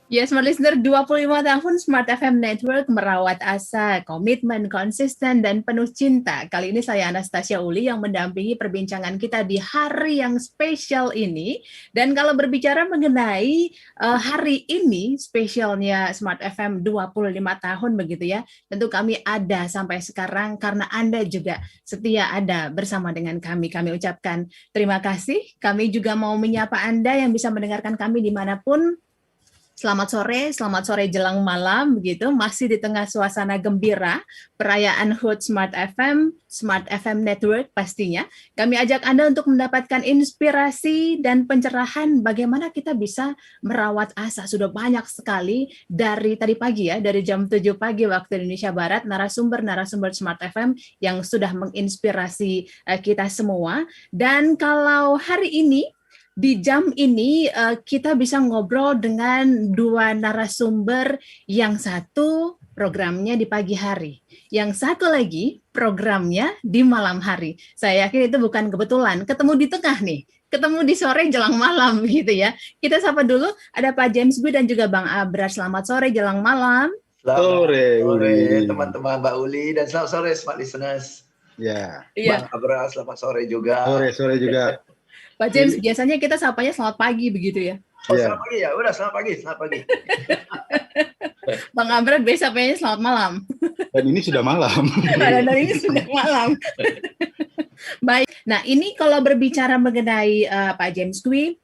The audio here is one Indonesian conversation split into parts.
Ya, Smart Listener, 25 tahun Smart FM Network merawat asa, komitmen, konsisten, dan penuh cinta. Kali ini saya Anastasia Uli yang mendampingi perbincangan kita di hari yang spesial ini. Dan kalau berbicara mengenai hari ini, spesialnya Smart FM 25 tahun begitu ya, tentu kami ada sampai sekarang karena Anda juga setia ada bersama dengan kami. Kami ucapkan terima kasih. Kami juga mau menyapa Anda yang bisa mendengarkan kami dimanapun. Selamat sore jelang malam begitu. Masih di tengah suasana gembira perayaan HUT Smart FM Network pastinya. Kami ajak Anda untuk mendapatkan inspirasi dan pencerahan bagaimana kita bisa merawat asa. Sudah banyak sekali dari tadi pagi ya, dari jam 7 pagi waktu Indonesia Barat, narasumber Smart FM yang sudah menginspirasi kita semua. Dan kalau hari ini di jam ini kita bisa ngobrol dengan dua narasumber, yang satu programnya di pagi hari, yang satu lagi programnya di malam hari. Saya yakin itu bukan kebetulan, ketemu di tengah nih, ketemu di sore jelang malam gitu ya. Kita sapa dulu, ada Pak James Gui dan juga Bang Abrar. Selamat sore jelang malam. Selamat sore teman-teman Mbak Uli, dan selamat sore Smart Listeners. Ya. Bang Abrar, selamat sore juga. Sore juga. Pak James, biasanya kita sapanya selamat pagi begitu ya? Oh, selamat pagi ya? Udah, selamat pagi. Bang Abrar biasa sapanya selamat malam. Dan ini sudah malam. Baik, nah ini kalau berbicara mengenai Pak James Gui,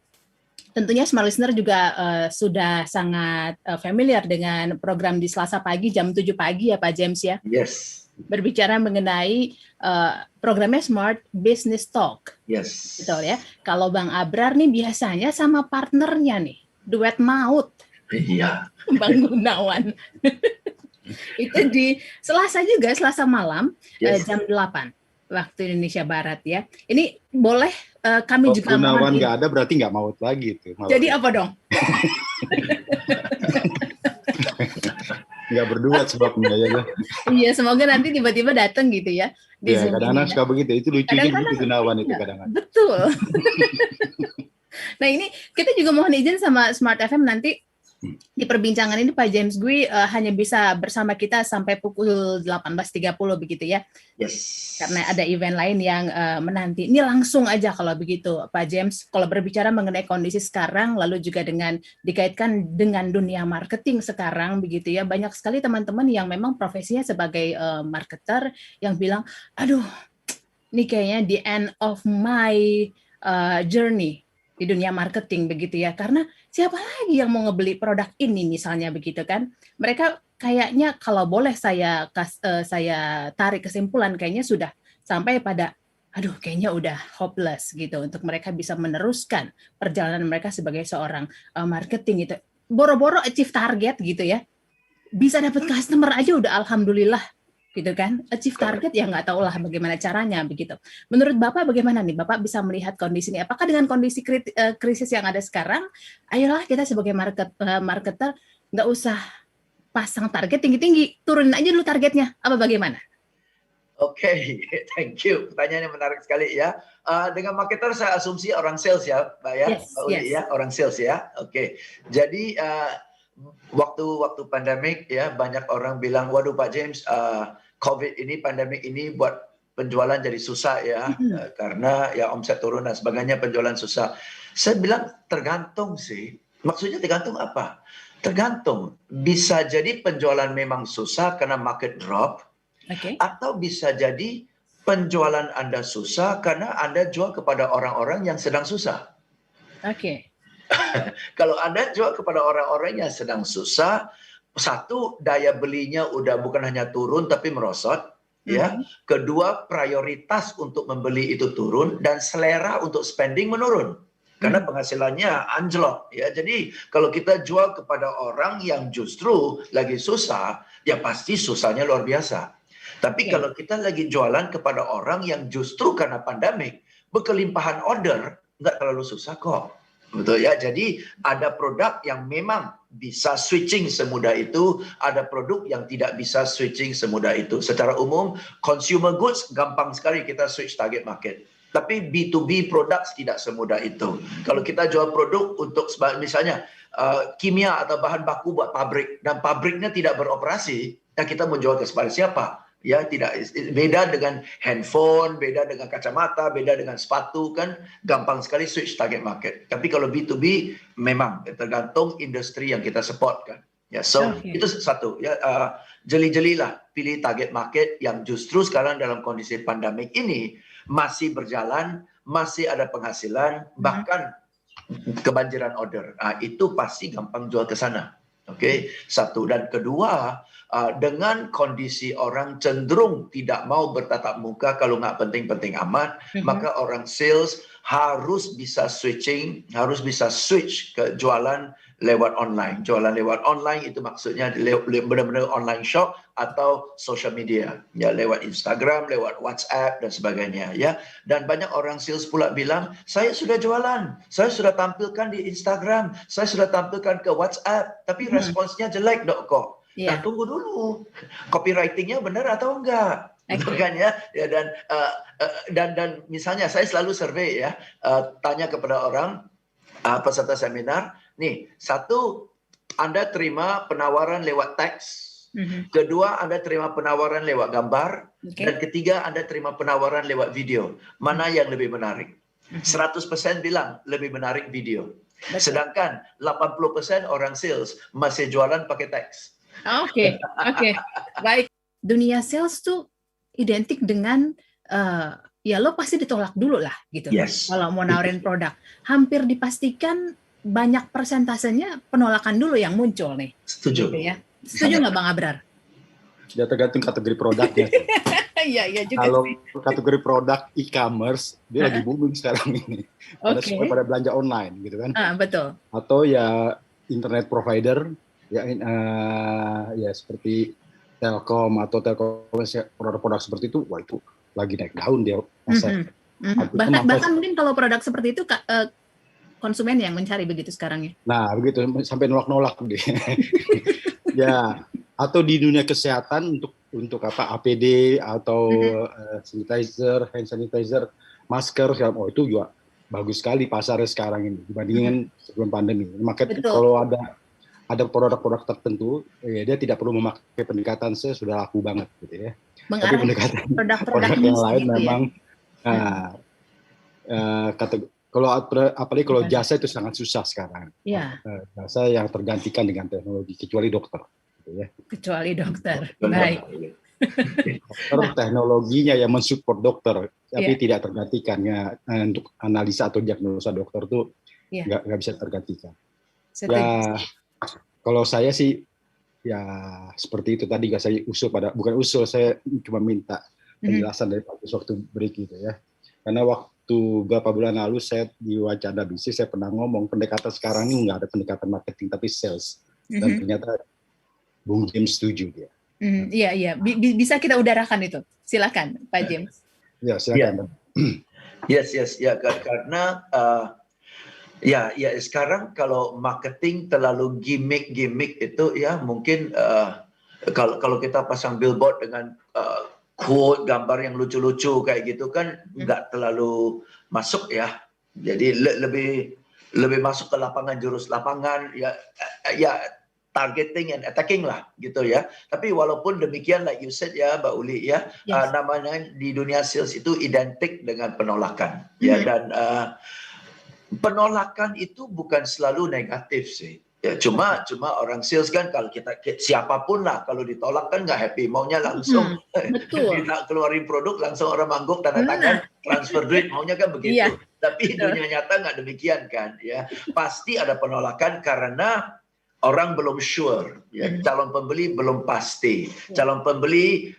tentunya Smart Listener juga sudah sangat familiar dengan program di Selasa pagi, jam 7 pagi ya Pak James ya? Yes. Berbicara mengenai programnya Smart Business Talk. Yes. Betul ya. Kalau Bang Abrar nih biasanya sama partnernya nih, duet maut. Iya. Bang Gunawan. Itu di Selasa malam, jam 8 waktu Indonesia Barat ya. Ini boleh kami juga Gunawan nggak ada berarti nggak maut lagi itu. Jadi apa dong? Nggak berdua sebabnya ya. Iya, semoga nanti tiba-tiba datang gitu ya. Iya, kadang-kadang suka begitu. Itu lucunya gitu Gunawan itu kadang-kadang. Betul. Nah ini kita juga mohon izin sama Smart FM nanti di perbincangan ini Pak James Gui hanya bisa bersama kita sampai pukul 18.30 begitu ya. Yes. Karena ada event lain yang menanti. Ini langsung aja kalau begitu Pak James, kalau berbicara mengenai kondisi sekarang, lalu juga dengan dikaitkan dengan dunia marketing sekarang begitu ya, banyak sekali teman-teman yang memang profesinya sebagai marketer yang bilang, aduh, ini kayaknya the end of my journey di dunia marketing begitu ya, karena siapa lagi yang mau ngebeli produk ini misalnya begitu kan. Mereka kayaknya kalau boleh saya tarik kesimpulan kayaknya sudah sampai pada aduh kayaknya udah hopeless gitu untuk mereka bisa meneruskan perjalanan mereka sebagai seorang marketing gitu. Boro-boro achieve target gitu ya. Bisa dapat customer aja udah alhamdulillah gitu kan. Achieve target ya nggak tahu lah bagaimana caranya begitu. Menurut Bapak bagaimana nih? Bapak bisa melihat kondisi ini. Apakah dengan kondisi krisis yang ada sekarang, ayolah kita sebagai marketer nggak usah pasang target tinggi-tinggi, turunin aja dulu targetnya. Apa bagaimana? Oke, thank you. Pertanyaannya menarik sekali ya. Dengan marketer saya asumsi orang sales ya, Mbak ya. Yes, yes. Ya, orang sales ya. Oke. Jadi waktu pandemik ya banyak orang bilang, waduh Pak James, COVID ini, pandemik ini buat penjualan jadi susah ya, karena ya omset turun dan sebagainya, penjualan susah. Saya bilang tergantung sih. Maksudnya tergantung apa? Tergantung. Bisa jadi penjualan memang susah karena market drop, atau bisa jadi penjualan Anda susah karena Anda jual kepada orang-orang yang sedang susah. Oke. Kalau Anda jual kepada orang-orang yang sedang susah, satu, daya belinya udah bukan hanya turun tapi merosot, ya. Kedua, prioritas untuk membeli itu turun dan selera untuk spending menurun karena penghasilannya anjlok, ya. Jadi kalau kita jual kepada orang yang justru lagi susah, ya pasti susahnya luar biasa. Tapi kalau kita lagi jualan kepada orang yang justru karena pandemik berkelimpahan order, nggak terlalu susah kok. Betul ya, jadi ada produk yang memang bisa switching semudah itu, ada produk yang tidak bisa switching semudah itu. Secara umum, consumer goods gampang sekali kita switch target market. Tapi B2B products tidak semudah itu. Kalau kita jual produk untuk misalnya kimia atau bahan baku buat pabrik dan pabriknya tidak beroperasi, dan kita menjual kepada siapa? Ya, tidak, beda dengan handphone, beda dengan kacamata, beda dengan sepatu, kan gampang sekali switch target market. Tapi kalau B2B memang tergantung industri yang kita support, kan. Ya, so itu satu ya, jeli-jelilah pilih target market yang justru sekarang dalam kondisi pandemik ini masih berjalan, masih ada penghasilan, bahkan kebanjiran order. Itu pasti gampang jual ke sana. Oke, satu. Dan kedua, dengan kondisi orang cenderung tidak mau bertatap muka kalau nggak penting-penting amat, maka orang sales harus bisa switching, harus bisa switch ke jualan lewat online. Jualan lewat online itu maksudnya benar-benar online shop atau social media, ya, lewat Instagram, lewat WhatsApp dan sebagainya, ya. Dan banyak orang sales pula bilang, saya sudah jualan, saya sudah tampilkan di Instagram, saya sudah tampilkan ke WhatsApp, tapi responsnya jelek dok kok. Nah, tunggu dulu, copywritingnya benar atau enggak? Kan ya, dan misalnya saya selalu survei ya, tanya kepada orang peserta seminar, nih, satu, Anda terima penawaran lewat teks. Kedua, Anda terima penawaran lewat gambar. Dan ketiga, Anda terima penawaran lewat video. Mana yang lebih menarik? 100% bilang lebih menarik video. Sedangkan 80% orang sales masih jualan pakai teks. Oke. Baik. Dunia sales tuh identik dengan ya lo pasti ditolak dulu lah gitu. Yes. Kalau mau nawarin produk, hampir dipastikan banyak persentasenya penolakan dulu yang muncul nih. Setuju. Gitu ya. Setuju nggak Bang Abrar? Ya tergantung kategori produknya. Iya juga. Kalau sih. kategori produk e-commerce, dia lagi booming sekarang ini. Karena semua pada belanja online gitu kan. Betul. Atau ya internet provider, ya seperti Telkom atau Telkom produk-produk seperti itu, wah itu lagi naik daun dia. Bahkan mungkin kalau produk seperti itu konsumen yang mencari begitu sekarang ya. Nah begitu sampai nolak-nolak deh. Ya, atau di dunia kesehatan untuk apa APD atau sanitizer, hand sanitizer, masker, oh itu juga bagus sekali pasarnya sekarang ini dibandingkan sebelum pandemi. Maka kalau ada produk-produk tertentu, ya dia tidak perlu memakai pendekatan saya sudah laku banget gitu ya. Tapi pendekatan produk yang lain memang apalagi kalau jasa itu sangat susah sekarang. Ya. Jasa yang tergantikan dengan teknologi kecuali dokter. Gitu ya. Kecuali dokter. Baik. Dokter teknologinya yang mensupport dokter, tapi tidak tergantikan ya, untuk analisa atau diagnosa dokter tuh nggak bisa tergantikan. Ya, kalau saya sih ya seperti itu tadi saya usul saya cuma minta penjelasan dari Pak waktu break gitu ya. Karena waktu beberapa bulan lalu saya di Wacana Bisnis saya pernah ngomong pendekatan sekarang ini nggak ada pendekatan marketing tapi sales, dan ternyata Bung James setuju dia. Iya. Bisa kita udarakan itu. Silakan, Pak James. Ya, silakan. Yes. Ya, karena ya sekarang kalau marketing terlalu gimmick itu ya mungkin kalau kita pasang billboard dengan quote gambar yang lucu-lucu kayak gitu kan nggak terlalu masuk ya. Jadi lebih masuk ke lapangan, jurus lapangan ya targeting and attacking lah gitu ya. Tapi walaupun demikian like you said ya Mbak Uli ya, namanya di dunia sales itu identik dengan penolakan ya, dan penolakan itu bukan selalu negatif sih. Ya, cuma orang sales kan kalau kita siapapun lah kalau ditolak kan nggak happy, maunya langsung nak keluarin produk langsung orang mangguk tanda tangan transfer duit, maunya kan begitu. Tapi dunia nyata nggak demikian kan ya. Pasti ada penolakan karena orang belum sure, ya. Calon pembeli belum pasti. Calon pembeli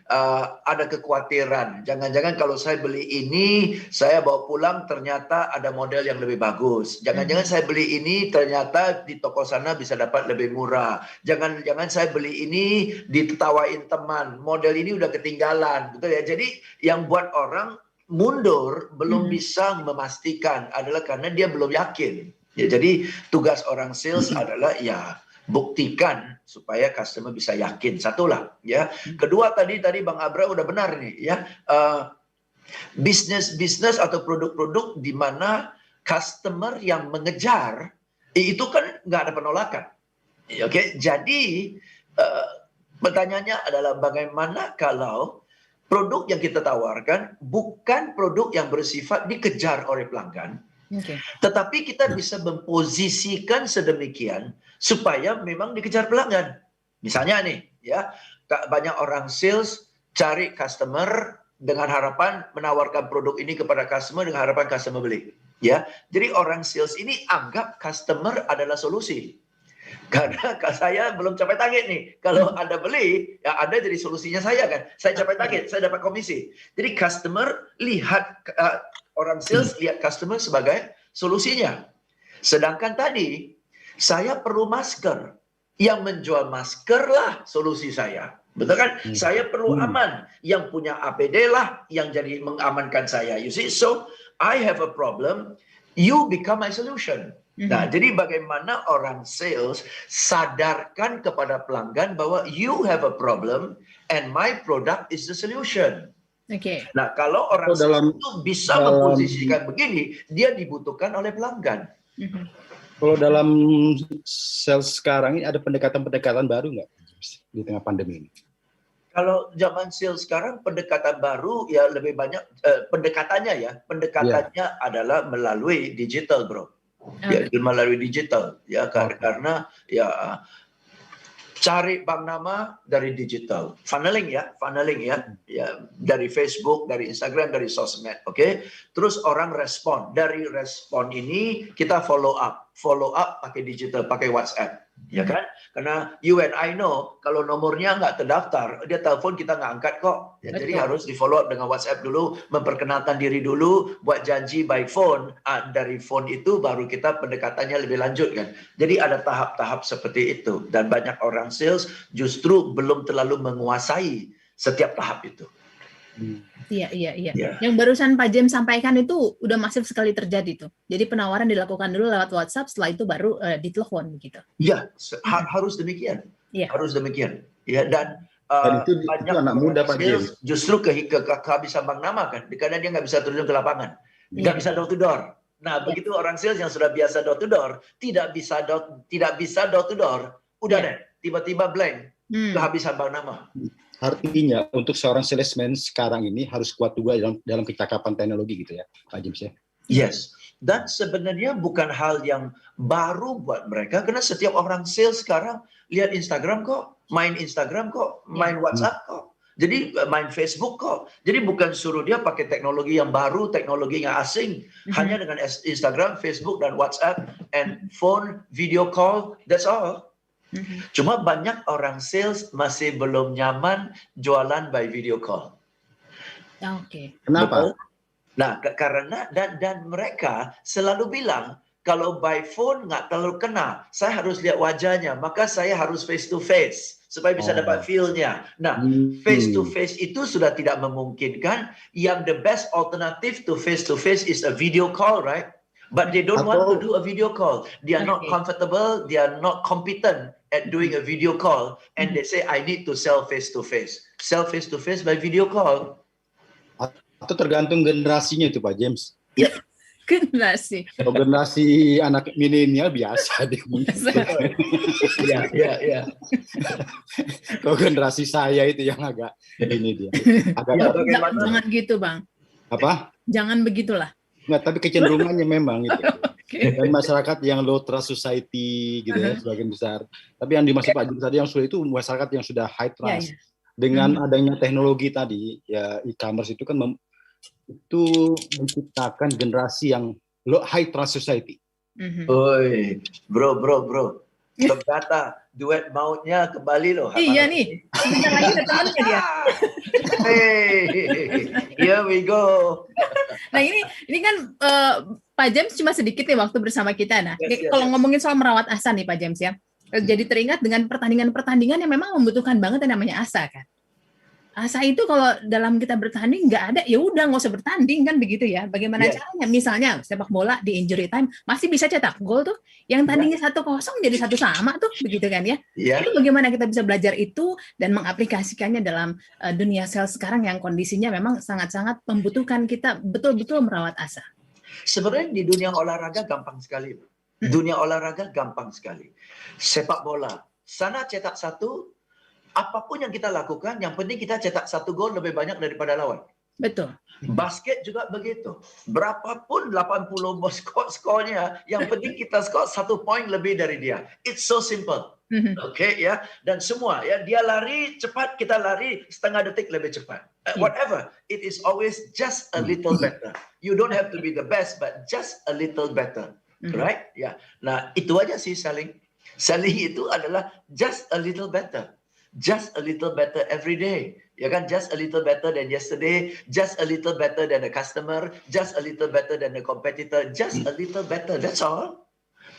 ada kekhawatiran. Jangan-jangan kalau saya beli ini, saya bawa pulang ternyata ada model yang lebih bagus. Jangan-jangan saya beli ini ternyata di toko sana bisa dapat lebih murah. Jangan-jangan saya beli ini ditertawain teman. Model ini udah ketinggalan, betul ya. Jadi yang buat orang mundur belum bisa memastikan adalah karena dia belum yakin. Ya, jadi tugas orang sales adalah ya buktikan supaya customer bisa yakin. Satulah ya. Kedua tadi Bang Abra udah benar nih ya. Bisnis atau produk-produk di mana customer yang mengejar itu kan nggak ada penolakan. Oke, jadi pertanyaannya adalah bagaimana kalau produk yang kita tawarkan bukan produk yang bersifat dikejar oleh pelanggan, tetapi kita bisa memposisikan sedemikian supaya memang dikejar pelanggan. Misalnya nih, ya, banyak orang sales cari customer dengan harapan menawarkan produk ini kepada customer dengan harapan customer beli. Ya, jadi orang sales ini anggap customer adalah solusi. Karena saya belum capai target nih. Kalau Anda beli, ya Anda jadi solusinya saya kan. Saya capai target, saya dapat komisi. Jadi customer lihat, orang sales lihat customer sebagai solusinya. Sedangkan tadi, saya perlu masker. Yang menjual masker lah solusi saya. Betul kan? Saya perlu aman. Yang punya APD lah yang jadi mengamankan saya. You see, so I have a problem, you become my solution. Nah, jadi bagaimana orang sales sadarkan kepada pelanggan bahwa you have a problem and my product is the solution. Nah, kalau orang sales itu bisa memposisikan begini, dia dibutuhkan oleh pelanggan. Kalau dalam sales sekarang ini ada pendekatan-pendekatan baru nggak di tengah pandemi ini? Kalau zaman sales sekarang pendekatan baru ya lebih banyak pendekatannya adalah melalui digital, bro. Ya, melalui digital ya karena ya cari bank nama dari digital, funneling ya dari Facebook, dari Instagram, dari sosmed, oke. Terus orang respon, dari respon ini kita follow up pakai digital, pakai WhatsApp, ya kan? Karena you and I know kalau nomornya nggak terdaftar, dia telepon kita nggak angkat kok. Ya, jadi harus di follow up dengan WhatsApp dulu, memperkenalkan diri dulu, buat janji by phone. Dari phone itu baru kita pendekatannya lebih lanjut kan. Jadi ada tahap-tahap seperti itu dan banyak orang sales justru belum terlalu menguasai setiap tahap itu. Iya. Yang barusan Pak James sampaikan itu udah masif sekali terjadi tuh. Jadi penawaran dilakukan dulu lewat WhatsApp, setelah itu baru ditelepon begitu. Iya, harus demikian. Iya. Harus demikian. Ya, dan itu banyak anak muda Pak James. Justru kehabisan bank nama kan, karena dia nggak bisa terjun ke lapangan, nggak bisa door to door. Nah, begitu orang sales yang sudah biasa door to door, tidak bisa door to door, udah deh, tiba-tiba blank, kehabisan bank nama. Artinya untuk seorang salesman sekarang ini harus kuat juga dalam kecakapan teknologi gitu ya, Pak James ya. Yes, dan sebenarnya bukan hal yang baru buat mereka karena setiap orang sales sekarang lihat Instagram kok, main Instagram kok, main WhatsApp kok. Jadi main Facebook kok. Jadi bukan suruh dia pakai teknologi yang baru, teknologi yang asing, hanya dengan Instagram, Facebook dan WhatsApp and phone, video call, that's all. Cuma banyak orang sales masih belum nyaman jualan by video call. Kenapa? Betul? Nah, karena dan mereka selalu bilang kalau by phone nggak terlalu kena, saya harus lihat wajahnya, maka saya harus face to face supaya bisa dapat feel-nya. Nah, face to face itu sudah tidak memungkinkan. Yang the best alternative to face is a video call, right? But they don't want to do a video call. They are not comfortable. They are not competent at doing a video call. And they say, I need to sell face to face. Sell face to face by video call. Atau tergantung generasinya itu Pak James. Ya. Generasi. Kalau generasi anak milenial biasa deh. Iya. Kalau generasi saya itu yang agak ini dia. Jangan gitu, Bang. Apa? Jangan begitulah. Nggak, tapi kecenderungannya memang gitu. Dan masyarakat yang low trust society gitu ya sebagian besar. Tapi yang dimaksud Pak James tadi yang sudah itu masyarakat yang sudah high trust. Dengan adanya teknologi tadi ya e-commerce itu kan itu menciptakan generasi yang low high trust society. Oi, bro. Ternyata duet mautnya kembali loh. Iya nih. Sebentar lagi ada temannya dia. Hey, here we go. Nah ini kan Pak James cuma sedikit nih waktu bersama kita. Nah, kalau ngomongin soal merawat asa nih Pak James ya, jadi teringat dengan pertandingan-pertandingan yang memang membutuhkan banget yang namanya asa kan. Asa itu kalau dalam kita bertanding nggak ada, ya udah nggak usah bertanding kan begitu ya. Bagaimana caranya? Misalnya sepak bola di injury time masih bisa cetak gol tuh, yang tandingnya 1-0 jadi 1-1 tuh, begitu kan ya. Itu bagaimana kita bisa belajar itu dan mengaplikasikannya dalam dunia sales sekarang yang kondisinya memang sangat-sangat membutuhkan kita betul-betul merawat asa. Sebenarnya di dunia olahraga gampang sekali. Dunia olahraga gampang sekali. Sepak bola, sana cetak 1, apapun yang kita lakukan, yang penting kita cetak 1 gol lebih banyak daripada lawan. Betul. Basket juga begitu. Berapapun 80 skornya, yang penting kita skor 1 poin lebih dari dia. It's so simple. Oke, ya. Dan semua, ya, dia lari cepat, kita lari setengah detik lebih cepat. Whatever, it is always just a little better. You don't have to be the best, but just a little better. Right? Ya. Nah, itu aja sih selling. Selling itu adalah just a little better. Just a little better every day. Ya kan, just a little better than yesterday, just a little better than the customer, just a little better than the competitor, just a little better, that's all.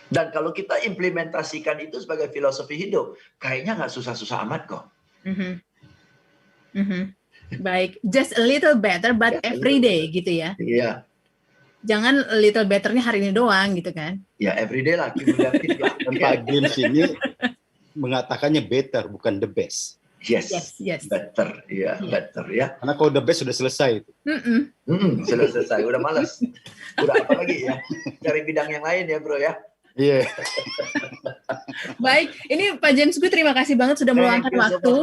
Dan kalau kita implementasikan itu sebagai filosofi hidup, kayaknya nggak susah-susah amat kok. Baik, just a little better, but every day gitu ya. Iya. Jangan a little betternya hari ini doang gitu kan. Ya, every day lah, kumulatif lah. Pak James ini mengatakannya better, bukan the best. Yes. Better, ya, better ya. Karena kalau the best sudah selesai itu. Sudah selesai, udah malas. Udah apa lagi ya? Cari bidang yang lain ya, bro ya. Iya. Baik, ini Pak James Gu, terima kasih banget sudah meluangkan waktu.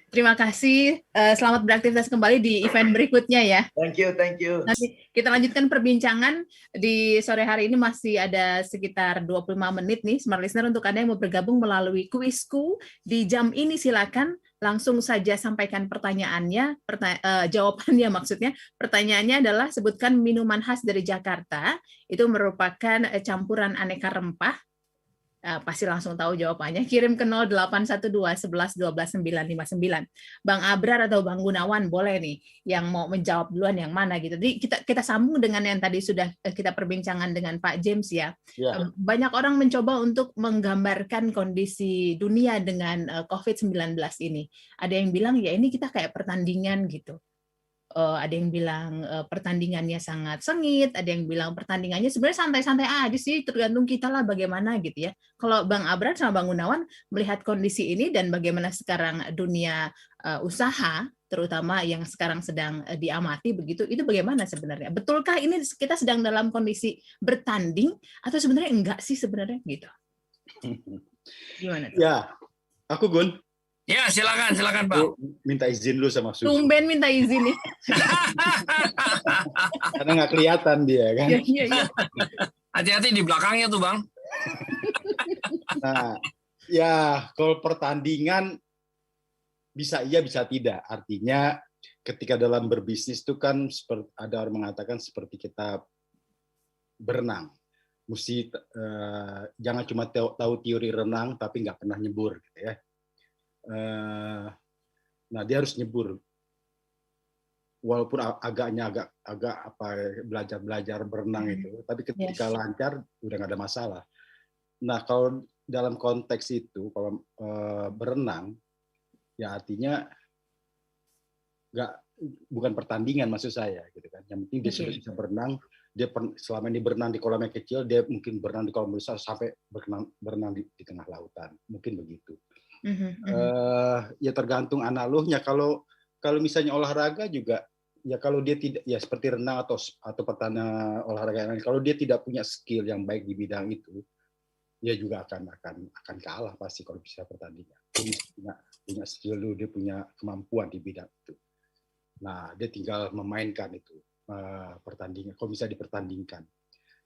Terima kasih. Selamat beraktivitas kembali di event berikutnya ya. Thank you. Nanti kita lanjutkan perbincangan di sore hari ini, masih ada sekitar 25 menit nih, Smart Listener, untuk Anda yang mau bergabung melalui kuisku di jam ini, silakan langsung saja sampaikan pertanyaannya, jawabannya maksudnya. Pertanyaannya adalah sebutkan minuman khas dari Jakarta, itu merupakan campuran aneka rempah. Pasti langsung tahu jawabannya. Kirim ke 0812 11 12 959. Bang Abrar atau Bang Gunawan boleh nih yang mau menjawab duluan yang mana gitu. Jadi kita sambung dengan yang tadi sudah kita perbincangan dengan Pak James ya. Banyak orang mencoba untuk menggambarkan kondisi dunia dengan COVID-19 ini. Ada yang bilang ya ini kita kayak pertandingan gitu. Ada yang bilang pertandingannya sangat sengit, ada yang bilang pertandingannya sebenarnya santai-santai aja sih, tergantung kita lah bagaimana gitu ya. Kalau Bang Abrar sama Bang Gunawan melihat kondisi ini dan bagaimana sekarang dunia usaha, terutama yang sekarang sedang diamati begitu, itu bagaimana sebenarnya? Betulkah ini kita sedang dalam kondisi bertanding atau sebenarnya enggak sih sebenarnya gitu? Gimana? Ya, aku Gun. Ya, silakan Pak. Minta izin dulu sama Susu. Tumben minta izin nih. Karena nggak kelihatan dia kan. Iya. Hati-hati di belakangnya tuh, Bang. Nah, ya kalau pertandingan bisa iya bisa tidak. Artinya ketika dalam berbisnis itu kan seperti ada orang mengatakan seperti kita berenang. Mesti jangan cuma tahu teori renang tapi nggak pernah nyebur gitu ya. Nah dia harus nyebur walaupun agak apa belajar berenang itu, tapi ketika lancar udah nggak ada masalah. Nah kalau dalam konteks itu kalau berenang ya artinya bukan pertandingan maksud saya gitu kan. Yang penting dia sudah bisa berenang, dia selama ini berenang di kolam yang kecil, dia mungkin berenang di kolam besar sampai berenang di tengah lautan, mungkin begitu. Ya tergantung analognya. Kalau misalnya olahraga juga ya kalau dia tidak ya seperti renang atau pertandingan olahraga lain, kalau dia tidak punya skill yang baik di bidang itu, dia juga akan kalah pasti kalau bisa pertandingan. Dia punya skill dulu, dia punya kemampuan di bidang itu. Nah dia tinggal memainkan itu pertandingan. Kalau bisa dipertandingkan,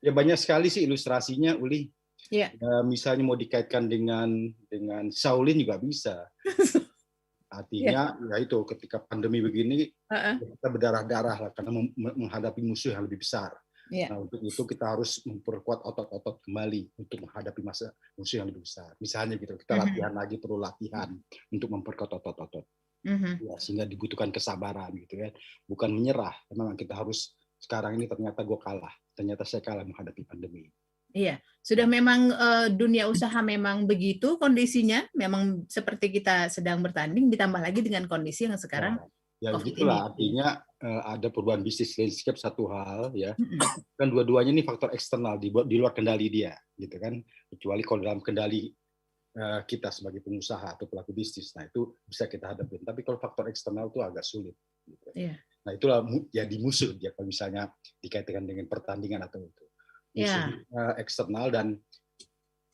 ya banyak sekali sih ilustrasinya, Uli. Yeah. Misalnya mau dikaitkan dengan Shaolin juga bisa. Artinya ya itu ketika pandemi begini kita berdarah-darah lah karena menghadapi musuh yang lebih besar. Yeah. Nah untuk itu kita harus memperkuat otot-otot kembali untuk menghadapi musuh yang lebih besar. Misalnya gitu kita latihan lagi, perlu latihan untuk memperkuat otot-otot. Ya, sehingga dibutuhkan kesabaran gitu ya. Bukan menyerah. Memang kita harus sekarang ini ternyata saya kalah menghadapi pandemi. Iya, sudah memang dunia usaha memang begitu kondisinya, memang seperti kita sedang bertanding, ditambah lagi dengan kondisi yang sekarang ya begitulah, artinya ada perubahan bisnis landscape satu hal ya, kan dua-duanya ini faktor eksternal di luar kendali dia, gitu kan, kecuali kalau dalam kendali kita sebagai pengusaha atau pelaku bisnis, nah itu bisa kita hadapin, tapi kalau faktor eksternal itu agak sulit. Gitu. Nah itulah jadi musuh dia kalau misalnya dikaitkan dengan pertandingan atau itu. musuh eksternal, dan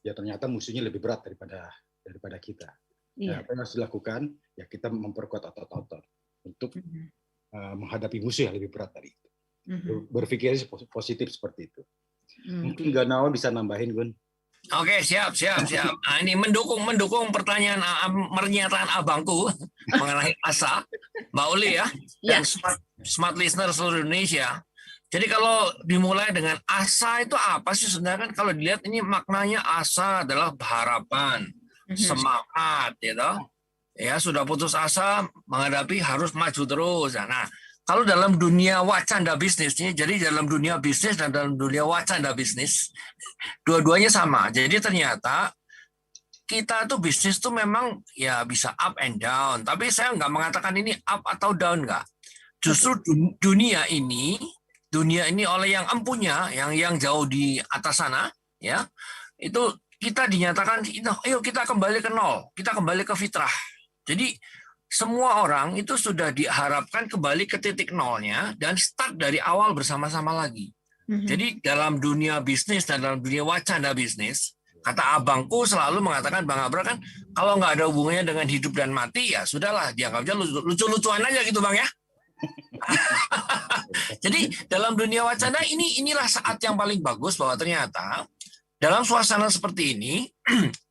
ya ternyata musuhnya lebih berat daripada kita. Nah, apa yang harus dilakukan? Ya kita memperkuat otot-otot untuk menghadapi musuh yang lebih berat tadi itu. Berpikir positif seperti itu. Mungkin Ganawan bisa nambahin, Gun. Oke, siap. Nah, ini mendukung pernyataan abangku mengenai ASA, Mbak Uli ya, dan smart listener seluruh Indonesia. Jadi kalau dimulai dengan ASA itu apa sih sebenarnya? Kan kalau dilihat ini maknanya ASA adalah harapan, semangat, gitu. Ya, sudah putus asa menghadapi harus maju terus. Nah, kalau dalam dunia wacana bisnis, jadi dalam dunia bisnis dan dalam dunia wacana bisnis, dua-duanya sama. Jadi ternyata kita tuh bisnis tuh memang ya bisa up and down. Tapi saya nggak mengatakan ini up atau down, nggak. Justru dunia ini oleh yang empunya, yang jauh di atas sana, ya itu kita dinyatakan, ayo kita kembali ke nol, kita kembali ke fitrah. Jadi semua orang itu sudah diharapkan kembali ke titik nolnya dan start dari awal bersama-sama lagi. Jadi dalam dunia bisnis dan dalam dunia wacana bisnis, kata abangku selalu mengatakan, Bang Abra kan, kalau nggak ada hubungannya dengan hidup dan mati, ya sudahlah, dianggapnya lucu-lucuan aja gitu Bang ya. Jadi dalam dunia wacana inilah saat yang paling bagus bahwa ternyata dalam suasana seperti ini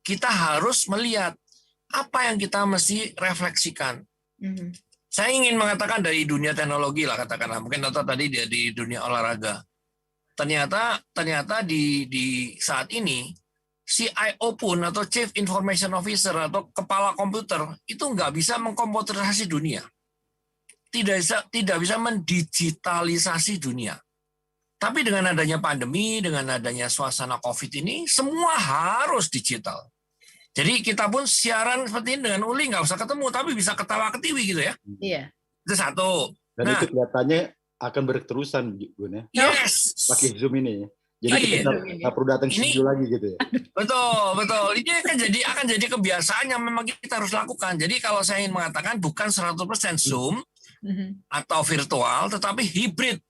kita harus melihat apa yang kita mesti refleksikan. Saya ingin mengatakan dari dunia teknologi lah katakanlah, mungkin atau tadi di dunia olahraga. Ternyata di saat ini CIO pun atau Chief Information Officer atau kepala komputer itu nggak bisa mengkomputerisasi dunia. Tidak bisa mendigitalisasi dunia. Tapi dengan adanya pandemi, dengan adanya suasana COVID ini, semua harus digital. Jadi kita pun siaran seperti ini dengan Uli nggak usah ketemu, tapi bisa ketawa ketiwi gitu ya. Iya. Itu satu. Dan itu kelihatannya akan berterusan, Gun ya. Yes. Pakai Zoom ini. Jadi kita nggak perlu datang studio lagi gitu ya. Betul. Ini akan jadi kebiasaan yang memang kita harus lakukan. Jadi kalau saya ingin mengatakan bukan 100% Zoom atau virtual, tetapi hibrid.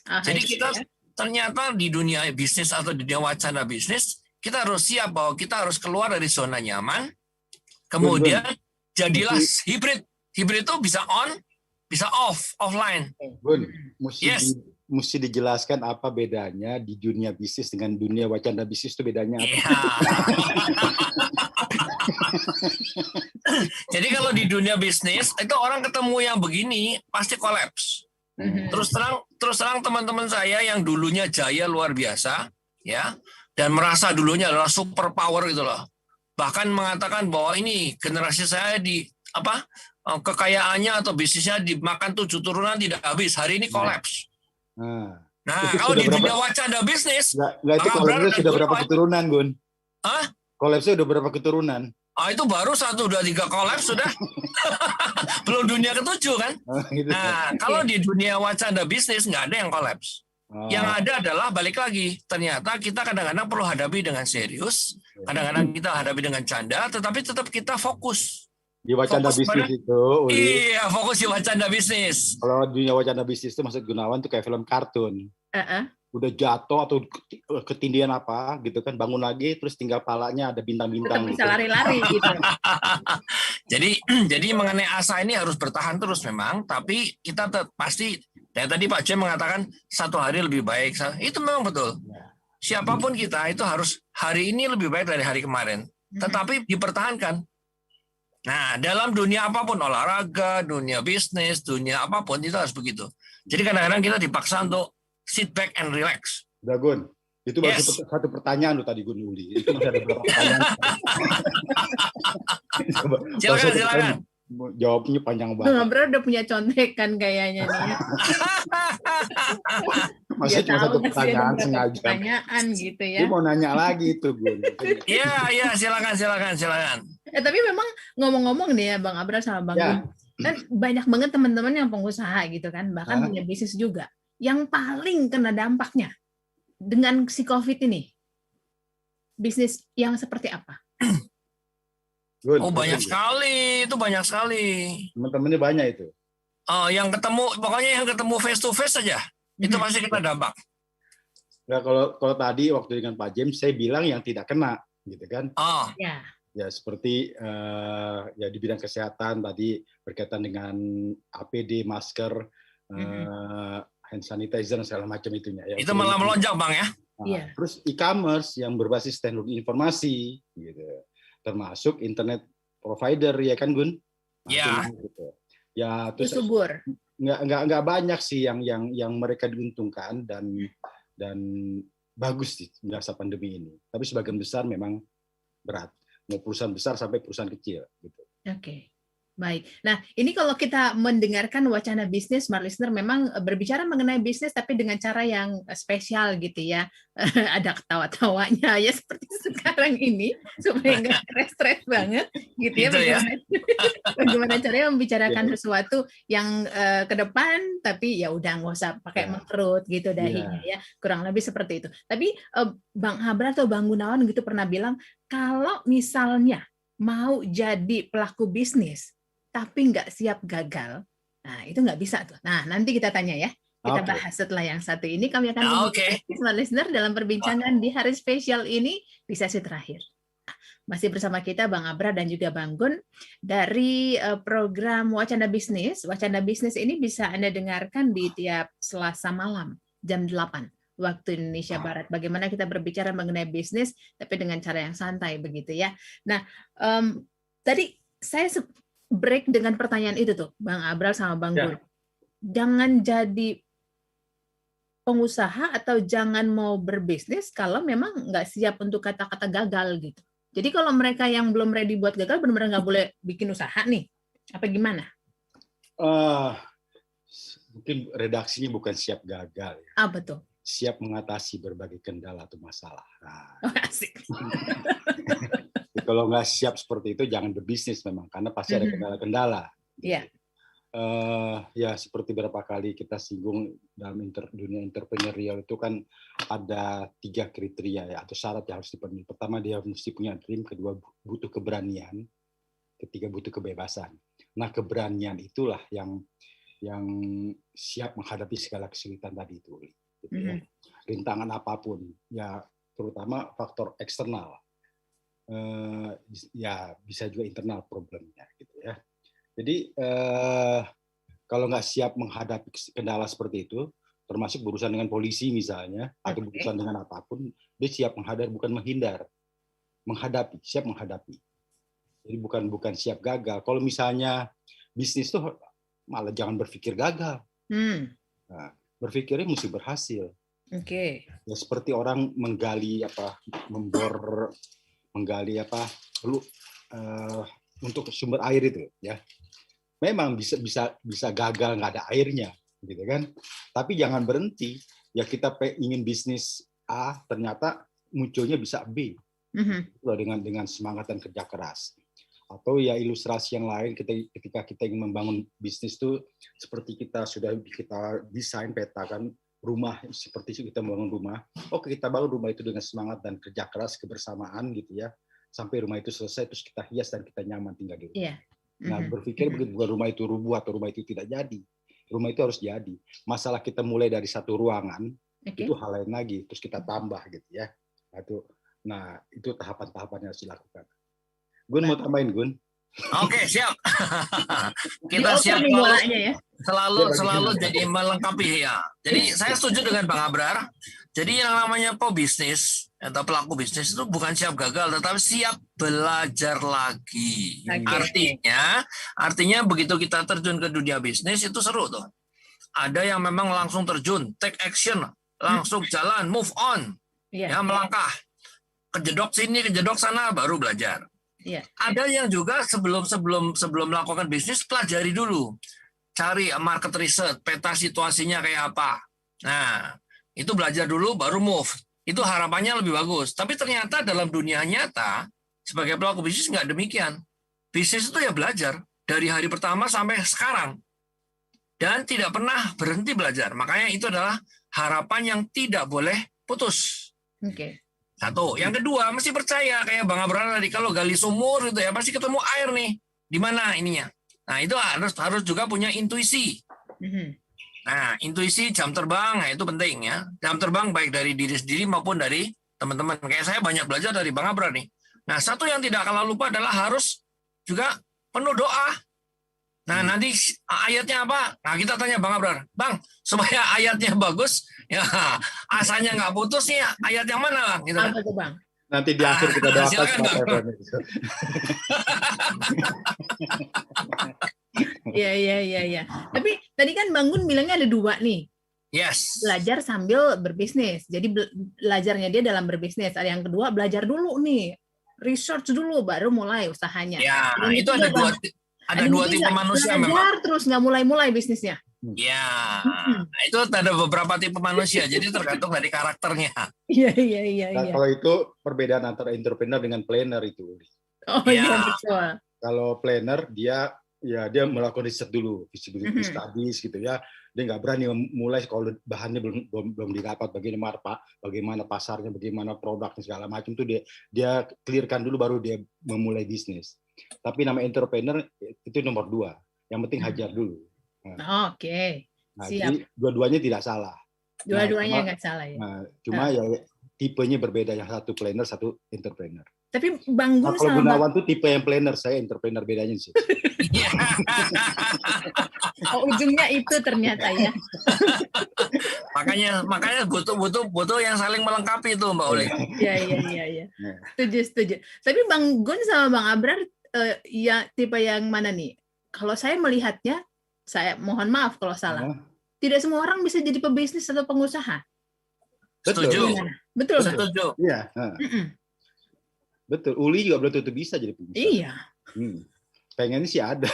Jadi kita ternyata di dunia bisnis atau di dunia wacana bisnis, kita harus siap bahwa kita harus keluar dari zona nyaman, kemudian jadilah hibrid. Hibrid itu bisa on, bisa off, offline. Bun, mesti dijelaskan apa bedanya di dunia bisnis dengan dunia wacana bisnis itu bedanya apa? Jadi kalau di dunia bisnis itu orang ketemu yang begini pasti kolaps. Terus terang teman-teman saya yang dulunya jaya luar biasa, ya. Dan merasa dulunya adalah super power gitu loh. Bahkan mengatakan bahwa ini generasi saya kekayaannya atau bisnisnya dimakan 7 turunan tidak habis. Hari ini kolaps. Nah, kalau di dunia wacana bisnis, itu kolapsnya sudah berapa keturunan, Gun? Kolapsnya udah berapa keturunan? Itu baru 1, 2, 3 kolaps sudah. Belum dunia ke-7 kan? Gitu. Nah, kalau di dunia wacana bisnis nggak ada yang kolaps. Yang ada adalah balik lagi. Ternyata kita kadang-kadang perlu hadapi dengan serius, kadang-kadang kita hadapi dengan canda, tetapi tetap kita fokus. Di wacana bisnis itu. Iya, fokus di wacana bisnis. Kalau dunia wacana bisnis itu maksud Gunawan tuh kayak film kartun. Udah jatuh atau ketindihan apa gitu kan, bangun lagi terus tinggal palanya ada bintang-bintang. Bisa lari-lari gitu. Jadi mengenai asa ini harus bertahan terus memang, tapi kita pasti. Dan tadi Pak Jem mengatakan 1 hari lebih baik. Itu memang betul. Siapapun kita itu harus hari ini lebih baik dari hari kemarin. Tetapi dipertahankan. Nah, dalam dunia apapun, olahraga, dunia bisnis, dunia apapun, itu harus begitu. Jadi kadang-kadang kita dipaksa untuk sit back and relax. Udah, Gun. Itu baru satu pertanyaan lo tadi, Gun Uli. Itu masih ada beberapa pertanyaan. Silakan. Jawabnya panjang banget. Bang Abra udah punya contekan kayaknya nih. Masih cuma satu pertanyaan sengaja. Pertanyaan gitu ya. Dia mau nanya lagi itu, Gun. Iya, silakan. Tapi memang ngomong-ngomong nih ya Bang Abra sama Bang Gun. Kan banyak banget teman-teman yang pengusaha gitu kan, bahkan punya bisnis juga. Yang paling kena dampaknya dengan si COVID ini, bisnis yang seperti apa? Good, banyak sekali, itu banyak sekali. Teman-temannya banyak itu. Yang ketemu face to face saja, itu pasti kena dampak. Nggak, kalau tadi waktu dengan Pak James saya bilang yang tidak kena, gitu kan? Oh, Ya. Ya seperti ya di bidang kesehatan tadi berkaitan dengan APD, masker, hand sanitizer segala macam itunya. Ya, itu malah melonjak Bang ya? Nah, terus e-commerce yang berbasis teknologi informasi, gitu, termasuk internet provider ya kan Gun? Nah, Ya. gitu. Ya terus subur. Nggak banyak sih yang mereka diuntungkan dan bagus sih masa pandemi ini. Tapi sebagian besar memang berat. Mau perusahaan besar sampai perusahaan kecil. Gitu. Oke. Baik. Nah, ini kalau kita mendengarkan wacana bisnis, Smart Listener memang berbicara mengenai bisnis tapi dengan cara yang spesial gitu ya. Ada ketawa-tawanya ya seperti sekarang ini supaya nggak stres banget gitu ya. Bagaimana caranya membicarakan sesuatu yang ke depan tapi ya udah nggak usah pakai mengerut gitu dahinya ya. Kurang lebih seperti itu. Tapi Bang Habra atau Bang Gunawan gitu pernah bilang kalau misalnya mau jadi pelaku bisnis tapi nggak siap gagal, nah itu nggak bisa tuh. Nah nanti kita tanya ya, kita bahas setelah yang satu ini. Kami akan Smart Listener dalam perbincangan di hari spesial ini di sesi terakhir. Masih bersama kita Bang Abra dan juga Bang Gun dari program Wacana Bisnis. Wacana Bisnis ini bisa Anda dengarkan di tiap Selasa malam jam 8 waktu Indonesia Barat. Bagaimana kita berbicara mengenai bisnis tapi dengan cara yang santai begitu ya. Nah tadi saya break dengan pertanyaan itu tuh, Bang Abral sama Bang Gun. Jangan jadi pengusaha atau jangan mau berbisnis kalau memang nggak siap untuk kata-kata gagal gitu. Jadi kalau mereka yang belum ready buat gagal, benar-benar nggak boleh bikin usaha nih. Apa gimana? Mungkin redaksinya bukan siap gagal. Ya. Apa tuh? Siap mengatasi berbagai kendala atau masalah. Nah, asik. Kalau nggak siap seperti itu jangan berbisnis memang karena pasti ada kendala-kendala. Iya. Ya seperti berapa kali kita singgung dalam dunia entrepreneurial itu kan ada 3 kriteria ya atau syarat yang harus dipenuhi. Pertama dia mesti punya dream, kedua butuh keberanian, ketiga butuh kebebasan. Nah keberanian itulah yang siap menghadapi segala kesulitan tadi itu. Gitu ya. Rintangan apapun ya terutama faktor eksternal. Ya bisa juga internal problemnya gitu ya. Jadi kalau nggak siap menghadapi kendala seperti itu, termasuk berurusan dengan polisi misalnya atau berurusan dengan apapun, dia siap menghadapi bukan menghindar, menghadapi, siap menghadapi. Jadi bukan siap gagal. Kalau misalnya bisnis tuh malah jangan berpikir gagal, nah, berpikirnya mesti berhasil. Ya seperti orang menggali untuk sumber air itu ya memang bisa gagal nggak ada airnya gitu kan, tapi jangan berhenti ya kita ingin bisnis A ternyata munculnya bisa B dengan semangat dan kerja keras. Atau ya ilustrasi yang lain ketika kita ingin membangun bisnis itu seperti kita desain petakan rumah seperti itu, kita membangun rumah. Oke, kita bangun rumah itu dengan semangat dan kerja keras kebersamaan gitu ya. Sampai rumah itu selesai terus kita hias dan kita nyaman tinggal di rumah. Yeah. Nah, berpikir begitu bukan rumah itu rubuh atau rumah itu tidak jadi. Rumah itu harus jadi. Masalah kita mulai dari satu ruangan itu hal lain lagi, terus kita tambah gitu ya. Nah, itu tahapan-tahapan yang harus dilakukan. Gun mau tambahin Gun? Oke, siap. Kita siap selalu jadi melengkapi ya. Jadi saya setuju dengan Bang Abrar. Jadi yang namanya pebisnis atau pelaku bisnis itu bukan siap gagal, tetapi siap belajar lagi. Artinya begitu kita terjun ke dunia bisnis itu seru tuh. Ada yang memang langsung terjun, take action, langsung jalan, move on, ya melangkah, kejedok sini, kejedok sana, baru belajar. Yeah. Ada yang juga sebelum melakukan bisnis pelajari dulu, cari market research, peta situasinya kayak apa. Nah, itu belajar dulu baru move. Itu harapannya lebih bagus. Tapi ternyata dalam dunia nyata sebagai pelaku bisnis nggak demikian. Bisnis itu ya belajar dari hari pertama sampai sekarang dan tidak pernah berhenti belajar. Makanya itu adalah harapan yang tidak boleh putus. Oke. Satu, yang kedua mesti percaya kayak Bang Abraham tadi kalau gali sumur itu ya pasti ketemu air nih. Di mana ininya? Nah, itu harus juga punya intuisi. Nah, intuisi jam terbang, nah itu penting ya. Jam terbang baik dari diri sendiri maupun dari teman-teman. Kayak saya banyak belajar dari Bang Abrar nih. Nah, satu yang tidak kalah lupa adalah harus juga penuh doa. Nah, nanti ayatnya apa? Nah, kita tanya Bang Abrar. Bang, supaya ayatnya bagus, ya asanya nggak putus nih, ayat yang mana, Bang? Gitu, apa tuh, Bang? Nanti di akhir kita doakan silakan, Bang. Iya. Tapi tadi kan Bang Gun bilangnya ada 2 nih. Yes. Belajar sambil berbisnis. Jadi belajarnya dia dalam berbisnis. Ada yang kedua, belajar dulu nih. Research dulu, baru mulai usahanya. Ya, itu ada dua tipe manusia memang. Belajar terus nggak mulai bisnisnya. Ya, itu ada beberapa tipe manusia. Jadi tergantung dari karakternya. Iya. Nah, kalau itu perbedaan antara entrepreneur dengan planner itu. Oh iya, betul. Kalau planner dia melakukan riset dulu, feasibility studies gitu ya. Dia nggak berani mulai kalau bahannya belum didapat, bagaimana pasarnya, bagaimana produknya segala macam itu dia clearkan dulu baru dia memulai bisnis. Tapi nama entrepreneur itu nomor 2. Yang penting hajar dulu. Nah, Oke. Siap. Jadi dua-duanya tidak salah. Dua-duanya nggak salah ya. Cuma ya tipenya berbeda, yang satu planner, satu entrepreneur. Tapi Bang Gun kalau Gunawan tuh tipe yang planner, saya entrepreneur, bedanya sih. Oh, ujungnya itu ternyata ya. makanya butuh yang saling melengkapi itu, Mbak Uli. Iya. Setuju. Tapi Bang Gun sama Bang Abrar ya tipe yang mana nih? Kalau saya melihatnya, saya mohon maaf kalau salah. Tidak semua orang bisa jadi pebisnis atau pengusaha. Setuju. Betul. Setuju. Iya. Betul. Uli juga belum tentu bisa jadi pengusaha. Iya. Pengen sih ada.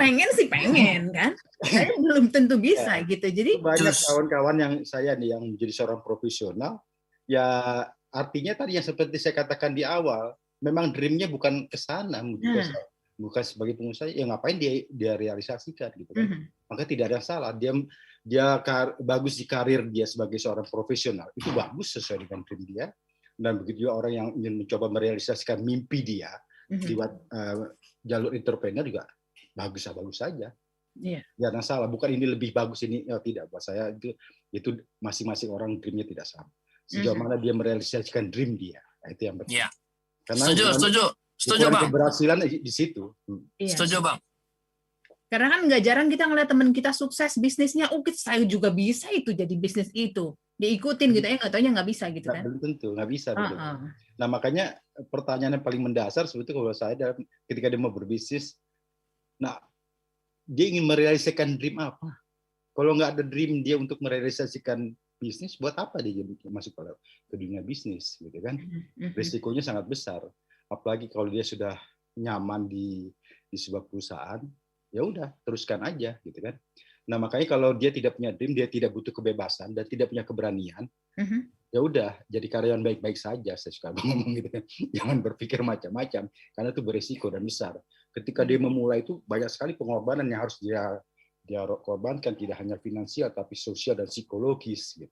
Pengen kan? Saya belum tentu bisa gitu. Jadi banyak kawan-kawan yang saya nih yang menjadi seorang profesional, ya artinya tadi yang seperti saya katakan di awal, memang dream-nya bukan ke sana, bukan sebagai pengusaha, ya ngapain dia realisasikan gitu kan. Maka tidak ada yang salah. Dia bagus di karir dia sebagai seorang profesional. Itu bagus sesuai dengan dream dia. Dan begitu juga orang yang ingin mencoba merealisasikan mimpi dia lewat jalur entrepreneur juga bagus saja. Tidak ada salah. Bukan ini lebih bagus, ini tidak. Buat saya itu masing-masing orang dreamnya tidak sama. Sejauh mana dia merealisasikan dream dia, itu yang penting. Yeah. Karena setuju Bang. Keberhasilan di situ. Setuju Bang. Karena kan nggak jarang kita ngeliat teman kita sukses bisnisnya, saya juga bisa itu jadi bisnis itu. Diikutin gitu ya, nggak taunya nggak bisa gitu kan? Belum tentu, nggak bisa. Nah makanya pertanyaan yang paling mendasar sebetulnya kalau saya adalah ketika dia mau berbisnis, nah dia ingin merealisasikan dream apa? Kalau nggak ada dream dia untuk merealisasikan bisnis, buat apa dia masuk ke dunia bisnis, gitu kan? Risikonya sangat besar. Apalagi kalau dia sudah nyaman di sebuah perusahaan, ya udah teruskan aja, gitu kan? Nah makanya kalau dia tidak punya dream, dia tidak butuh kebebasan dan tidak punya keberanian, ya udah jadi karyawan baik-baik saja. Saya suka ngomong gitu kan, jangan berpikir macam-macam karena itu berisiko dan besar. Ketika dia memulai itu banyak sekali pengorbanan yang harus dia korbankan, tidak hanya finansial tapi sosial dan psikologis gitu.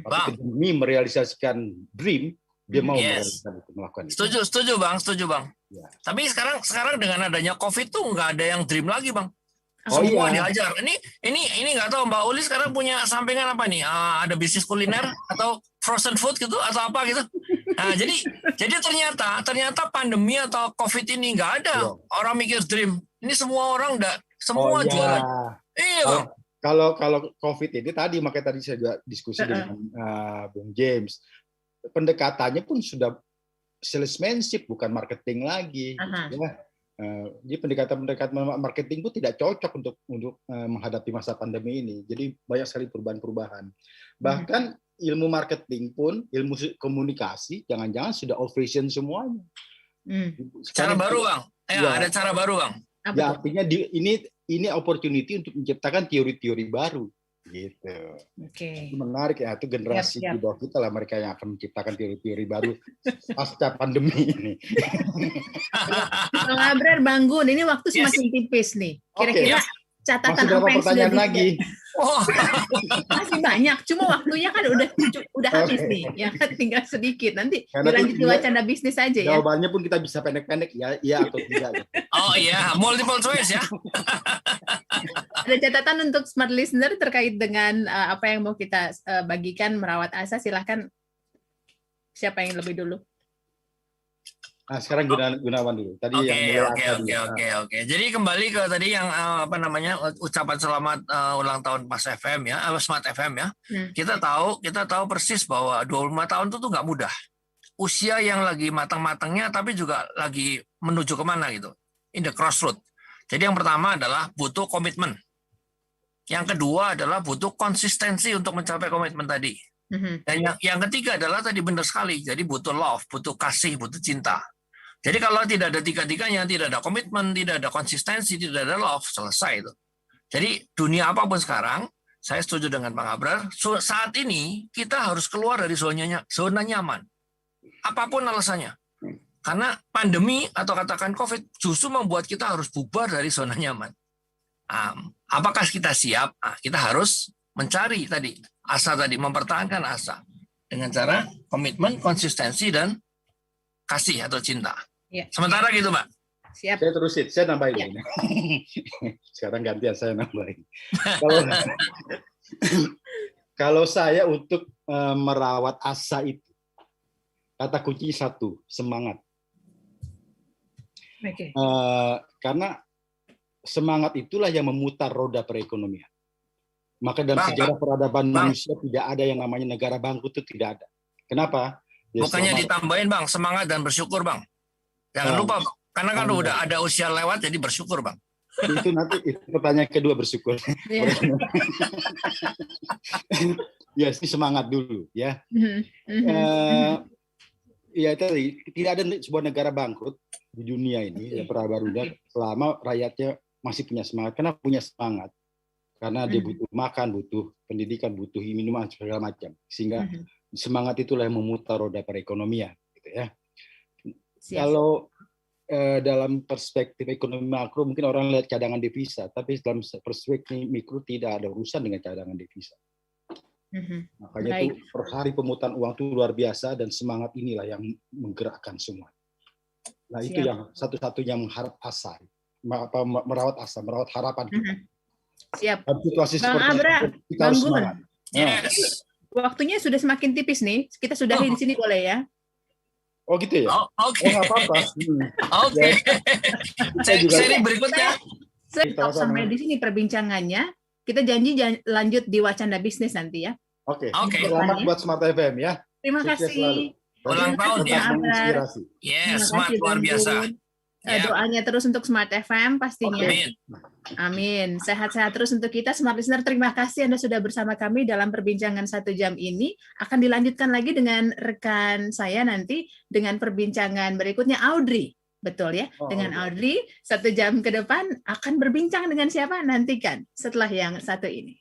Tapi demi merealisasikan dream, dia mau melakukan itu. Setuju Bang. Ya. Tapi sekarang dengan adanya COVID tuh nggak ada yang dream lagi Bang. Semua diajar. Ini nggak tahu Mbak Uli sekarang punya sampingan apa nih? Ada bisnis kuliner atau frozen food gitu atau apa gitu? Nah, jadi ternyata pandemi atau COVID ini nggak ada orang mikir dream. Ini semua orang semua jualan. Iya Bang. Kalau COVID ini makanya tadi saya juga diskusi dengan Bung James. Pendekatannya pun sudah salesmanship, bukan marketing lagi. Gitu ya. Jadi pendekatan marketing pun tidak cocok untuk menghadapi masa pandemi ini. Jadi banyak sekali perubahan-perubahan. Bahkan ilmu marketing pun, ilmu komunikasi, jangan-jangan sudah old fashion semuanya. Cara baru Bang. Ada cara baru Bang. Ya artinya ini opportunity untuk menciptakan teori-teori baru. Gitu. Itu menarik ya, itu generasi di bawah kita lah mereka yang akan menciptakan teori-teori baru pasca pandemi ini. Bang Abrar, Bang Gun, ini waktu semakin tipis nih. Kira-kira catatan apa yang sudah lagi? Masih banyak, cuma waktunya kan udah habis nih, ya tinggal sedikit. Nanti dilanjut wacana bisnis aja ya. Jawabannya pun kita bisa pendek-pendek ya atau tidak. Oh iya, multiple choice ya. Ada catatan untuk smart listener terkait dengan apa yang mau kita bagikan merawat asa, silahkan. Siapa yang lebih dulu? Nah, sekarang Gunawan dulu. Tadi Oke. Jadi kembali ke tadi yang ucapan selamat ulang tahun Mas FM ya, Smart FM ya. Kita tahu persis bahwa 25 tahun itu tuh nggak mudah. Usia yang lagi matang-matangnya, tapi juga lagi menuju kemana gitu. In the crossroad. Jadi yang pertama adalah butuh komitmen. Yang kedua adalah butuh konsistensi untuk mencapai komitmen tadi. Dan yang ketiga adalah tadi benar sekali. Jadi butuh love, butuh kasih, butuh cinta. Jadi kalau tidak ada tiga-tiganya, tidak ada komitmen, tidak ada konsistensi, tidak ada love, selesai itu. Jadi dunia apapun sekarang, saya setuju dengan Bang Abrar, saat ini kita harus keluar dari zona nyaman. Apapun alasannya. Karena pandemi atau katakan COVID justru membuat kita harus bubar dari zona nyaman. Apakah kita siap? Kita harus mencari tadi asa tadi, mempertahankan asa dengan cara komitmen, konsistensi, dan kasih atau cinta. Ya. Sementara gitu, Mbak. Siap. Saya terusin, saya nambahin. Ya. Sekarang gantian saya nambahin. Kalau saya untuk merawat asa itu, kata kunci satu, semangat. Okay. Karena semangat itulah yang memutar roda perekonomian. Maka dalam sejarah peradaban manusia tidak ada yang namanya negara bangkrut, itu tidak ada. Kenapa? Ya, bukannya ditambahin Bang, semangat dan bersyukur Bang. Jangan lupa, karena kan udah ada usia lewat, jadi bersyukur Bang. Itu nanti itu pertanyaan kedua, bersyukur. Ya, semangat dulu ya. Ya tadi tidak ada sebuah negara bangkrut di dunia ini ya peradaban selama rakyatnya masih punya semangat. Kenapa punya semangat? Karena dia butuh makan, butuh pendidikan, butuh minuman segala macam. Sehingga semangat itulah yang memutar roda perekonomian, gitu ya. Kalau dalam perspektif ekonomi makro mungkin orang lihat cadangan devisa, tapi dalam perspektif mikro tidak ada urusan dengan cadangan devisa. Makanya itu per hari pemutusan uang itu luar biasa, dan semangat inilah yang menggerakkan semua. Nah itu yang satu-satunya mengharap asa, merawat asa, merawat harapan kita. Siap. Situasi Bang Abra, Bang Gun. Yes. Waktunya sudah semakin tipis nih. Kita sudahi di sini boleh ya? Oh gitu ya? Oke. Nggak apa-apa. Oke. Seri berikutnya. Stop sampai di sini perbincangannya. Kita janji lanjut di Wacanda Bisnis nanti ya. Oke. Selamat buat Smart FM ya. Terima kasih. Ulang tahun ya. Yes, Smart luar biasa. Doanya terus untuk Smart FM pastinya. Amin. Sehat-sehat terus untuk kita Smart Listener. Terima kasih Anda sudah bersama kami dalam perbincangan 1 jam ini. Akan dilanjutkan lagi dengan rekan saya nanti dengan perbincangan berikutnya, Audrey. Betul ya? Dengan Audrey 1 jam ke depan akan berbincang dengan siapa? Nantikan setelah yang satu ini.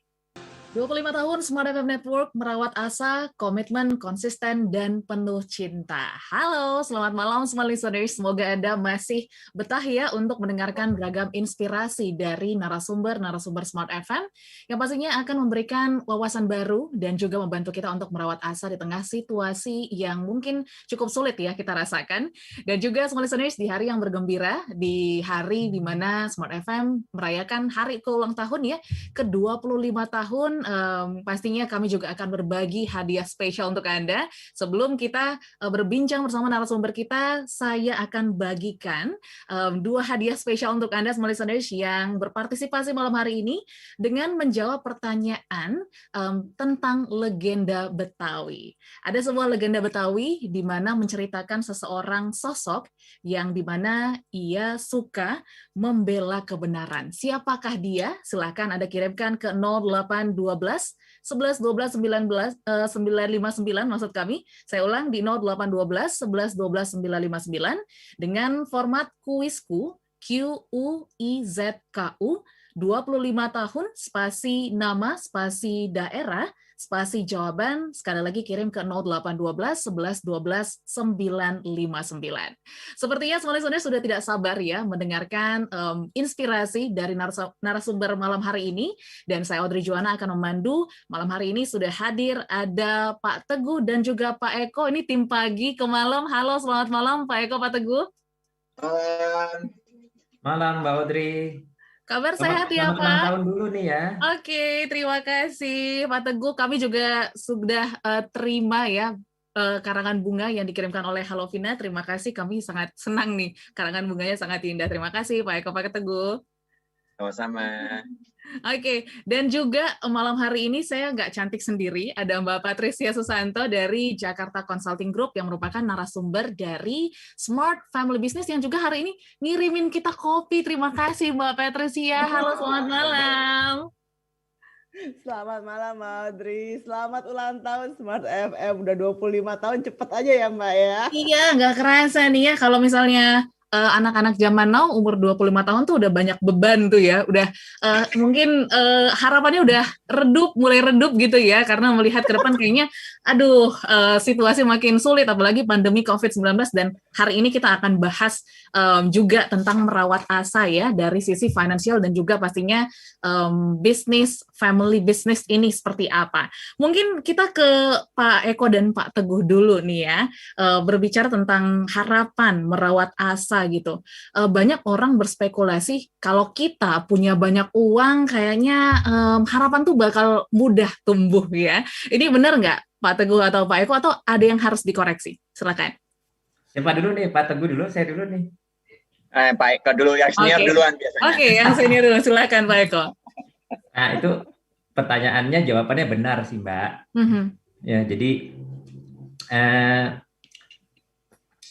25 tahun Smart FM Network merawat asa, komitmen, konsisten, dan penuh cinta. Halo, selamat malam Smart Listeners. Semoga Anda masih betah ya untuk mendengarkan beragam inspirasi dari narasumber Smart FM yang pastinya akan memberikan wawasan baru dan juga membantu kita untuk merawat asa di tengah situasi yang mungkin cukup sulit ya kita rasakan. Dan juga Smart Listeners, di hari yang bergembira, di hari di mana Smart FM merayakan hari keulang tahun ya, ke-25 tahun. Pastinya kami juga akan berbagi hadiah spesial untuk Anda. Sebelum kita berbincang bersama narasumber kita, saya akan bagikan 2 hadiah spesial untuk Anda, semua listeners yang berpartisipasi malam hari ini dengan menjawab pertanyaan tentang legenda Betawi. Ada sebuah legenda Betawi di mana menceritakan seseorang sosok yang di mana ia suka membela kebenaran. Siapakah dia? Silakan Anda kirimkan ke 0812 11 12 959 maksud kami. Saya ulang di 0812 11 12 959 dengan format kuisku QUIZKU 25 tahun spasi nama spasi daerah spasi jawaban, sekali lagi kirim ke 0812 11 12 959. Sepertinya semua listener sudah tidak sabar ya mendengarkan inspirasi dari narasumber malam hari ini, dan saya Audrey Juwana akan memandu. Malam hari ini sudah hadir ada Pak Teguh dan juga Pak Eko, ini tim pagi ke malam. Halo, selamat malam Pak Eko, Pak Teguh. Malam Mbak Audrey. Kabar sehat ya, Pak? Selamat tahun dulu nih ya. Oke, terima kasih Pak Teguh. Kami juga sudah terima ya karangan bunga yang dikirimkan oleh Halovina. Terima kasih, kami sangat senang nih. Karangan bunganya sangat indah. Terima kasih Pak Eko, Pak Teguh. Sama-sama. Oke, dan juga malam hari ini saya nggak cantik sendiri, ada Mbak Patricia Susanto dari Jakarta Consulting Group yang merupakan narasumber dari Smart Family Business yang juga hari ini ngirimin kita kopi. Terima kasih Mbak Patricia. Halo, selamat malam. Selamat malam Audrey, selamat ulang tahun Smart FM, udah 25 tahun, cepet aja ya Mbak ya. Iya, nggak kerasa nih ya kalau misalnya anak-anak zaman now umur 25 tahun tuh udah banyak beban tuh ya, udah mungkin harapannya udah mulai redup gitu ya, karena melihat ke depan kayaknya aduh situasi makin sulit apalagi pandemi COVID-19, dan hari ini kita akan bahas juga tentang merawat asa ya dari sisi finansial dan juga pastinya bisnis, family business ini seperti apa. Mungkin kita ke Pak Eko dan Pak Teguh dulu nih ya, berbicara tentang harapan merawat asa gitu. Banyak orang berspekulasi kalau kita punya banyak uang kayaknya harapan tuh bakal mudah tumbuh ya. Ini benar nggak Pak Teguh atau Pak Eko, atau ada yang harus dikoreksi? Silakan. Siapa dulu nih? Pak Teguh dulu, saya dulu nih. Pak Eko dulu, yang senior duluan biasanya. Oke, yang senior dulu, silakan Pak Eko. Nah itu pertanyaannya, jawabannya benar sih Mbak. Ya, jadi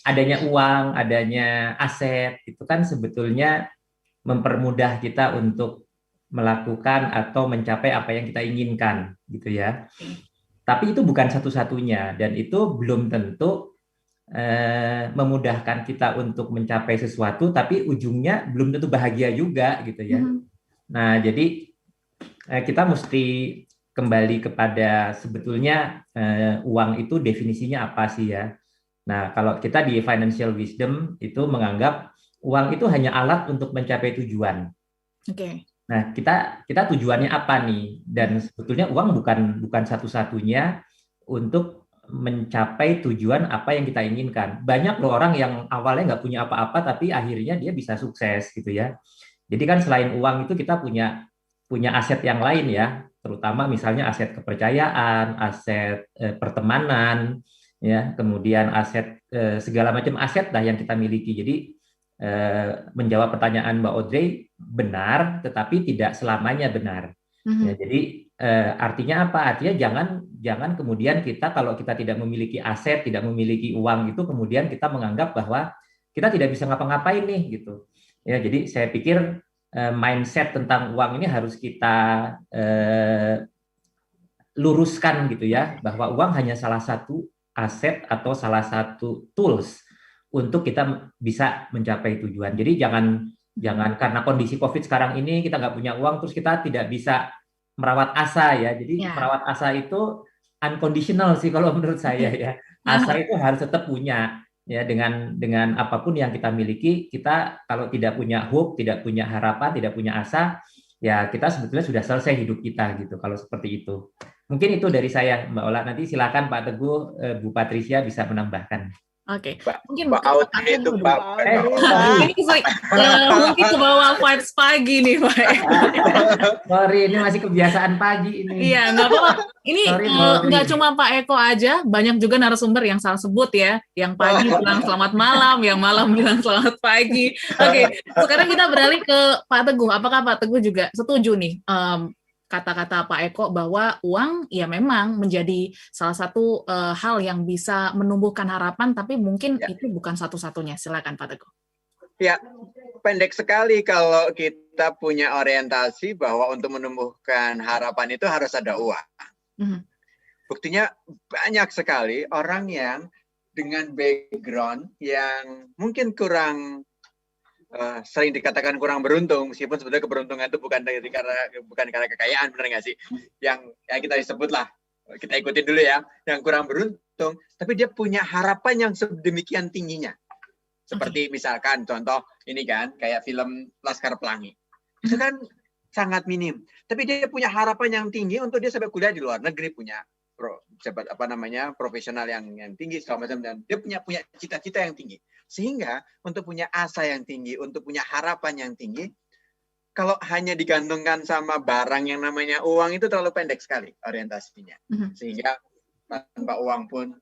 adanya uang, adanya aset, itu kan sebetulnya mempermudah kita untuk melakukan atau mencapai apa yang kita inginkan, gitu ya. Tapi itu bukan satu-satunya, dan itu belum tentu memudahkan kita untuk mencapai sesuatu, tapi ujungnya belum tentu bahagia juga, gitu ya. Nah, jadi kita mesti kembali kepada sebetulnya uang itu definisinya apa sih ya. Nah, kalau kita di financial wisdom itu menganggap uang itu hanya alat untuk mencapai tujuan. Oke. Nah, kita tujuannya apa nih? Dan sebetulnya uang bukan satu-satunya untuk mencapai tujuan apa yang kita inginkan. Banyak loh orang yang awalnya nggak punya apa-apa, tapi akhirnya dia bisa sukses gitu ya. Jadi kan selain uang itu kita punya aset yang lain ya, terutama misalnya aset kepercayaan, aset pertemanan, ya, kemudian aset segala macam aset lah yang kita miliki. Jadi menjawab pertanyaan Mbak Audrey, benar, tetapi tidak selamanya benar. Ya, jadi artinya apa? Artinya jangan kemudian kita, kalau kita tidak memiliki aset, tidak memiliki uang itu, kemudian kita menganggap bahwa kita tidak bisa ngapa-ngapain nih gitu. Ya, jadi saya pikir mindset tentang uang ini harus kita luruskan gitu ya, bahwa uang hanya salah satu aset atau salah satu tools untuk kita bisa mencapai tujuan. Jadi jangan karena kondisi COVID sekarang ini kita nggak punya uang terus kita tidak bisa merawat asa ya. Jadi merawat asa itu unconditional sih kalau menurut saya ya. Asa itu harus tetap punya ya, dengan apapun yang kita miliki. Kita kalau tidak punya hope, tidak punya harapan, tidak punya asa, ya kita sebetulnya sudah selesai hidup kita gitu kalau seperti itu. Mungkin itu dari saya, Mbak Ola. Nanti silakan Pak Teguh, Bu Patricia bisa menambahkan. Oke, mungkin Pak Audrey itu Pak. Mungkin ke bawah vibes pagi nih Pak. Sorry, ini masih kebiasaan pagi ini. Iya, nggak apa-apa. Ini nggak cuma Pak Eko aja, banyak juga narasumber yang salah sebut ya. Yang pagi bilang selamat malam, yang malam bilang selamat pagi. Oke, sekarang kita beralih ke Pak Teguh. Apakah Pak Teguh juga setuju nih kata-kata Pak Eko bahwa uang ya memang menjadi salah satu hal yang bisa menumbuhkan harapan, tapi mungkin itu bukan satu-satunya. Silakan Pak Teguh. Ya, pendek sekali kalau kita punya orientasi bahwa untuk menumbuhkan harapan itu harus ada uang. Buktinya banyak sekali orang yang dengan background yang mungkin kurang sering dikatakan kurang beruntung, meskipun sebetulnya keberuntungan itu bukan karena kekayaan, benar nggak sih? Yang kita sebut lah, kita ikutin dulu ya, yang kurang beruntung, tapi dia punya harapan yang sedemikian tingginya. Seperti misalkan contoh ini kan, kayak film Laskar Pelangi. Itu kan sangat minim, tapi dia punya harapan yang tinggi untuk dia sampai kuliah di luar negeri, punya profesional yang tinggi segala macam, dan dia punya cita-cita yang tinggi. Sehingga untuk punya asa yang tinggi, untuk punya harapan yang tinggi, kalau hanya digantungkan sama barang yang namanya uang itu terlalu pendek sekali orientasinya. Sehingga tanpa uang pun,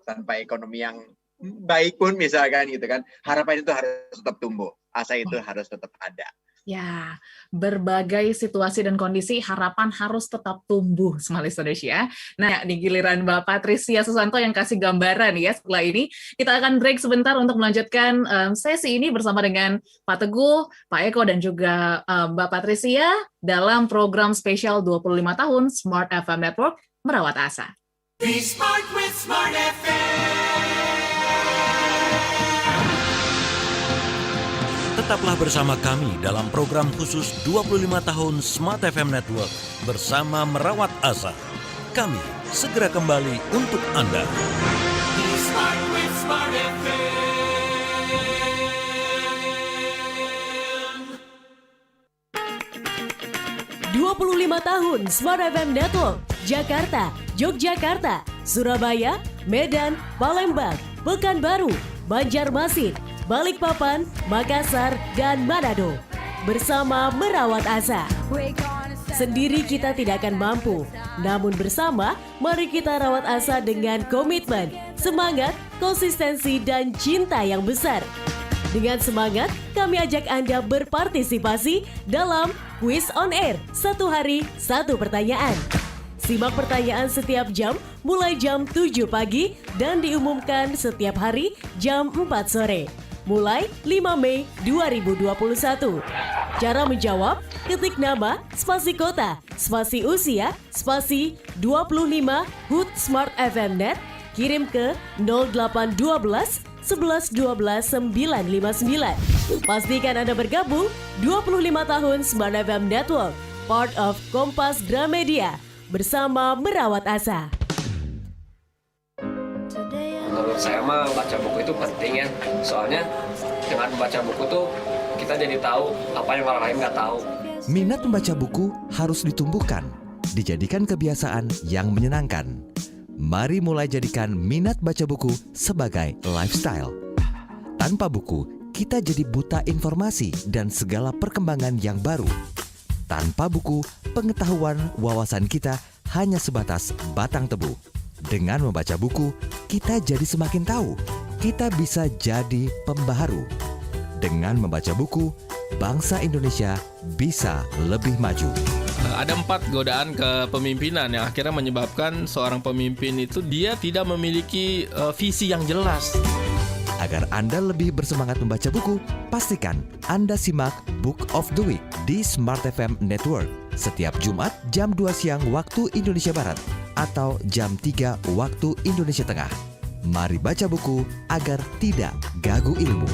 tanpa ekonomi yang baik pun misalkan gitu kan, harapan itu harus tetap tumbuh, asa itu harus tetap ada. Ya, berbagai situasi dan kondisi harapan harus tetap tumbuh, Smart Listeners ya. Nah, di giliran Mbak Patricia Susanto yang kasih gambaran ya. Setelah ini kita akan break sebentar untuk melanjutkan sesi ini bersama dengan Pak Teguh, Pak Eko, dan juga Mbak Patricia dalam program spesial 25 tahun Smart FM Network Merawat Asa. Be smart with Smart FM. Tetaplah bersama kami dalam program khusus 25 tahun Smart FM Network bersama Merawat Asa. Kami segera kembali untuk Anda. Be smart with Smart FM. 25 tahun Smart FM Network, Jakarta, Yogyakarta, Surabaya, Medan, Palembang, Pekanbaru, Banjarmasin, Balikpapan, Makassar, dan Manado. Bersama Merawat Asa. Sendiri kita tidak akan mampu, namun bersama, mari kita rawat asa dengan komitmen, semangat, konsistensi, dan cinta yang besar. Dengan semangat, kami ajak Anda berpartisipasi dalam Quiz on Air, 1 hari, 1 pertanyaan. Simak pertanyaan setiap jam, mulai jam 7 pagi, dan diumumkan setiap hari jam 4 sore. Mulai 5 Mei 2021. Cara menjawab, ketik nama, spasi kota, spasi usia, spasi 25 HUT Smart FM Net, kirim ke 0812 11 12 959. Pastikan Anda bergabung 25 tahun Smart FM Network, part of Kompas Gramedia, bersama Merawat Asa. Menurut saya mah baca buku itu penting ya, soalnya dengan membaca buku tuh kita jadi tahu apa yang orang lain nggak tahu. Minat membaca buku harus ditumbuhkan, dijadikan kebiasaan yang menyenangkan. Mari mulai jadikan minat baca buku sebagai lifestyle. Tanpa buku, kita jadi buta informasi dan segala perkembangan yang baru. Tanpa buku, pengetahuan wawasan kita hanya sebatas batang tebu. Dengan membaca buku, kita jadi semakin tahu. Kita bisa jadi pembaharu. Dengan membaca buku, bangsa Indonesia bisa lebih maju. Ada 4 godaan kepemimpinan yang akhirnya menyebabkan seorang pemimpin itu dia tidak memiliki visi yang jelas. Agar Anda lebih bersemangat membaca buku, pastikan Anda simak Book of the Week di Smart FM Network setiap Jumat jam 2 siang waktu Indonesia Barat atau jam 3 waktu Indonesia Tengah. Mari baca buku agar tidak gagu ilmu.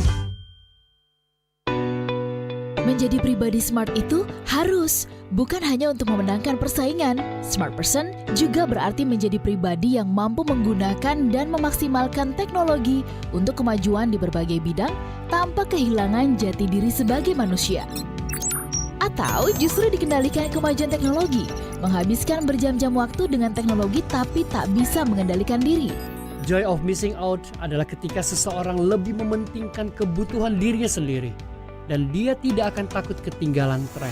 Menjadi pribadi smart itu harus, bukan hanya untuk memenangkan persaingan. Smart person juga berarti menjadi pribadi yang mampu menggunakan dan memaksimalkan teknologi untuk kemajuan di berbagai bidang tanpa kehilangan jati diri sebagai manusia. Atau justru dikendalikan kemajuan teknologi, menghabiskan berjam-jam waktu dengan teknologi tapi tak bisa mengendalikan diri. Joy of missing out adalah ketika seseorang lebih mementingkan kebutuhan dirinya sendiri dan dia tidak akan takut ketinggalan tren.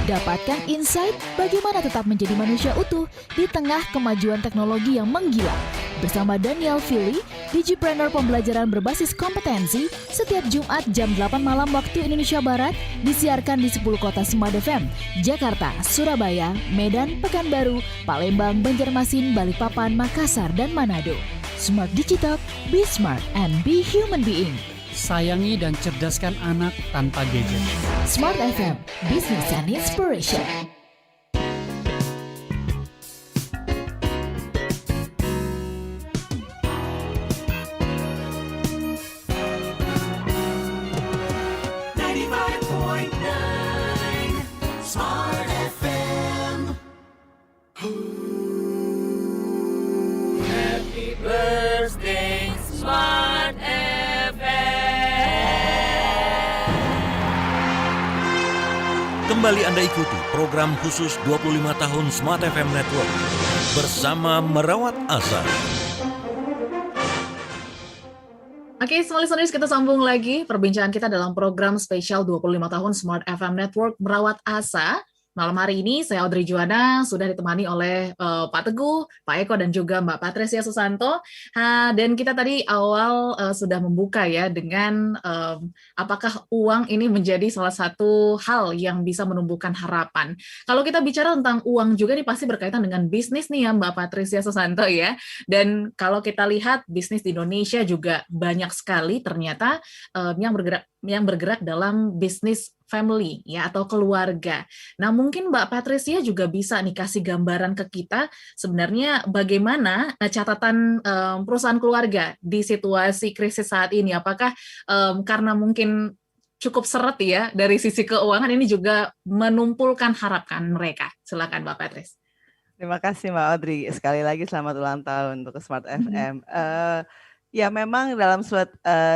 Dapatkan insight bagaimana tetap menjadi manusia utuh di tengah kemajuan teknologi yang menggila. Bersama Daniel Philly, Digipreneur pembelajaran berbasis kompetensi setiap Jumat jam 8 malam waktu Indonesia Barat, disiarkan di 10 kota Smart FM, Jakarta, Surabaya, Medan, Pekanbaru, Palembang, Banjarmasin, Balikpapan, Makassar, dan Manado. Smart Digital, be smart and be human being. Sayangi dan cerdaskan anak tanpa gadget. Smart FM, Business and Inspiration. Smart FM. Happy birthday, Smart Kembali Anda ikuti program khusus 25 tahun Smart FM Network bersama Merawat Asa. Oke, listeners, kita sambung lagi perbincangan kita dalam program spesial 25 tahun Smart FM Network Merawat Asa. Malam hari ini saya Audrey Juwana sudah ditemani oleh Pak Teguh, Pak Eko, dan juga Mbak Patricia Susanto. Dan kita tadi awal sudah membuka ya dengan apakah uang ini menjadi salah satu hal yang bisa menumbuhkan harapan. Kalau kita bicara tentang uang juga nih pasti berkaitan dengan bisnis nih ya Mbak Patricia Susanto ya. Dan kalau kita lihat bisnis di Indonesia juga banyak sekali ternyata yang bergerak dalam bisnis family ya atau keluarga. Nah, mungkin Mbak Patricia juga bisa nih kasih gambaran ke kita sebenarnya bagaimana catatan perusahaan keluarga di situasi krisis saat ini. Apakah karena mungkin cukup seret ya dari sisi keuangan ini juga menumpulkan harapan mereka. Silakan Mbak Patricia. Terima kasih Mbak Audrey. Sekali lagi selamat ulang tahun untuk Smart FM. Ya memang dalam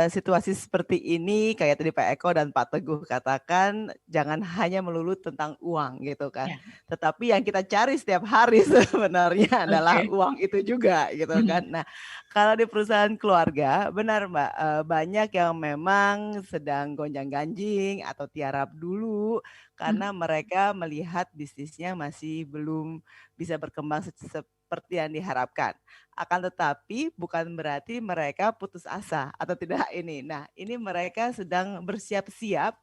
situasi seperti ini kayak tadi Pak Eko dan Pak Teguh katakan jangan hanya melulu tentang uang gitu kan. Tetapi yang kita cari setiap hari sebenarnya adalah uang itu juga gitu kan. Nah, kalau di perusahaan keluarga benar Mbak, banyak yang memang sedang gonjang-ganjing atau tiarap dulu karena mereka melihat bisnisnya masih belum bisa berkembang seperti yang diharapkan. Akan tetapi bukan berarti mereka putus asa atau tidak ini. Nah, ini mereka sedang bersiap-siap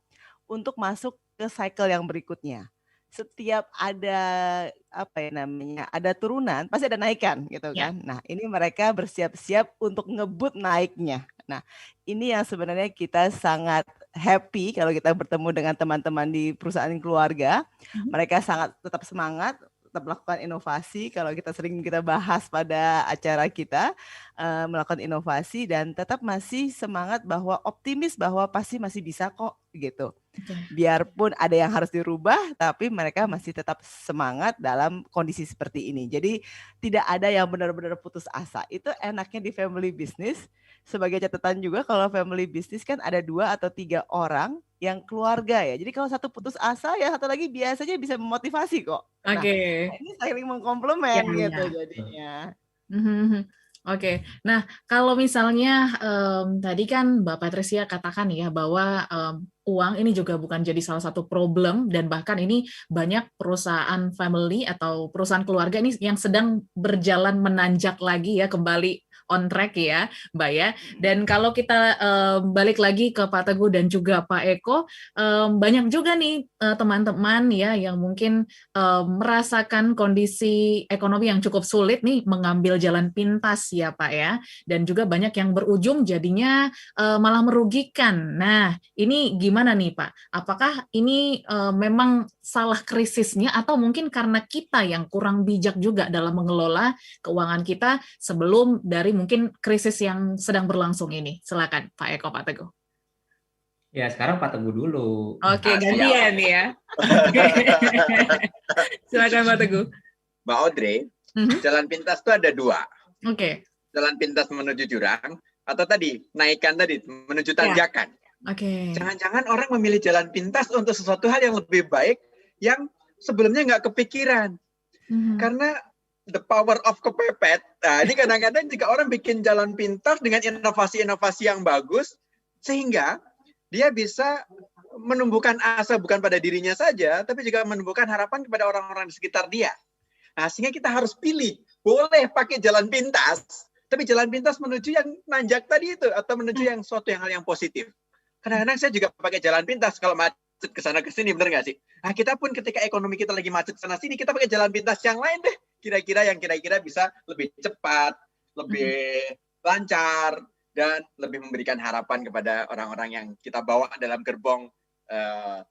untuk masuk ke cycle yang berikutnya. Setiap ada ada turunan, pasti ada naikan gitu kan. Nah, ini mereka bersiap-siap untuk ngebut naiknya. Nah, ini yang sebenarnya kita sangat happy kalau kita bertemu dengan teman-teman di perusahaan keluarga. Mereka sangat tetap semangat, tetap melakukan inovasi. Kalau kita bahas pada acara kita, melakukan inovasi dan tetap masih semangat bahwa optimis bahwa pasti masih bisa kok gitu. Biarpun ada yang harus dirubah, tapi mereka masih tetap semangat dalam kondisi seperti ini. Jadi tidak ada yang benar-benar putus asa. Itu enaknya di family business. Sebagai catatan juga kalau family business kan ada 2 atau 3 orang yang keluarga ya. Jadi kalau satu putus asa ya satu lagi biasanya bisa memotivasi kok. Nah, ini saling mengkomplement gitu jadinya. Oke, nah kalau misalnya tadi kan Mbak Patricia katakan ya bahwa uang ini juga bukan jadi salah satu problem dan bahkan ini banyak perusahaan family atau perusahaan keluarga ini yang sedang berjalan menanjak lagi ya kembali on track ya Mbak ya. Dan kalau kita balik lagi ke Pak Teguh dan juga Pak Eko, banyak juga nih teman-teman ya yang mungkin merasakan kondisi ekonomi yang cukup sulit nih mengambil jalan pintas ya Pak ya. Dan juga banyak yang berujung jadinya malah merugikan. Nah, ini gimana nih Pak? Apakah ini memang salah krisisnya atau mungkin karena kita yang kurang bijak juga dalam mengelola keuangan kita sebelum dari mungkin krisis yang sedang berlangsung ini? Silakan Pak Eko, Pak Teguh. Ya, sekarang Pak Teguh dulu. Oke, gantian nih ya. Silakan Pak Teguh. Mbak Audrey, jalan pintas itu ada 2. Jalan pintas menuju jurang atau tadi naikkan tadi menuju tanjakan. Jangan-jangan orang memilih jalan pintas untuk sesuatu hal yang lebih baik yang sebelumnya nggak kepikiran. Karena the power of kepepet. Nah, ini kadang-kadang jika orang bikin jalan pintas dengan inovasi-inovasi yang bagus, sehingga dia bisa menumbuhkan asa bukan pada dirinya saja, tapi juga menumbuhkan harapan kepada orang-orang di sekitar dia. Nah, sehingga kita harus pilih, boleh pakai jalan pintas, tapi jalan pintas menuju yang nanjak tadi itu, atau menuju yang suatu hal yang positif. Kadang-kadang saya juga pakai jalan pintas kalau macet ke sana ke sini, benar nggak sih? Nah, kita pun ketika ekonomi kita lagi macet sana sini, kita pakai jalan pintas yang lain deh. Kira-kira bisa lebih cepat, lebih lancar, dan lebih memberikan harapan kepada orang-orang yang kita bawa dalam gerbong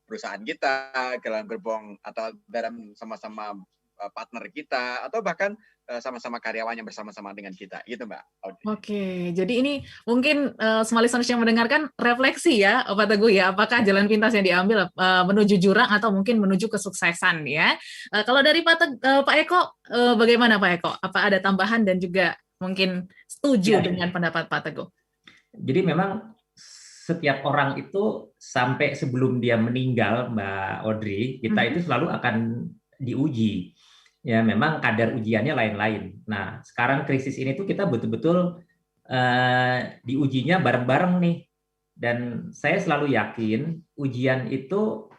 perusahaan kita, dalam gerbong atau dalam sama-sama partner kita, atau bahkan sama-sama karyawan yang bersama-sama dengan kita, gitu Mbak. Oke, jadi ini mungkin semua listeners yang mendengarkan refleksi ya, Pak Teguh ya, apakah jalan pintas yang diambil menuju jurang atau mungkin menuju kesuksesan ya. Kalau dari Pak Eko, bagaimana Pak Eko? Apa ada tambahan dan juga mungkin setuju dengan pendapat Pak Teguh? Jadi memang setiap orang itu sampai sebelum dia meninggal, Mbak Audrey, kita itu selalu akan diuji. Ya, memang kadar ujiannya lain-lain. Nah, sekarang krisis ini tuh kita betul-betul diujinya bareng-bareng nih. Dan saya selalu yakin ujian itu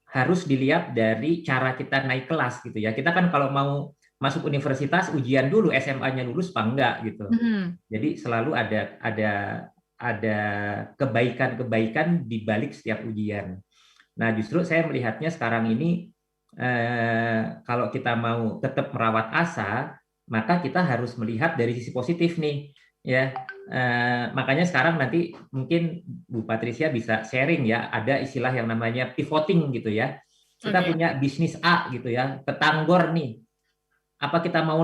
harus dilihat dari cara kita naik kelas gitu ya. Kita kan kalau mau masuk universitas ujian dulu SMA-nya lulus apa enggak gitu. Jadi selalu ada kebaikan-kebaikan di balik setiap ujian. Nah, justru saya melihatnya sekarang ini kalau kita mau tetap merawat asa, maka kita harus melihat dari sisi positif nih, ya. Makanya sekarang nanti mungkin Bu Patricia bisa sharing ya, ada istilah yang namanya pivoting gitu ya. Kita punya bisnis A gitu ya, ketanggor nih. Apa kita mau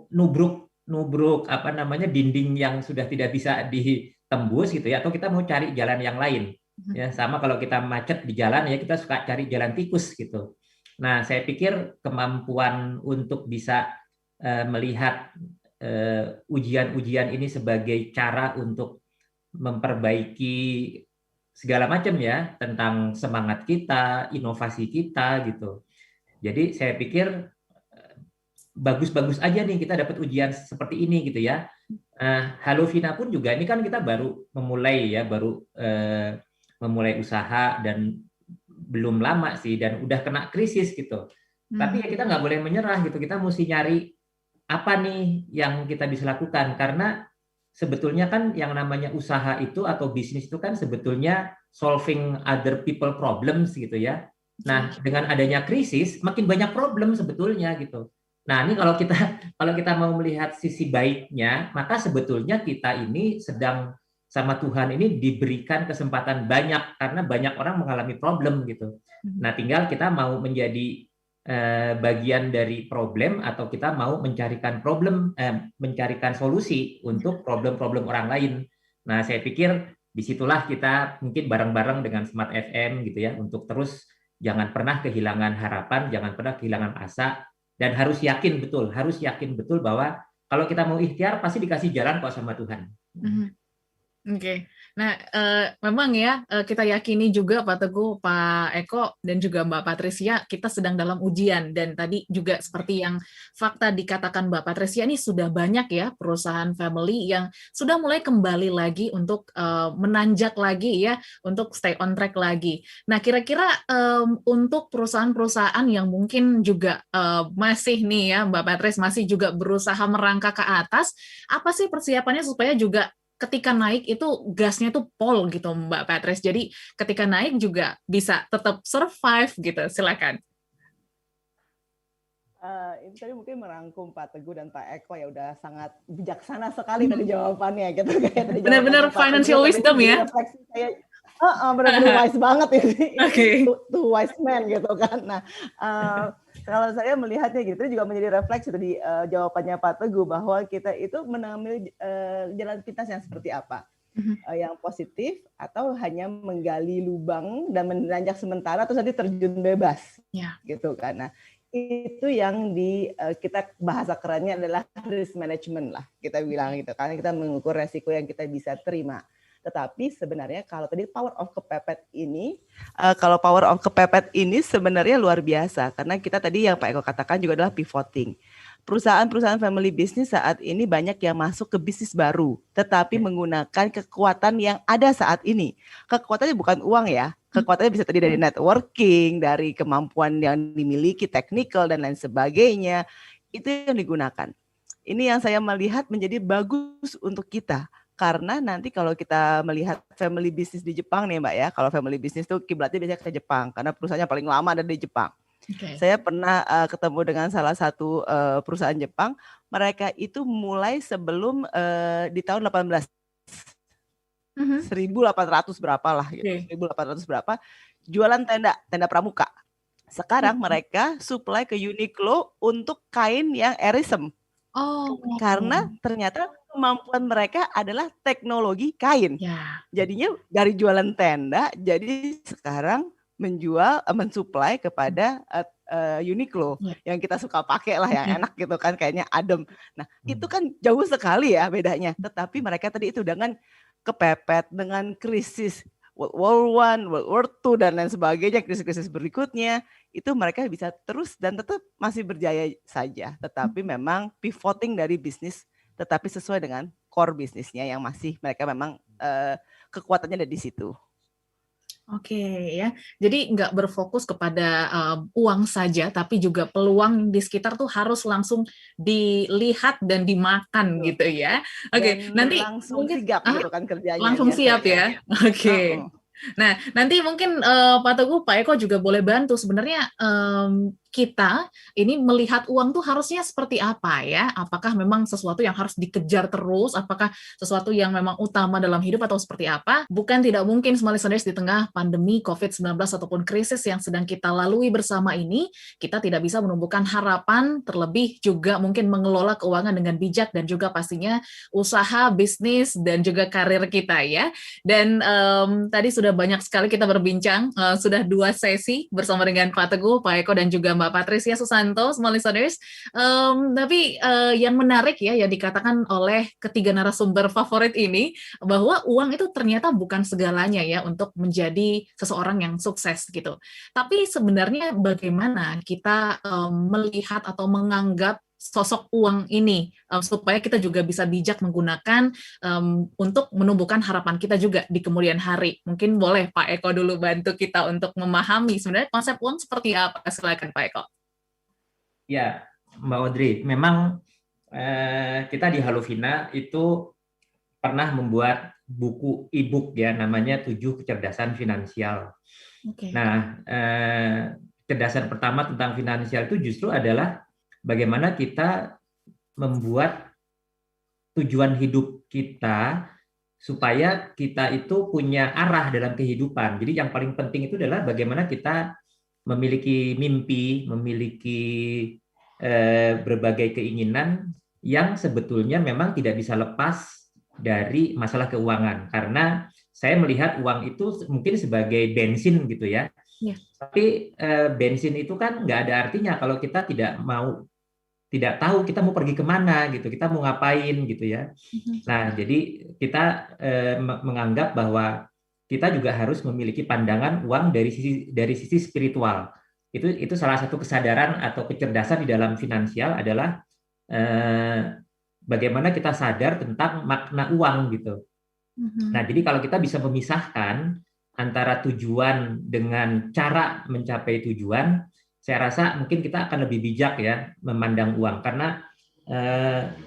nubruk apa namanya dinding yang sudah tidak bisa ditembus gitu ya, atau kita mau cari jalan yang lain ya. Sama kalau kita macet di jalan ya, kita suka cari jalan tikus gitu. Nah, saya pikir kemampuan untuk bisa melihat ujian-ujian ini sebagai cara untuk memperbaiki segala macam ya, tentang semangat kita, inovasi kita gitu. Jadi saya pikir bagus-bagus aja nih kita dapat ujian seperti ini gitu ya. Halo Vina pun juga ini kan kita baru memulai ya, memulai usaha dan belum lama sih dan udah kena krisis gitu. Tapi ya kita nggak boleh menyerah gitu. Kita mesti nyari apa nih yang kita bisa lakukan, karena sebetulnya kan yang namanya usaha itu atau bisnis itu kan sebetulnya solving other people problems gitu ya. Nah, dengan adanya krisis makin banyak problem sebetulnya gitu. Nah, ini kalau kita mau melihat sisi baiknya, maka sebetulnya kita ini sedang sama Tuhan ini diberikan kesempatan banyak, karena banyak orang mengalami problem gitu. Nah, tinggal kita mau menjadi bagian dari problem atau kita mau mencarikan solusi untuk problem-problem orang lain. Nah, saya pikir disitulah kita mungkin bareng-bareng dengan Smart FM gitu ya, untuk terus jangan pernah kehilangan harapan, jangan pernah kehilangan asa. Dan harus yakin betul bahwa kalau kita mau ikhtiar pasti dikasih jalan kok sama Tuhan. Oke. Nah, memang ya kita yakini juga Pak Teguh, Pak Eko, dan juga Mbak Patricia, kita sedang dalam ujian. Dan tadi juga seperti yang fakta dikatakan Mbak Patricia, ini sudah banyak ya perusahaan family yang sudah mulai kembali lagi untuk menanjak lagi ya, untuk stay on track lagi. Nah, kira-kira untuk perusahaan-perusahaan yang mungkin juga masih nih ya, Mbak Patricia masih juga berusaha merangkak ke atas, apa sih persiapannya supaya juga ketika naik itu gasnya tuh pol gitu Mbak Patrice. Jadi ketika naik juga bisa tetap survive gitu. Silakan. Ini tadi mungkin merangkum Pak Teguh dan Pak Eko ya, udah sangat bijaksana sekali tadi jawabannya gitu. Benar-benar financial wisdom ya. Benar-benar wise banget ini. Two wise men gitu kan. Nah, kalau saya melihatnya gitu juga menjadi refleksi dari jawabannya Pak Teguh bahwa kita itu mengambil jalan pintas yang seperti apa, yang positif atau hanya menggali lubang dan menanjak sementara terus nanti terjun bebas, gitu kan. Nah, itu yang kita bahasa kerennya adalah risk management lah kita bilang gitu, karena kita mengukur resiko yang kita bisa terima. Tetapi sebenarnya kalau tadi power of kepepet ini sebenarnya luar biasa, karena kita tadi yang Pak Eko katakan juga adalah pivoting. Perusahaan-perusahaan family business saat ini banyak yang masuk ke bisnis baru, tetapi menggunakan kekuatan yang ada saat ini. Kekuatannya bukan uang ya, kekuatannya bisa tadi dari networking, dari kemampuan yang dimiliki, technical dan lain sebagainya, itu yang digunakan. Ini yang saya melihat menjadi bagus untuk kita. Karena nanti kalau kita melihat family business di Jepang nih Mbak ya, kalau family business itu kiblatnya biasanya ke Jepang, karena perusahaannya paling lama ada di Jepang. Saya pernah ketemu dengan salah satu perusahaan Jepang, mereka itu mulai sebelum di tahun 1800 berapa lah, gitu. 1800 berapa, jualan tenda pramuka. Sekarang mereka supply ke Uniqlo untuk kain yang erisem. Karena ternyata kemampuan mereka adalah teknologi kain. Jadinya dari jualan tenda, jadi sekarang mensuplai kepada Uniqlo yang kita suka pakai lah, yang enak gitu kan, kayaknya adem. Nah, itu kan jauh sekali ya bedanya. Tetapi mereka tadi itu dengan kepepet, dengan krisis World War I, World War II, dan lain sebagainya, krisis-krisis berikutnya, itu mereka bisa terus dan tetap masih berjaya saja. Tetapi memang pivoting dari bisnis, tetapi sesuai dengan core bisnisnya yang masih mereka memang kekuatannya ada di situ. Oke ya, jadi nggak berfokus kepada uang saja, tapi juga peluang di sekitar tuh harus langsung dilihat dan dimakan gitu ya. Oke, nanti langsung mungkin sigap gitu kan kerjanya. langsung siap ya. Oke. Nah, nanti mungkin Pak Teguh, Pak Eko juga boleh bantu. Sebenarnya kita ini melihat uang tuh harusnya seperti apa ya? Apakah memang sesuatu yang harus dikejar terus? Apakah sesuatu yang memang utama dalam hidup atau seperti apa? Bukan tidak mungkin, smart listeners, di tengah pandemi COVID-19 ataupun krisis yang sedang kita lalui bersama ini, kita tidak bisa menumbuhkan harapan, terlebih juga mungkin mengelola keuangan dengan bijak dan juga pastinya usaha, bisnis, dan juga karir kita ya. Dan tadi sudah banyak sekali kita berbincang, sudah 2 sesi bersama dengan Pak Teguh, Pak Eko, dan juga Mbak Patricia Susanto, small listeners. Tapi yang menarik ya, yang dikatakan oleh ketiga narasumber favorit ini, bahwa uang itu ternyata bukan segalanya ya untuk menjadi seseorang yang sukses gitu. Tapi sebenarnya bagaimana kita melihat atau menganggap sosok uang ini supaya kita juga bisa bijak menggunakan untuk menumbuhkan harapan kita juga di kemudian hari. Mungkin boleh Pak Eko dulu bantu kita untuk memahami sebenarnya konsep uang seperti apa. Silakan Pak Eko. Ya, Mbak Audrey, memang kita di Halovina itu pernah membuat buku e-book ya, namanya 7 Kecerdasan Finansial. Okay. Nah, kecerdasan pertama tentang finansial itu justru adalah bagaimana kita membuat tujuan hidup kita supaya kita itu punya arah dalam kehidupan. Jadi yang paling penting itu adalah bagaimana kita memiliki mimpi, memiliki berbagai keinginan yang sebetulnya memang tidak bisa lepas dari masalah keuangan. Karena saya melihat uang itu mungkin sebagai bensin gitu ya. Ya. Tapi bensin itu kan nggak ada artinya kalau kita tidak tahu kita mau pergi kemana gitu, kita mau ngapain gitu ya. Nah, jadi kita menganggap bahwa kita juga harus memiliki pandangan uang dari sisi spiritual. Itu salah satu kesadaran atau kecerdasan di dalam finansial adalah bagaimana kita sadar tentang makna uang gitu. Nah, jadi kalau kita bisa memisahkan antara tujuan dengan cara mencapai tujuan, saya rasa mungkin kita akan lebih bijak ya memandang uang. Karena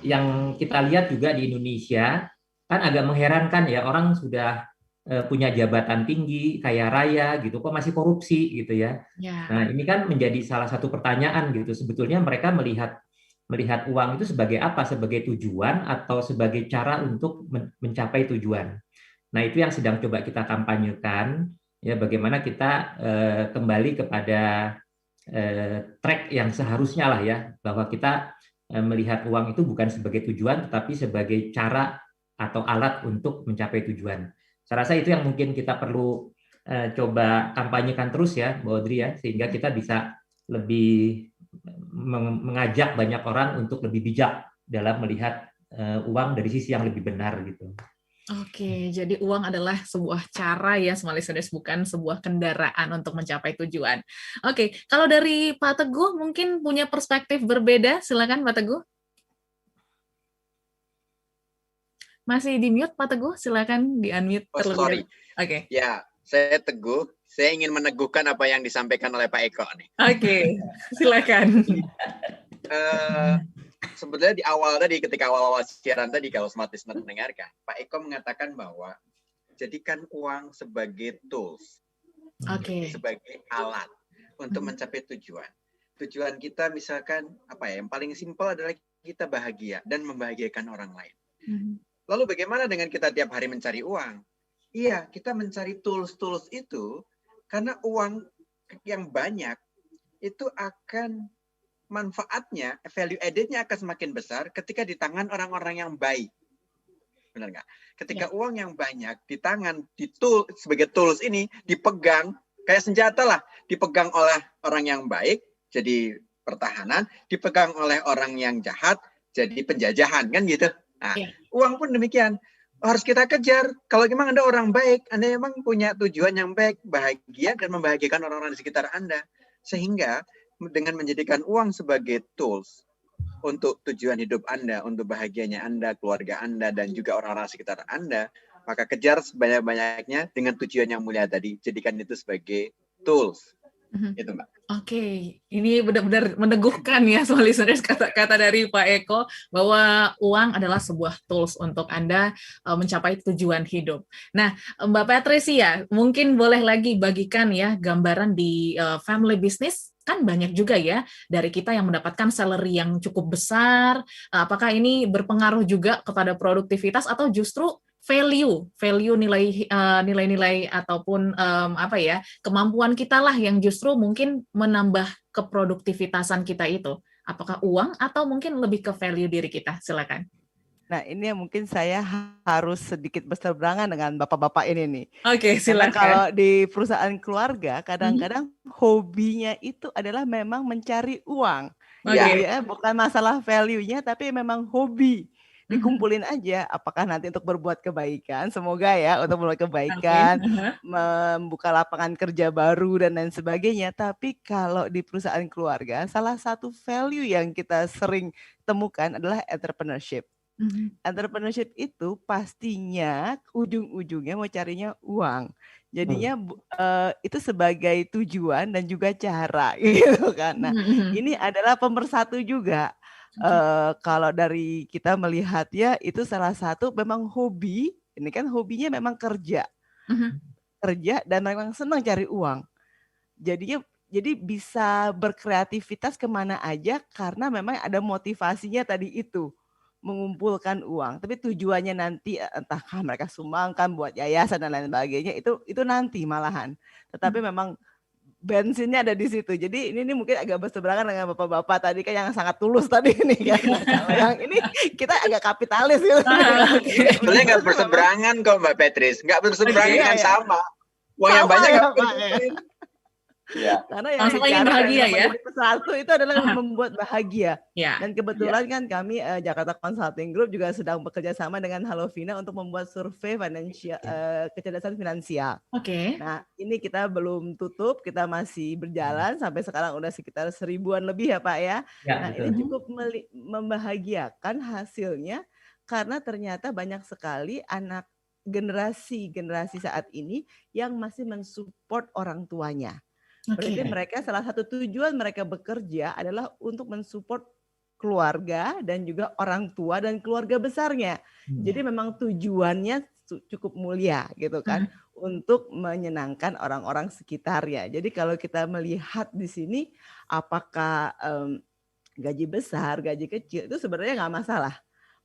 yang kita lihat juga di Indonesia kan agak mengherankan ya, orang sudah punya jabatan tinggi, kaya raya gitu, kok masih korupsi gitu ya. Nah, ini kan menjadi salah satu pertanyaan gitu. Sebetulnya mereka melihat uang itu sebagai apa? Sebagai tujuan atau sebagai cara untuk mencapai tujuan. Nah, itu yang sedang coba kita kampanyekan ya, bagaimana kita kembali kepada track yang seharusnya lah ya, bahwa kita melihat uang itu bukan sebagai tujuan tetapi sebagai cara atau alat untuk mencapai tujuan. Saya rasa itu yang mungkin kita perlu coba kampanyekan terus ya, Mbak Audrey ya, sehingga kita bisa lebih mengajak banyak orang untuk lebih bijak dalam melihat uang dari sisi yang lebih benar gitu. Oke, jadi uang adalah sebuah cara ya, small listeners, bukan sebuah kendaraan untuk mencapai tujuan. Oke, kalau dari Pak Teguh mungkin punya perspektif berbeda, silakan Pak Teguh. Masih di mute Pak Teguh, silakan di-unmute terlebih dahulu. Oke. Ya, saya Teguh. Saya ingin meneguhkan apa yang disampaikan oleh Pak Eko nih. Oke, silakan. Sebenarnya di awal tadi, ketika awal-awal siaran tadi, kalau smart listener mendengarkan, Pak Eko mengatakan bahwa jadikan uang sebagai tools, sebagai alat untuk mencapai tujuan. Tujuan kita misalkan apa ya? Yang paling simpel adalah kita bahagia dan membahagiakan orang lain. Lalu bagaimana dengan kita tiap hari mencari uang? Iya, kita mencari tools-tools itu karena uang yang banyak itu akan manfaatnya, value added-nya akan semakin besar ketika di tangan orang-orang yang baik. Benar nggak? Ketika uang yang banyak di tangan, sebagai tools ini dipegang, kayak senjata lah, dipegang oleh orang yang baik, jadi pertahanan, dipegang oleh orang yang jahat, jadi penjajahan, kan gitu. Nah, uang pun demikian. Harus kita kejar. Kalau memang Anda orang baik, Anda memang punya tujuan yang baik, bahagia dan membahagiakan orang-orang di sekitar Anda. Sehingga dengan menjadikan uang sebagai tools, untuk tujuan hidup Anda, untuk bahagianya Anda, keluarga Anda, dan juga orang-orang sekitar Anda, maka kejar sebanyak-banyaknya dengan tujuan yang mulia tadi. Jadikan itu sebagai tools. Itu, Mbak. Oke, ini benar-benar meneguhkan ya semua listeners kata-kata dari Pak Eko bahwa uang adalah sebuah tools untuk Anda mencapai tujuan hidup. Nah, Mbak Patricia, mungkin boleh lagi bagikan ya gambaran di family business, kan banyak juga ya dari kita yang mendapatkan salary yang cukup besar. Apakah ini berpengaruh juga kepada produktivitas atau justru value nilai-nilai ataupun kemampuan kita lah yang justru mungkin menambah keproduktivitasan kita itu? Apakah uang atau mungkin lebih ke value diri kita? Silakan. Nah, ini yang mungkin saya harus sedikit berseberangan dengan bapak-bapak ini nih. Oke, silakan. Karena kalau di perusahaan keluarga, kadang-kadang hobinya itu adalah memang mencari uang. Ya, bukan masalah value-nya, tapi memang hobi. Dikumpulin aja, apakah nanti untuk berbuat kebaikan, semoga ya untuk berbuat kebaikan, membuka lapangan kerja baru dan lain sebagainya. Tapi kalau di perusahaan keluarga, salah satu value yang kita sering temukan adalah entrepreneurship. Entrepreneurship itu pastinya ujung-ujungnya mau carinya uang. Jadinya itu sebagai tujuan dan juga cara gitu kan. Nah, ini adalah pemersatu juga. Kalau dari kita melihat ya itu salah satu memang hobi. Ini kan hobinya memang kerja dan memang senang cari uang. Jadi bisa berkreativitas kemana aja karena memang ada motivasinya tadi itu mengumpulkan uang. Tapi tujuannya nanti entahkah mereka sumbangkan buat yayasan dan lain sebagainya itu nanti malahan. Tetapi memang bensinnya ada di situ. Jadi ini mungkin agak berseberangan dengan bapak-bapak tadi kan yang sangat tulus tadi ini kan. Yang ini kita agak kapitalis gitu. Sebenarnya nggak berseberangan kok Mbak Petris. Nggak berseberangan sama. Uang yang banyak nggak berseberangan. Ya. Karena yang ingin bahagia ya. Satu itu adalah membuat bahagia. Ya. Dan kebetulan kan kami Jakarta Consulting Group juga sedang bekerja sama dengan Halovina untuk membuat survei kecerdasan finansial. Oke. Nah, ini kita belum tutup, kita masih berjalan sampai sekarang udah sekitar 1000-an lebih ya Pak ya. Nah, betul. Ini cukup membahagiakan hasilnya karena ternyata banyak sekali anak generasi saat ini yang masih mensupport orang tuanya. Berarti mereka salah satu tujuan mereka bekerja adalah untuk mensupport keluarga dan juga orang tua dan keluarga besarnya. Jadi memang tujuannya cukup mulia gitu kan untuk menyenangkan orang-orang sekitarnya. Jadi kalau kita melihat di sini apakah gaji besar, gaji kecil itu sebenarnya nggak masalah.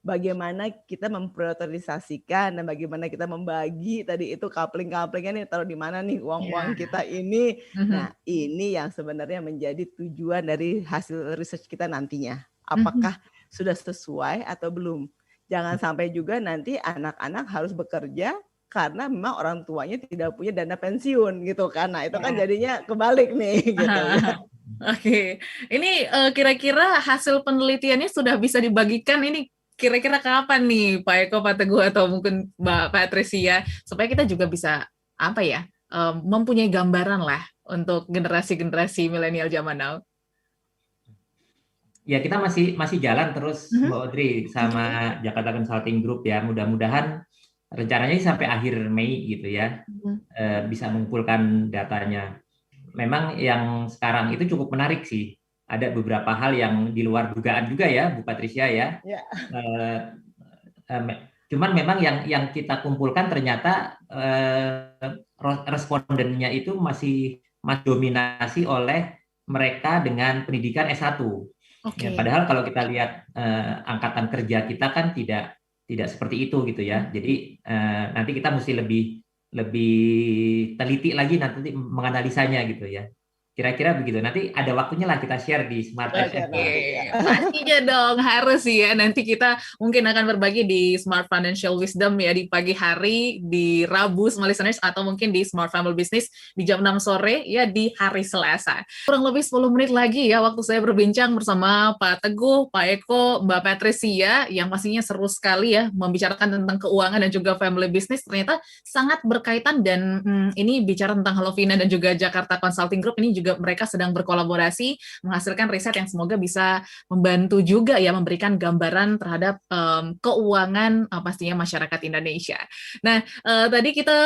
Bagaimana kita memprioritasasikan dan bagaimana kita membagi tadi itu coupling-couplingnya nih taruh di mana nih uang-uang kita ini. Nah, ini yang sebenarnya menjadi tujuan dari hasil research kita nantinya. Apakah sudah sesuai atau belum? Jangan sampai juga nanti anak-anak harus bekerja karena memang orang tuanya tidak punya dana pensiun gitu kan. Nah, itu kan jadinya kebalik nih gitu. Oke. Ini kira-kira hasil penelitiannya sudah bisa dibagikan ini kira-kira kapan nih Pak Eko, Pak Teguh atau mungkin Mbak Patricia supaya kita juga bisa mempunyai gambaran lah untuk generasi-generasi milenial zaman now. Ya kita masih jalan terus Mbak Audrey sama Jakarta Consulting Group ya. Mudah-mudahan rencananya sampai akhir Mei gitu ya bisa mengumpulkan datanya. Memang yang sekarang itu cukup menarik sih. Ada beberapa hal yang di luar dugaan juga ya, Bu Patricia ya. Cuman memang yang kita kumpulkan ternyata respondennya itu masih dominasi oleh mereka dengan pendidikan S1. Ya, padahal kalau kita lihat angkatan kerja kita kan tidak seperti itu gitu ya. Jadi nanti kita mesti lebih teliti lagi nanti menganalisanya gitu ya. Kira-kira begitu. Nanti ada waktunya lah kita share di Smart FM. Pastinya dong, harus sih ya. Nanti kita mungkin akan berbagi di Smart Financial Wisdom ya di pagi hari, di Rabu Smart Listeners, atau mungkin di Smart Family Business di jam 6 sore ya di hari Selasa. Kurang lebih 10 menit lagi ya waktu saya berbincang bersama Pak Teguh, Pak Eko, Mbak Patricia yang pastinya seru sekali ya membicarakan tentang keuangan dan juga family business. Ternyata sangat berkaitan dan ini bicara tentang Halovina dan juga Jakarta Consulting Group ini juga juga mereka sedang berkolaborasi menghasilkan riset yang semoga bisa membantu juga ya memberikan gambaran terhadap keuangan pastinya masyarakat Indonesia. Nah, tadi kita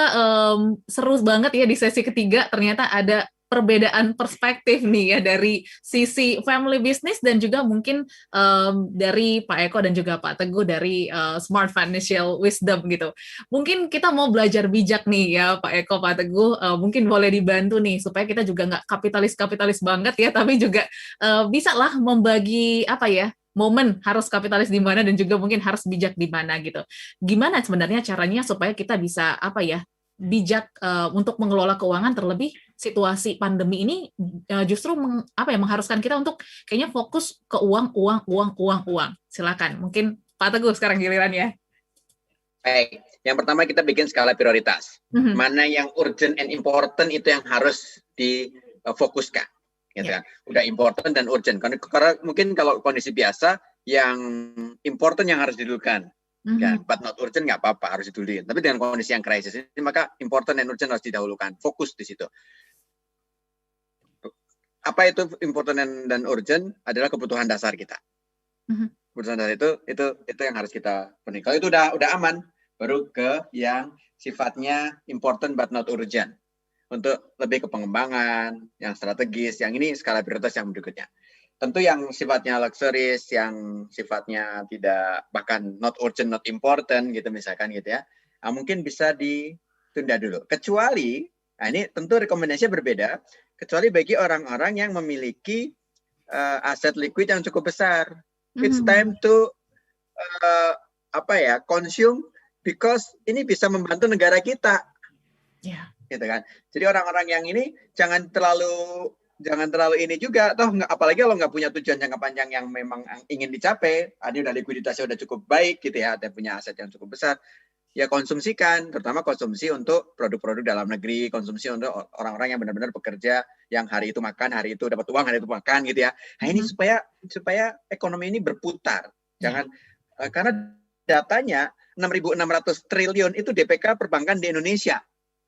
seru banget ya di sesi ketiga, ternyata ada perbedaan perspektif nih ya dari sisi family business dan juga mungkin dari Pak Eko dan juga Pak Teguh dari Smart Financial Wisdom gitu. Mungkin kita mau belajar bijak nih ya Pak Eko, Pak Teguh, mungkin boleh dibantu nih supaya kita juga nggak kapitalis banget ya, tapi juga bisa lah membagi momen harus kapitalis di mana dan juga mungkin harus bijak di mana gitu. Gimana sebenarnya caranya supaya kita bisa bijak untuk mengelola keuangan, terlebih situasi pandemi ini justru mengharuskan kita untuk kayaknya fokus ke uang. Silakan, mungkin Pak Teguh sekarang giliran ya. Baik, yang pertama kita bikin skala prioritas. Mana yang urgent and important itu yang harus difokuskan. Gitu kan. Udah important dan urgent. Karena mungkin kalau kondisi biasa yang important yang harus didulukan. Ya, but not urgent nggak apa-apa, harus diduluin. Tapi dengan kondisi yang krisis ini maka important dan urgent harus didahulukan. Fokus di situ. Apa itu important dan urgent? Adalah kebutuhan dasar kita. Kebutuhan dasar itu yang harus kita penuhi. Kalau itu udah aman, baru ke yang sifatnya important but not urgent. Untuk lebih ke pengembangan, yang strategis, yang ini skala prioritas yang berikutnya. Tentu yang sifatnya luxurious, yang sifatnya tidak, bahkan not urgent, not important gitu misalkan gitu ya, mungkin bisa ditunda dulu. Kecuali, ini tentu rekomendasinya berbeda, kecuali bagi orang-orang yang memiliki aset liquid yang cukup besar. It's time to consume, because ini bisa membantu negara kita. Gitu kan. Jadi orang-orang yang ini jangan terlalu ini juga, apalagi kalau nggak punya tujuan jangka panjang yang memang ingin dicapai, ini udah likuiditasnya udah cukup baik gitu ya, dan punya aset yang cukup besar, ya konsumsikan, terutama konsumsi untuk produk-produk dalam negeri, konsumsi untuk orang-orang yang benar-benar bekerja, yang hari itu makan, hari itu dapat uang, hari itu makan gitu ya. Nah ini supaya ekonomi ini berputar, karena datanya 6.600 triliun itu DPK perbankan di Indonesia,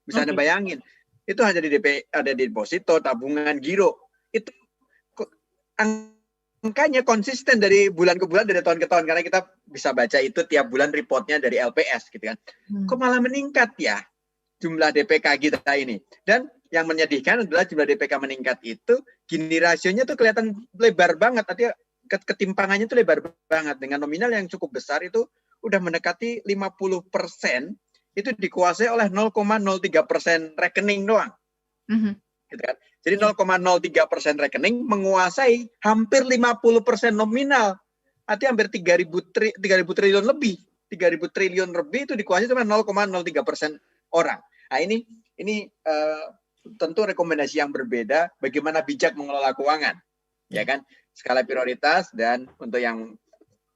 bisa Anda bayangin. Itu hanya ada di deposito, tabungan, giro. Itu angkanya konsisten dari bulan ke bulan, dari tahun ke tahun, karena kita bisa baca itu tiap bulan reportnya dari LPS gitu kan. Kok malah meningkat ya jumlah DPK kita ini. Dan yang menyedihkan adalah jumlah DPK meningkat itu gini, rasionya tuh kelihatan lebar banget, artinya ketimpangannya tuh lebar banget. Dengan nominal yang cukup besar itu udah mendekati 50%. Itu dikuasai oleh 0,03% rekening doang. Gitu kan? Jadi 0,03% rekening menguasai hampir 50% nominal. Artinya hampir 3.000 triliun lebih. 3.000 triliun lebih itu dikuasai cuma 0,03% orang. Nah ini tentu rekomendasi yang berbeda bagaimana bijak mengelola keuangan. Ya kan? Skala prioritas, dan untuk yang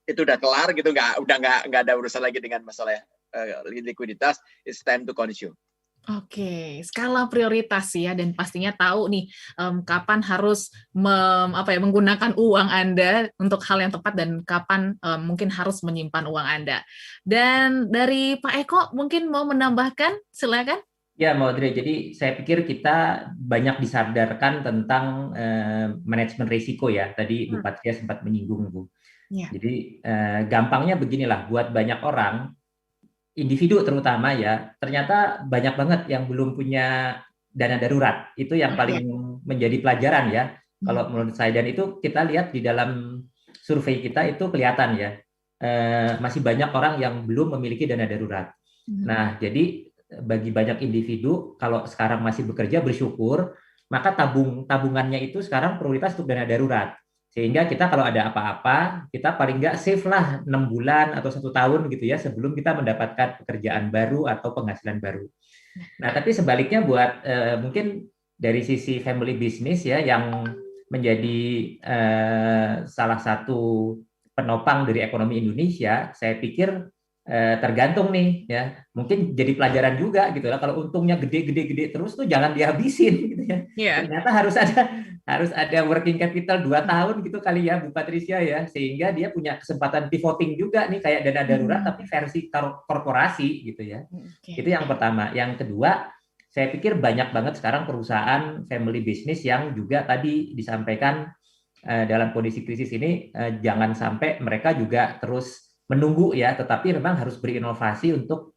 itu udah kelar gitu, udah nggak ada urusan lagi dengan masalah likuiditas, it's time to consume. Oke, skala prioritas ya, dan pastinya tahu nih kapan harus menggunakan uang Anda untuk hal yang tepat dan kapan mungkin harus menyimpan uang Anda. Dan dari Pak Eko mungkin mau menambahkan, silakan. Ya, Mbak Audrey, jadi saya pikir kita banyak disadarkan tentang manajemen risiko ya. Tadi Bu Patria sempat menyinggung, Bu. Ya. Jadi gampangnya beginilah, buat banyak orang, individu terutama ya, ternyata banyak banget yang belum punya dana darurat. Itu yang paling menjadi pelajaran ya, kalau menurut saya. Dan itu kita lihat di dalam survei kita itu kelihatan ya, masih banyak orang yang belum memiliki dana darurat. Nah, jadi bagi banyak individu, kalau sekarang masih bekerja, bersyukur, maka tabungannya itu sekarang prioritas untuk dana darurat. Sehingga kita kalau ada apa-apa, kita paling nggak save lah 6 bulan atau 1 tahun gitu ya, sebelum kita mendapatkan pekerjaan baru atau penghasilan baru. Nah, tapi sebaliknya buat mungkin dari sisi family business ya, yang menjadi salah satu penopang dari ekonomi Indonesia, saya pikir tergantung nih ya, mungkin jadi pelajaran juga gitu lah. Kalau untungnya gede terus tuh jangan dihabisin gitu ya. Ternyata harus ada working capital 2 tahun gitu kali ya Bu Patricia ya, sehingga dia punya kesempatan pivoting juga nih, kayak dana darurat tapi versi korporasi gitu ya. Itu yang pertama. Yang kedua, saya pikir banyak banget sekarang perusahaan family business yang juga tadi disampaikan dalam kondisi krisis ini jangan sampai mereka juga terus menunggu ya, tetapi memang harus berinovasi untuk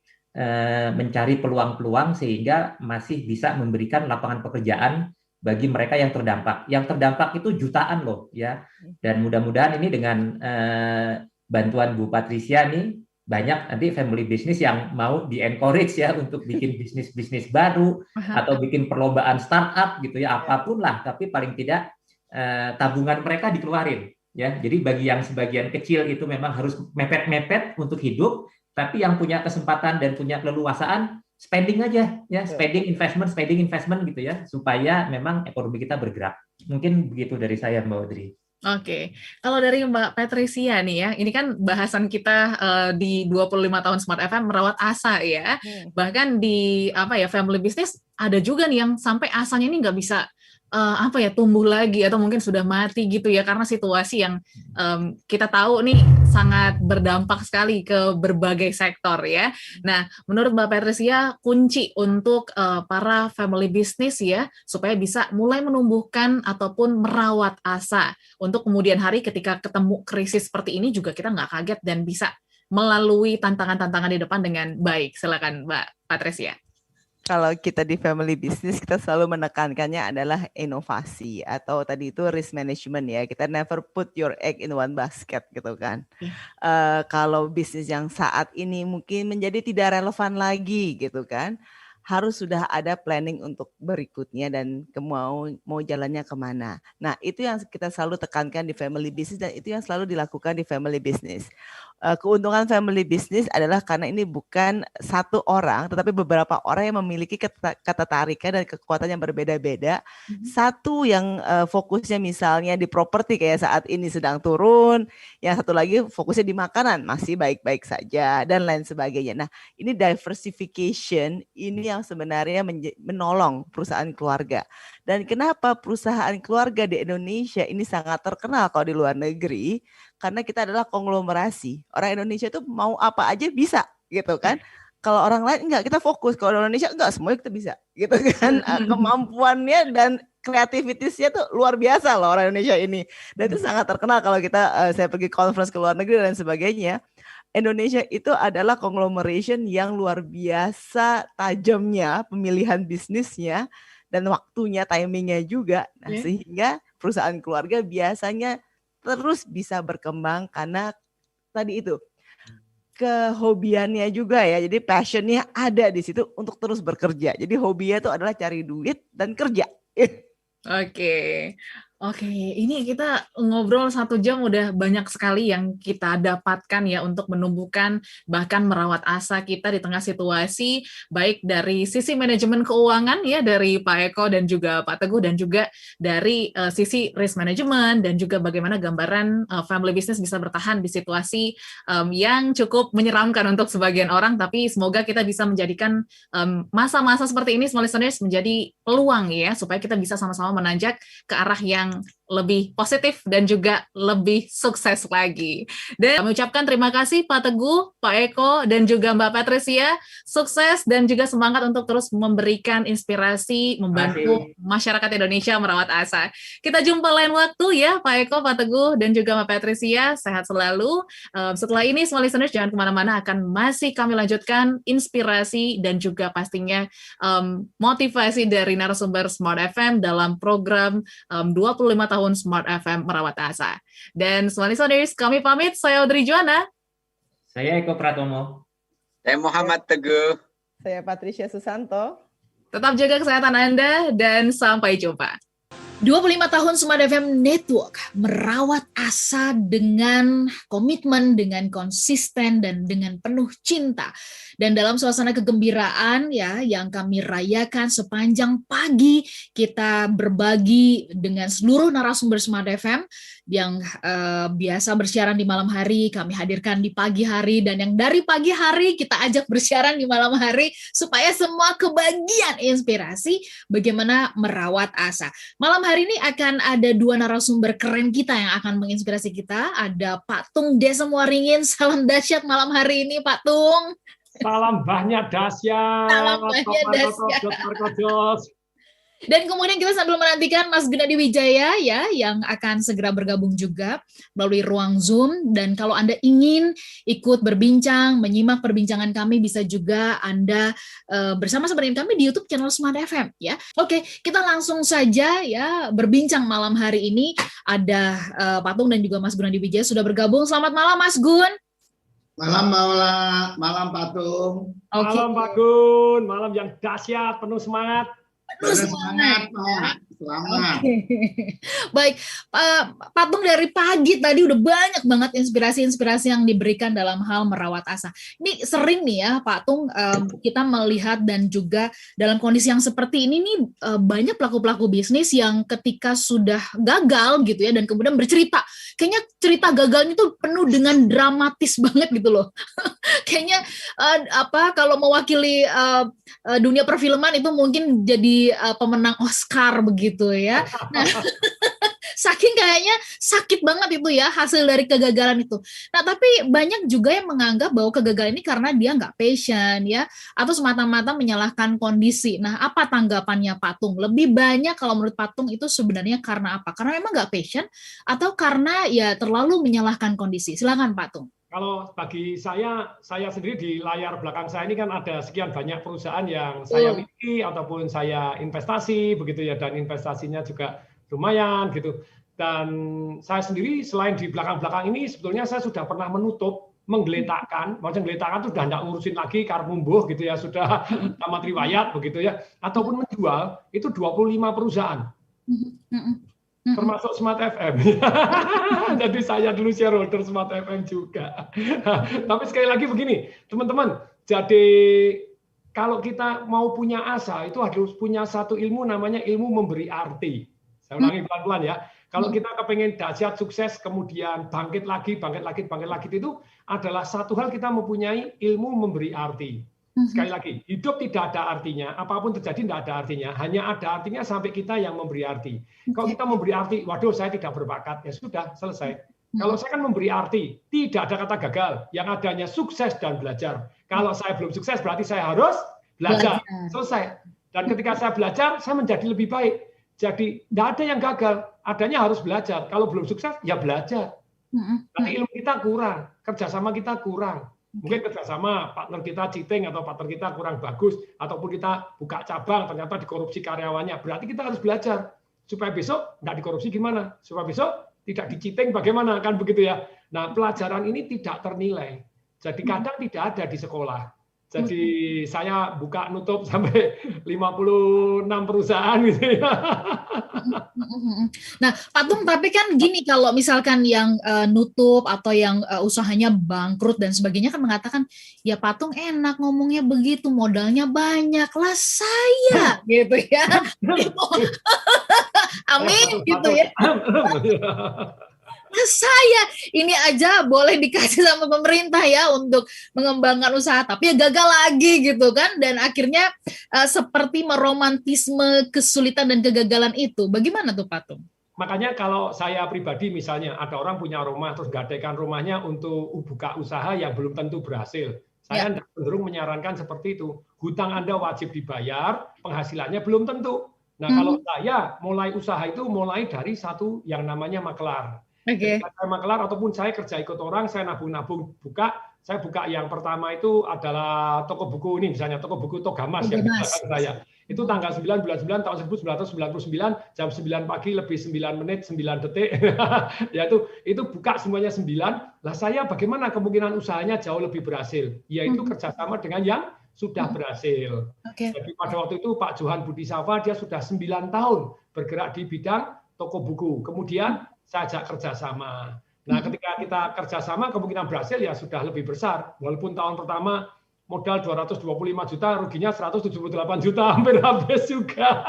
mencari peluang-peluang sehingga masih bisa memberikan lapangan pekerjaan bagi mereka yang terdampak. Yang terdampak itu jutaan loh ya. Dan mudah-mudahan ini dengan bantuan Bu Patricia nih banyak nanti family business yang mau di-encourage ya untuk bikin bisnis-bisnis baru atau bikin perlombaan startup gitu ya, apapun lah, tapi paling tidak tabungan mereka dikeluarin ya. Jadi bagi yang sebagian kecil itu memang harus mepet-mepet untuk hidup, tapi yang punya kesempatan dan punya keleluasaan spending aja ya, spending investment gitu ya, supaya memang ekonomi kita bergerak. Mungkin begitu dari saya, Mbak Audrey. Oke, kalau dari Mbak Patricia nih ya, ini kan bahasan kita di 25 tahun Smart FM merawat asa ya. Bahkan di family business ada juga nih yang sampai asanya ini nggak bisa tumbuh lagi atau mungkin sudah mati gitu ya, karena situasi yang kita tahu nih sangat berdampak sekali ke berbagai sektor ya. Nah, menurut Mbak Patricia, kunci untuk para family business ya supaya bisa mulai menumbuhkan ataupun merawat asa untuk kemudian hari ketika ketemu krisis seperti ini juga kita nggak kaget dan bisa melalui tantangan-tantangan di depan dengan baik. Silakan Mbak Patricia. Kalau kita di family business, kita selalu menekankannya adalah inovasi atau tadi itu risk management ya. Kita never put your egg in one basket gitu kan. Kalau bisnis yang saat ini mungkin menjadi tidak relevan lagi gitu kan, harus sudah ada planning untuk berikutnya dan mau jalannya kemana. Nah itu yang kita selalu tekankan di family business dan itu yang selalu dilakukan di family business. Keuntungan family business adalah karena ini bukan satu orang, tetapi beberapa orang yang memiliki ketertarikan dan kekuatan yang berbeda-beda. Satu yang fokusnya misalnya di properti kayak saat ini sedang turun, yang satu lagi fokusnya di makanan masih baik-baik saja dan lain sebagainya. Nah ini diversification ini yang sebenarnya menolong perusahaan keluarga. Dan kenapa perusahaan keluarga di Indonesia ini sangat terkenal kalau di luar negeri? Karena kita adalah konglomerasi. Orang Indonesia itu mau apa aja bisa gitu kan. Kalau orang lain enggak, kita fokus. Kalau Indonesia enggak, semuanya kita bisa gitu kan. Kemampuannya dan kreativitasnya tuh luar biasa loh orang Indonesia ini. Dan itu sangat terkenal kalau kita saya pergi conference ke luar negeri dan sebagainya. Indonesia itu adalah conglomeration yang luar biasa tajamnya pemilihan bisnisnya dan waktunya, timingnya juga. Nah, sehingga perusahaan keluarga biasanya terus bisa berkembang karena tadi itu kehobiannya juga ya. Jadi passionnya ada di situ untuk terus bekerja. Jadi hobinya itu adalah cari duit dan kerja. Oke, ini kita ngobrol 1 jam udah banyak sekali yang kita dapatkan ya untuk menumbuhkan bahkan merawat asa kita di tengah situasi baik dari sisi manajemen keuangan ya dari Pak Eko dan juga Pak Teguh dan juga dari sisi risk management dan juga bagaimana gambaran family business bisa bertahan di situasi yang cukup menyeramkan untuk sebagian orang, tapi semoga kita bisa menjadikan masa-masa seperti ini small listeners menjadi peluang ya supaya kita bisa sama-sama menanjak ke arah yang lebih positif dan juga lebih sukses lagi. Dan kami ucapkan terima kasih Pak Teguh, Pak Eko, dan juga Mbak Patricia. Sukses dan juga semangat untuk terus memberikan inspirasi, membantu masyarakat Indonesia merawat asa. Kita jumpa lain waktu ya Pak Eko, Pak Teguh, dan juga Mbak Patricia. Sehat selalu. Setelah ini semua listeners jangan kemana-mana, akan masih kami lanjutkan inspirasi dan juga pastinya motivasi dari narasumber Smart FM dalam program 25 tahun Smart FM merawat asa. Dan semua listeners, kami pamit. Saya Audrey Juwana. Saya Eko Pratomo. Saya Muhammad Teguh. Saya Patricia Susanto. Tetap jaga kesehatan Anda dan sampai jumpa. 25 tahun Smart FM Network merawat asa dengan komitmen, dengan konsisten, dan dengan penuh cinta. Dan dalam suasana kegembiraan ya yang kami rayakan sepanjang pagi, kita berbagi dengan seluruh narasumber Smart FM yang biasa bersiaran di malam hari, kami hadirkan di pagi hari, dan yang dari pagi hari kita ajak bersiaran di malam hari supaya semua kebagian inspirasi bagaimana merawat asa. Malam hari ini akan ada 2 narasumber keren kita yang akan menginspirasi kita. Ada Pak Tung Desem Waringin. Salam dahsyat malam hari ini Pak Tung. Salam Mbahnya dahsyat. Salam Mbahnya dahsyat. Dan kemudian kita sambil menantikan Mas Gunadi Wijaya ya yang akan segera bergabung juga melalui ruang Zoom. Dan kalau Anda ingin ikut berbincang, menyimak perbincangan kami, bisa juga Anda bersama-sama dengan kami di YouTube channel Smart FM ya. Oke, kita langsung saja ya berbincang malam hari ini. Ada Patung dan juga Mas Gunadi Wijaya sudah bergabung. Selamat malam Mas Gun. Malam Maula, malam Patung. Okay. Malam Pak Gun, malam yang dahsyat, penuh semangat. Semangat, Pak. Selamat. Baik, Patung dari pagi tadi udah banyak banget inspirasi-inspirasi yang diberikan dalam hal merawat asa. Ini sering nih ya, Patung, kita melihat dan juga dalam kondisi yang seperti ini nih banyak pelaku-pelaku bisnis yang ketika sudah gagal gitu ya dan kemudian bercerita, kayaknya cerita gagalnya itu penuh dengan dramatis banget gitu loh. Kayaknya kalau mewakili dunia perfilman itu mungkin jadi pemenang Oscar begitu ya. Nah, saking kayaknya sakit banget itu ya hasil dari kegagalan itu. Nah, tapi banyak juga yang menganggap bahwa kegagalan ini karena dia nggak passion ya, atau semata-mata menyalahkan kondisi. Nah, apa tanggapannya Patung? Lebih banyak kalau menurut Patung itu sebenarnya karena apa? Karena memang nggak passion atau karena ya terlalu menyalahkan kondisi? Silakan Patung. Kalau bagi saya sendiri di layar belakang saya ini kan ada sekian banyak perusahaan yang saya miliki ataupun saya investasi begitu ya, dan investasinya juga lumayan gitu. Dan saya sendiri selain di belakang-belakang ini sebetulnya saya sudah pernah menutup, menggeletakkan, maksudnya menggeletakkan itu sudah tidak ngurusin lagi karmumbuh gitu ya, sudah tamat riwayat begitu ya, ataupun menjual itu 25 perusahaan. Termasuk Smart FM. Jadi saya dulu shareholder Smart FM juga. Tapi sekali lagi begini, teman-teman. Jadi kalau kita mau punya asa, itu harus punya satu ilmu namanya ilmu memberi arti. Saya ulangi pelan-pelan ya. Kalau kita kepengen dahsyat, sukses, kemudian bangkit lagi itu adalah satu hal kita mempunyai ilmu memberi arti. Sekali lagi, hidup tidak ada artinya, apapun terjadi tidak ada artinya, hanya ada artinya sampai kita yang memberi arti. Kalau kita memberi arti, waduh saya tidak berbakat, ya sudah, selesai. Kalau saya kan memberi arti, tidak ada kata gagal, yang adanya sukses dan belajar. Kalau saya belum sukses, berarti saya harus belajar, selesai. Dan ketika saya belajar, saya menjadi lebih baik. Jadi, tidak ada yang gagal, adanya harus belajar. Kalau belum sukses, ya belajar. Tapi ilmu kita kurang, kerjasama kita kurang. Mungkin kerjasama partner kita cheating atau partner kita kurang bagus, ataupun kita buka cabang ternyata dikorupsi karyawannya. Berarti kita harus belajar supaya besok nggak dikorupsi gimana, supaya besok tidak di-cheating bagaimana, kan begitu ya. Nah, pelajaran ini tidak ternilai. Jadi kadang tidak ada di sekolah. Jadi saya buka nutup sampai 56 perusahaan gitu ya. Nah, Patung, tapi kan gini, kalau misalkan yang nutup atau yang usahanya bangkrut dan sebagainya kan mengatakan, ya Patung enak ngomongnya begitu, modalnya banyak lah saya, gitu ya. Amin, gitu ya. Nah, saya ini aja boleh dikasih sama pemerintah ya untuk mengembangkan usaha, tapi ya gagal lagi gitu kan, dan akhirnya seperti meromantisme kesulitan dan kegagalan itu. Bagaimana tuh Patung? Makanya kalau saya pribadi misalnya ada orang punya rumah terus gadaikan rumahnya untuk buka usaha yang belum tentu berhasil. Saya cenderung menyarankan seperti itu. Hutang Anda wajib dibayar, penghasilannya belum tentu. Nah, kalau saya mulai usaha itu mulai dari satu yang namanya maklar. Saya maklar ataupun saya kerja ikut orang, saya nabung-nabung buka. Saya buka yang pertama itu adalah toko buku ini, misalnya toko buku Togamas yang di belakang saya. Itu tanggal 9 bulan 9 tahun 1999, jam 9 pagi lebih 9 menit 9 detik. Ya itu buka semuanya 9. Lah saya bagaimana kemungkinan usahanya jauh lebih berhasil? Yaitu kerjasama dengan yang sudah berhasil. Jadi pada waktu itu Pak Johan Budi Safa dia sudah 9 tahun bergerak di bidang toko buku. Kemudian saya ajak kerjasama. Nah, ketika kita kerjasama, kemungkinan berhasil ya sudah lebih besar. Walaupun tahun pertama modal 225 juta, ruginya 178 juta, hampir habis juga.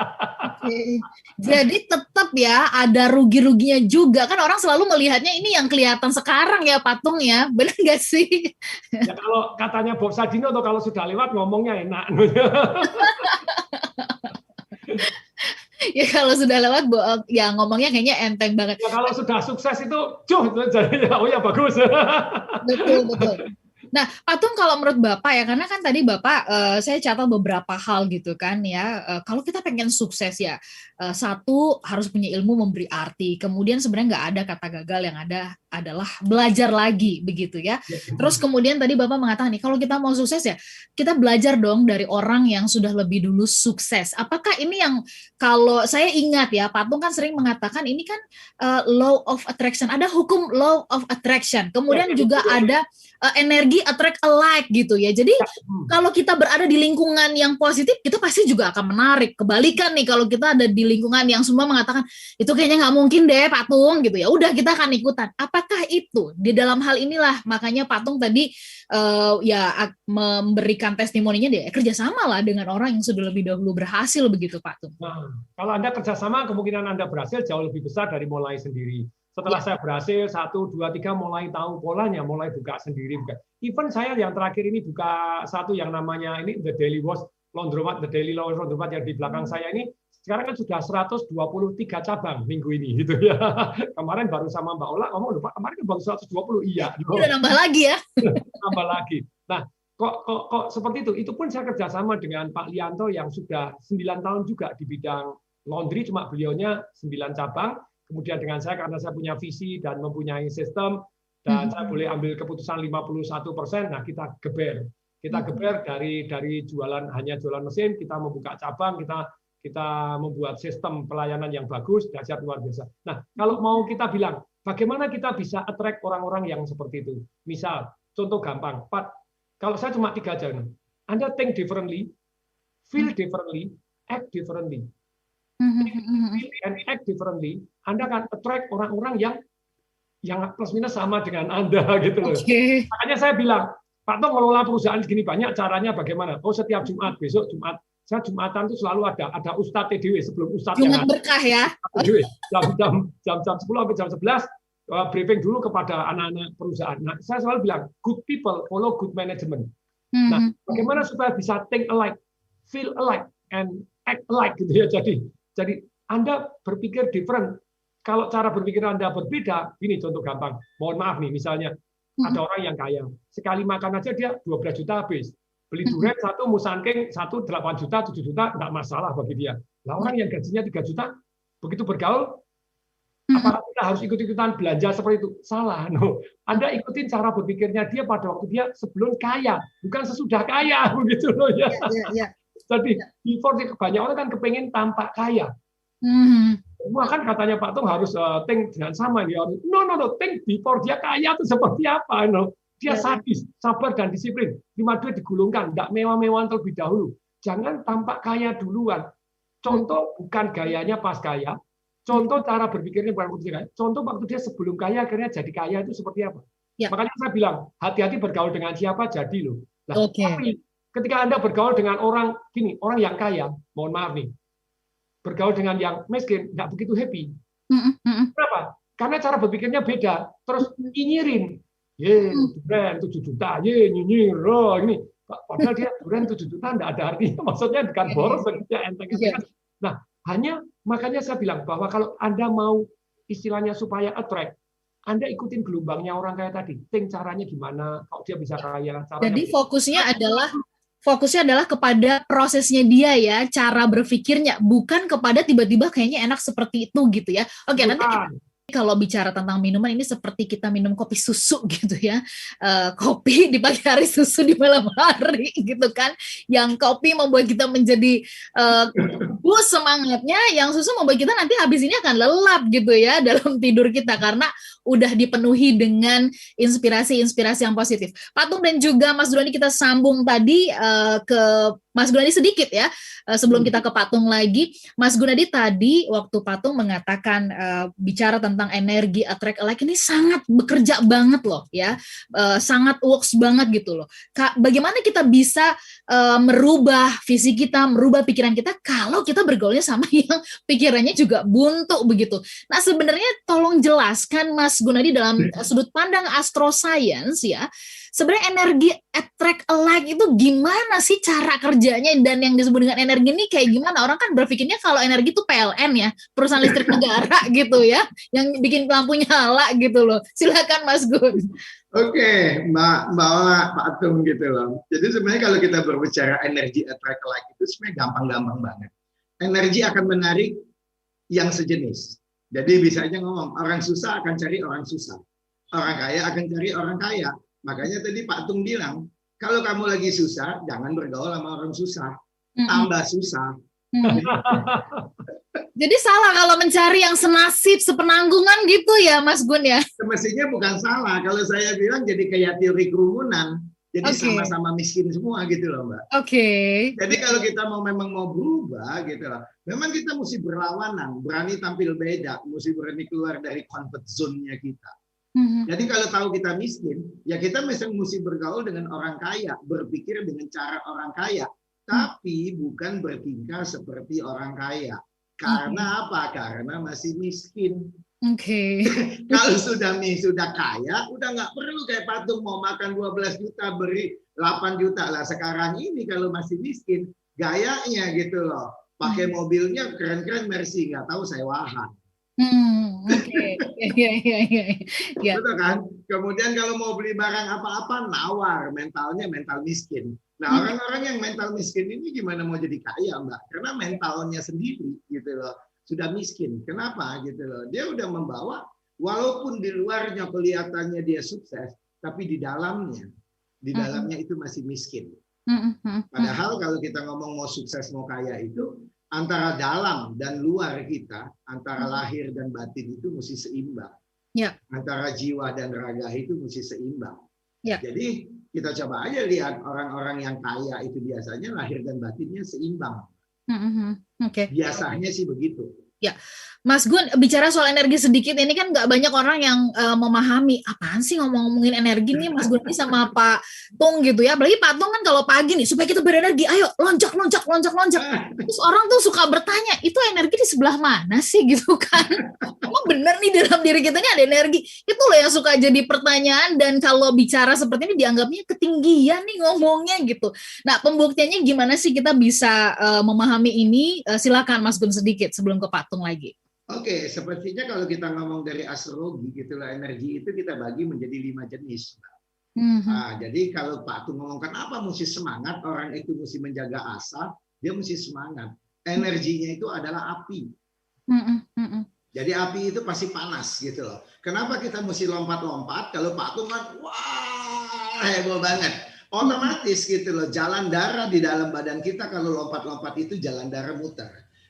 Jadi tetap ya ada rugi-ruginya juga. Kan orang selalu melihatnya ini yang kelihatan sekarang ya Patung ya. Benar nggak sih? Ya kalau katanya Bob Sadino atau kalau sudah lewat ngomongnya enak. Ya kalau sudah lewat ya ngomongnya kayaknya enteng banget. Ya kalau sudah sukses itu jadi oh ya bagus. Betul. Nah, Patung, kalau menurut Bapak ya, karena kan tadi Bapak saya catat beberapa hal gitu kan ya. Kalau kita pengen sukses ya, satu harus punya ilmu memberi arti. Kemudian sebenarnya nggak ada kata gagal, yang ada adalah belajar lagi begitu ya. Terus kemudian tadi Bapak mengatakan nih, kalau kita mau sukses ya, kita belajar dong dari orang yang sudah lebih dulu sukses. Apakah ini yang kalau saya ingat ya, Patung kan sering mengatakan ini kan law of attraction, ada hukum law of attraction. Kemudian juga ada energi attract alike gitu ya. Jadi kalau kita berada di lingkungan yang positif, kita pasti juga akan menarik. Kebalikan nih, kalau kita ada di lingkungan yang semua mengatakan itu kayaknya nggak mungkin deh Patung gitu ya, udah kita akan ikutan. Apakah itu di dalam hal inilah makanya Patung tadi memberikan testimoninya dia kerjasama lah dengan orang yang sudah lebih dahulu berhasil begitu Patung. Nah, kalau Anda kerjasama, kemungkinan Anda berhasil jauh lebih besar dari mulai sendiri. Setelah saya berhasil 1, 2, 3 mulai tahu polanya, mulai buka sendiri. Even saya yang terakhir ini buka satu yang namanya ini The Daily Wash Laundromat, The Daily Wash Laundromat yang di belakang saya ini sekarang kan sudah 123 cabang minggu ini gitu ya. Kemarin baru sama Mbak Ola ngomong, Pak kemarin kan baru 120. Iya. Udah nambah lagi ya. Nambah lagi. Nah, kok seperti itu? Itu pun saya kerjasama dengan Pak Lianto yang sudah 9 tahun juga di bidang laundry, cuma beliaunya 9 cabang. Kemudian dengan saya, karena saya punya visi dan mempunyai sistem, dan saya boleh ambil keputusan 51%, nah kita geber. Kita geber dari jualan, hanya jualan mesin, kita membuka cabang, kita membuat sistem pelayanan yang bagus, dahsyat luar biasa. Nah, kalau mau kita bilang, bagaimana kita bisa attract orang-orang yang seperti itu? Misal, contoh gampang, Pak, kalau saya cuma 3 aja, Anda think differently, feel differently, act differently. And act differently, Anda akan attract orang-orang yang plus minus sama dengan Anda gitu loh. Okay. Makanya saya bilang, Pak Tong ngelola perusahaan segini banyak, caranya bagaimana? Oh, setiap Jumat, besok Jumat, saya Jumatan itu selalu ada Ustadz TDW sebelum Ustadz Jumat berkah ya. Jam 10 sampai jam 11 briefing dulu kepada anak-anak perusahaan. Nah, saya selalu bilang, good people follow good management. Nah, bagaimana supaya bisa think alike, feel alike, and act alike gitu ya. Jadi Anda berpikir different. Kalau cara berpikir Anda berbeda, ini contoh gampang. Mohon maaf nih, misalnya ada orang yang kaya, sekali makan aja dia 12 juta habis. Beli durian satu, musangking satu, 8 juta, 7 juta, enggak masalah bagi dia. Nah, orang yang gajinya 3 juta, begitu bergaul, apakah kita harus ikut-ikutan belanja seperti itu? Salah. No. Anda ikutin cara berpikirnya dia pada waktu dia sebelum kaya, bukan sesudah kaya, begitu loh ya. Jadi before banyak orang kan kepengen tampak kaya. Semua kan katanya Pak Tung harus think dengan sama dia. No, think before dia kaya itu seperti apa? No. Dia sadis, sabar dan disiplin. 5 duit digulungkan, enggak mewah-mewahan terlebih dahulu. Jangan tampak kaya duluan. Contoh bukan gayanya pas kaya. Contoh cara berpikirnya bukan waktu kaya. Contoh waktu dia sebelum kaya akhirnya jadi kaya itu seperti apa? Makanya saya bilang hati-hati bergaul dengan siapa jadi loh. Nah, tapi ketika Anda bergaul dengan orang yang kaya, mohon maaf nih, bergaul dengan yang miskin, nggak begitu happy. Kenapa? Karena cara berpikirnya beda. Terus nyinyirin, durian 7 juta, nyinyir, ini. Padahal dia durian 7 juta nggak ada artinya. Maksudnya bukan boros, dia enteng. Nah, makanya saya bilang bahwa kalau Anda mau istilahnya supaya attract, Anda ikutin gelombangnya orang kaya tadi. Think caranya gimana, kalau dia bisa kaya. Jadi fokusnya adalah kepada prosesnya dia ya, cara berpikirnya, bukan kepada tiba-tiba kayaknya enak seperti itu gitu ya. Oke, nanti kalau bicara tentang minuman ini seperti kita minum kopi susu gitu ya. Kopi di pagi hari, susu di malam hari gitu kan. Yang kopi membuat kita menjadi boost semangatnya, yang susu membuat kita nanti habis ini akan lelap gitu ya dalam tidur kita karena udah dipenuhi dengan inspirasi-inspirasi yang positif. Patung dan juga Mas Durani, kita sambung tadi ke Mas Gunadi sedikit ya, sebelum kita ke Patung lagi. Mas Gunadi tadi waktu Patung mengatakan bicara tentang energi attract alike ini sangat bekerja banget loh ya, sangat works banget gitu loh. Bagaimana kita bisa merubah visi kita, merubah pikiran kita kalau kita bergaulnya sama yang pikirannya juga buntu begitu. Nah sebenarnya tolong jelaskan Mas Gunadi dalam sudut pandang astroscience ya, sebenarnya energi attract alike itu gimana sih cara kerjanya, dan yang disebut dengan energi ini kayak gimana? Orang kan berpikirnya kalau energi itu PLN ya, perusahaan listrik negara gitu ya, yang bikin lampu nyala gitu loh. Silakan Mas Gun. Oke, Mbak Ola, Pak Atung gitu loh. Jadi sebenarnya kalau kita berbicara energi attract like itu sebenarnya gampang-gampang banget. Energi akan menarik yang sejenis. Jadi bisa aja ngomong, orang susah akan cari orang susah. Orang kaya akan cari orang kaya. Makanya tadi Pak Atung bilang, kalau kamu lagi susah, jangan bergaul sama orang susah. Tambah susah. Jadi salah kalau mencari yang senasib, sepenanggungan gitu ya Mas Gun ya? Semestinya bukan salah. Kalau saya bilang jadi kayak teori kerumunan. Jadi sama-sama miskin semua gitu loh Mbak. Jadi kalau kita memang mau berubah gitu loh. Memang kita mesti berlawanan. Berani tampil beda. Mesti berani keluar dari comfort zone-nya kita. Jadi kalau tahu kita miskin, ya kita mesti bergaul dengan orang kaya. Berpikir dengan cara orang kaya. Tapi bukan bertingkah seperti orang kaya. Karena apa? Karena masih miskin. Kalau sudah kaya, udah nggak perlu kayak Patung mau makan 12 juta beri 8 juta lah. Sekarang ini kalau masih miskin, gayanya gitu loh. Pakai mobilnya keren-keren Mercy, nggak tahu sewahan. Betul kan? Kemudian kalau mau beli barang apa-apa nawar, mentalnya mental miskin. Nah, orang-orang yang mental miskin ini gimana mau jadi kaya, Mbak? Karena mentalnya sendiri gitu loh. Sudah miskin. Kenapa gitu loh? Dia udah membawa walaupun di luarnya kelihatannya dia sukses, tapi di dalamnya itu masih miskin. Padahal kalau kita ngomong mau sukses, mau kaya itu antara dalam dan luar kita, antara lahir dan batin itu mesti seimbang. Antara jiwa dan raga itu mesti seimbang. Jadi kita coba aja lihat orang-orang yang kaya itu biasanya lahir dan batinnya seimbang. Biasanya sih begitu. Ya, Mas Gun, bicara soal energi sedikit, ini kan nggak banyak orang yang memahami apaan sih ngomongin energi nih Mas Gun ini sama Pak Tung gitu ya. Apalagi Pak Tung kan kalau pagi nih supaya kita berenergi, ayo loncat. Terus orang tuh suka bertanya, itu energi di sebelah mana sih gitu kan? Emang bener nih dalam diri kita ini ada energi? Itu loh yang suka jadi pertanyaan dan kalau bicara seperti ini dianggapnya ketinggian nih ngomongnya gitu. Nah, pembuktiannya gimana sih kita bisa memahami ini? Silakan Mas Gun sedikit sebelum ke Pak Tung lagi. Oke, sepertinya kalau kita ngomong dari astrologi gitulah, energi itu kita bagi menjadi 5 jenis. Nah, jadi kalau Pak Tung ngomong kenapa mesti semangat, orang itu mesti menjaga asa, dia mesti semangat. Energinya itu adalah api. Jadi api itu pasti panas gitu loh. Kenapa kita mesti lompat-lompat? Kalau Pak Tung kan, wah heboh banget. Otomatis gitu loh, jalan darah di dalam badan kita kalau lompat-lompat itu jalan darah muter.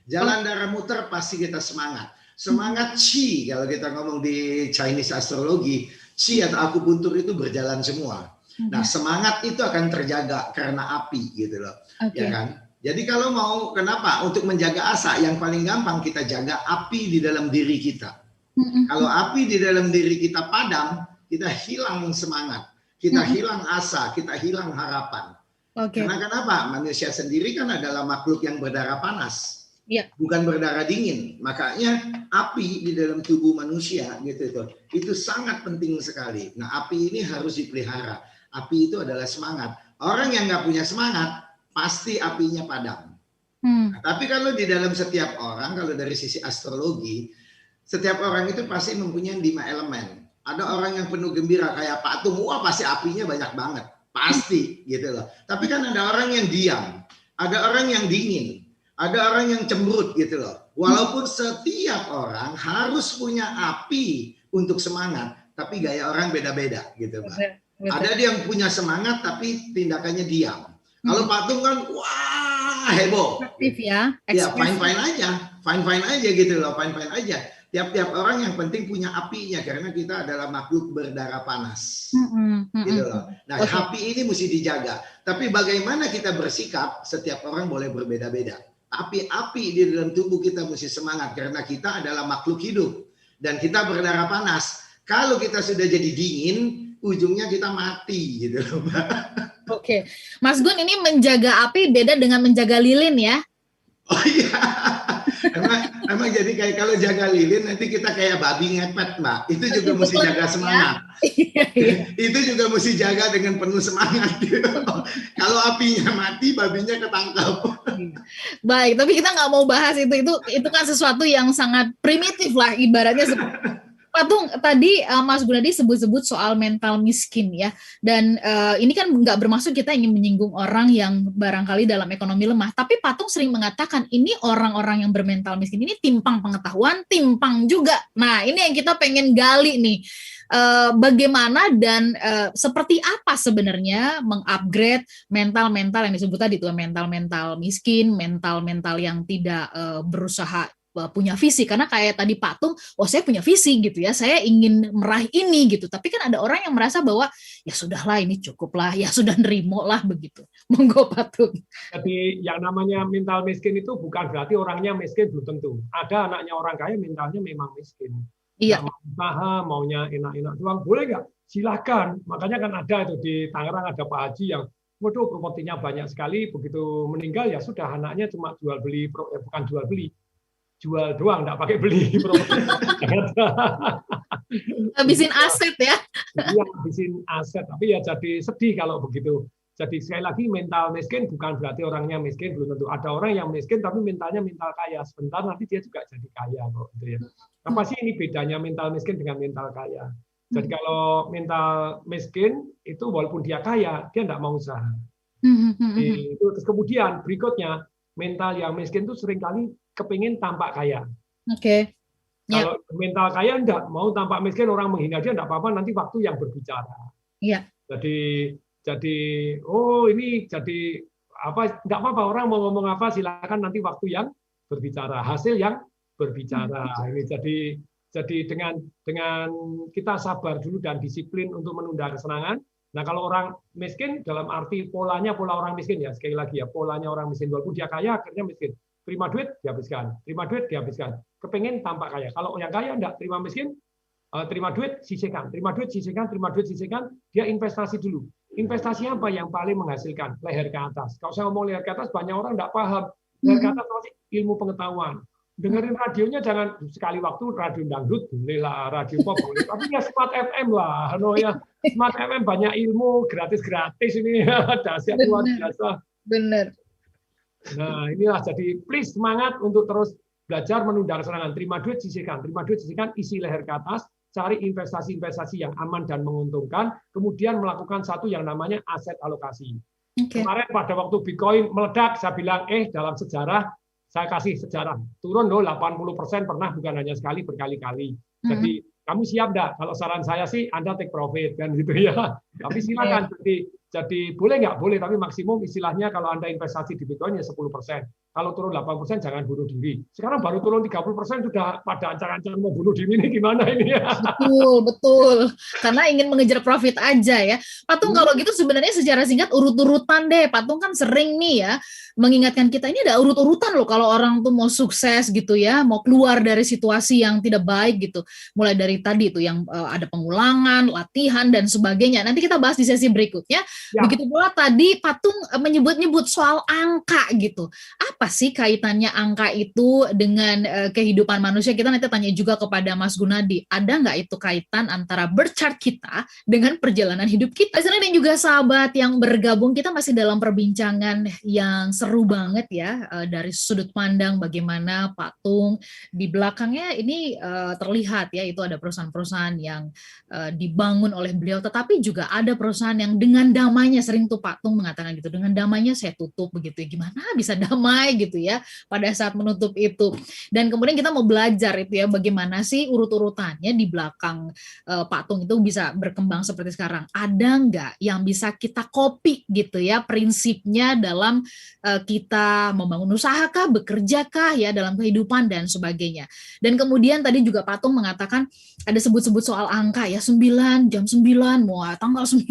Jalan darah muter pasti kita semangat. Semangat Qi, kalau kita ngomong di Chinese astrologi, Qi atau akupuntur itu berjalan semua. Nah, semangat itu akan terjaga karena api gitu loh. Ya kan? Jadi kalau mau kenapa? Untuk menjaga asa, yang paling gampang kita jaga api di dalam diri kita. Kalau api di dalam diri kita padam, kita hilang semangat, kita hilang asa, kita hilang harapan. Karena kenapa? Manusia sendiri kan adalah makhluk yang berdarah panas. Bukan berdarah dingin, makanya api di dalam tubuh manusia gitu itu sangat penting sekali. Nah, api ini harus dipelihara. Api itu adalah semangat. Orang yang nggak punya semangat pasti apinya padam. Nah, tapi kalau di dalam setiap orang, kalau dari sisi astrologi, setiap orang itu pasti mempunyai 5 elemen. Ada orang yang penuh gembira kayak Pak Tung, wah pasti apinya banyak banget, pasti gitu loh. Tapi kan ada orang yang diam, ada orang yang dingin. Ada orang yang cemberut gitu loh. Walaupun setiap orang harus punya api untuk semangat, tapi gaya orang beda-beda gitu, Mbak. Ada yang punya semangat tapi tindakannya diam. Kalau Pak Tung kan wah heboh. Aktif ya. Ya fine-fine aja gitu loh, fine-fine aja. Tiap-tiap orang yang penting punya apinya karena kita adalah makhluk berdarah panas. Gitu loh. Nah, api ini mesti dijaga. Tapi bagaimana kita bersikap, setiap orang boleh berbeda-beda. Api-api di dalam tubuh kita mesti semangat karena kita adalah makhluk hidup dan kita berdarah panas. Kalau kita sudah jadi dingin, ujungnya kita mati gitu loh, Mbak. Oke, Mas Gun ini menjaga api beda dengan menjaga lilin ya? Oh iya, emang jadi kayak kalau jaga lilin nanti kita kayak babi ngepet, Mbak. Itu juga mesti jaga semangat. Itu juga mesti jaga dengan penuh semangat. Gitu. Kalau apinya mati, babinya ketangkap. Baik, tapi kita nggak mau bahas itu kan sesuatu yang sangat primitif lah ibaratnya. Patung, tadi Mas Gunadi sebut-sebut soal mental miskin ya, dan ini kan nggak bermaksud kita ingin menyinggung orang yang barangkali dalam ekonomi lemah, tapi Patung sering mengatakan ini orang-orang yang bermental miskin ini timpang pengetahuan, timpang juga. Nah, ini yang kita pengen gali nih. Bagaimana dan seperti apa sebenarnya mengupgrade mental-mental yang disebut tadi tuh, mental-mental miskin, mental-mental yang tidak berusaha punya visi, karena kayak tadi Patung, saya punya visi gitu ya, saya ingin meraih ini gitu, tapi kan ada orang yang merasa bahwa ya sudahlah ini cukuplah, ya sudah nerimo lah begitu. Monggo Patung. Jadi yang namanya mental miskin itu bukan berarti orangnya miskin, belum tentu. Ada anaknya orang kaya mentalnya memang miskin. Iya. Mau usaha, maunya enak-enak doang, boleh nggak? Silahkan. Makanya kan ada itu di Tangerang ada Pak Haji yang waduh propertinya banyak sekali, begitu meninggal ya sudah anaknya cuma jual beli, bukan jual beli, jual doang, nggak pakai beli. Habisin aset ya. Iya, habisin aset. Tapi ya jadi sedih kalau begitu. Jadi sekali lagi mental miskin bukan berarti orangnya miskin, belum tentu. Ada orang yang miskin tapi mentalnya mental kaya. Sebentar nanti dia juga jadi kaya kok. Gitu ya. Apa sih ini bedanya mental miskin dengan mental kaya? Jadi kalau mental miskin itu walaupun dia kaya, dia nggak mau usaha. Itu. Terus kemudian berikutnya, mental yang miskin itu seringkali kepingin tampak kaya. Oke. Kalau mental kaya enggak mau tampak miskin, orang menghina dia enggak apa-apa, nanti waktu yang berbicara. Iya. Jadi ini jadi apa, enggak apa-apa, orang mau ngomong apa silakan, nanti waktu yang berbicara, hasil yang berbicara. Ini jadi dengan kita sabar dulu dan disiplin untuk menunda kesenangan. Nah, kalau orang miskin dalam arti pola orang miskin ya, sekali lagi ya, polanya orang miskin walaupun dia kaya akhirnya miskin. Terima duit dihabiskan, terima duit dihabiskan. Kepengen tampak kaya. Kalau yang kaya enggak terima miskin, terima duit sisihkan, terima duit sisihkan, terima duit sisihkan, dia investasi dulu. Investasi apa yang paling menghasilkan? Leher ke atas. Kalau saya ngomong leher ke atas, banyak orang enggak paham. Leher ke atas masih ilmu pengetahuan. Dengerin radionya jangan sekali waktu radio dangdut, bolehlah, radio pop boleh, tapi ya Smart FM lah, ya. Smart FM banyak ilmu gratis-gratis ini, dahsyat luar biasa. Bener. Nah, inilah jadi please semangat untuk terus belajar menunda kesenangan. Terima duit sisihkan, isi leher ke atas, cari investasi-investasi yang aman dan menguntungkan, kemudian melakukan satu yang namanya aset alokasi. Kemarin pada waktu Bitcoin meledak, saya bilang dalam sejarah, saya kasih sejarah, turun loh 80% pernah, bukan hanya sekali, berkali-kali. Jadi kamu siap enggak? Kalau saran saya sih Anda take profit kan gitu ya. Tapi silakan. Jadi boleh nggak? Boleh, tapi maksimum istilahnya kalau Anda investasi di Bitcoin ya 10%. Kalau turun 8% jangan bunuh diri. Sekarang baru turun 30% sudah pada ancang-ancang mau bunuh diri ini, gimana ini ya? Betul. Karena ingin mengejar profit aja ya. Patung, kalau gitu sebenarnya secara singkat urut-urutan deh. Patung kan sering nih ya mengingatkan kita, ini ada urut-urutan loh kalau orang tuh mau sukses gitu ya, mau keluar dari situasi yang tidak baik gitu. Mulai dari tadi tuh yang ada pengulangan, latihan dan sebagainya. Nanti kita bahas di sesi berikutnya. Ya. Begitu pula tadi Patung menyebut-nyebut soal angka gitu. Apa sih kaitannya angka itu dengan kehidupan manusia? Kita nanti tanya juga kepada Mas Gunadi. Ada nggak itu kaitan antara birth chart kita dengan perjalanan hidup kita? Dan juga sahabat yang bergabung, kita masih dalam perbincangan yang seru banget ya, dari sudut pandang bagaimana Patung di belakangnya ini terlihat ya, itu ada perusahaan-perusahaan yang dibangun oleh beliau, tetapi juga ada perusahaan yang dengan damainya, sering tuh Patung mengatakan gitu, dengan damainya saya tutup begitu ya, gimana bisa damai gitu ya pada saat menutup itu. Dan kemudian kita mau belajar itu ya, bagaimana sih urut-urutannya di belakang Patung itu bisa berkembang seperti sekarang. Ada nggak yang bisa kita copy gitu ya prinsipnya dalam kita membangun usaha kah, bekerja kah ya, dalam kehidupan dan sebagainya. Dan kemudian tadi juga Patung mengatakan ada sebut-sebut soal angka ya, 9, jam 9, mau tanggal 9.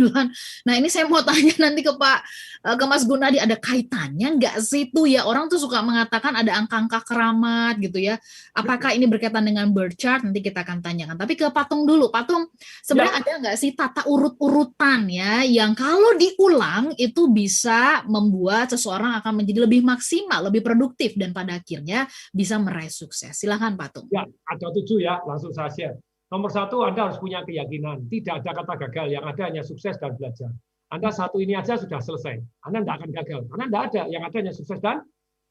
Nah, ini saya mau tanya nanti ke Mas Gunadi, ada kaitannya nggak sih tuh ya, orang tuh suka mengatakan ada angka-angka keramat gitu ya. Apakah ini berkaitan dengan birth chart? Nanti kita akan tanyakan. Tapi ke Patung dulu. Patung, sebenarnya ada nggak sih tata urut-urutan ya yang kalau diulang itu bisa membuat seseorang akan menjadi lebih maksimal, lebih produktif, dan pada akhirnya bisa meraih sukses? Silakan Patung. Ya, ada 7 ya, langsung saya share. Nomor 1, Anda harus punya keyakinan. Tidak ada kata gagal, yang ada hanya sukses dan belajar. Anda satu ini aja sudah selesai. Anda tidak akan gagal. Karena tidak ada, yang ada hanya sukses dan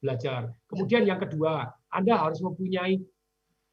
belajar. Kemudian yang kedua, Anda harus mempunyai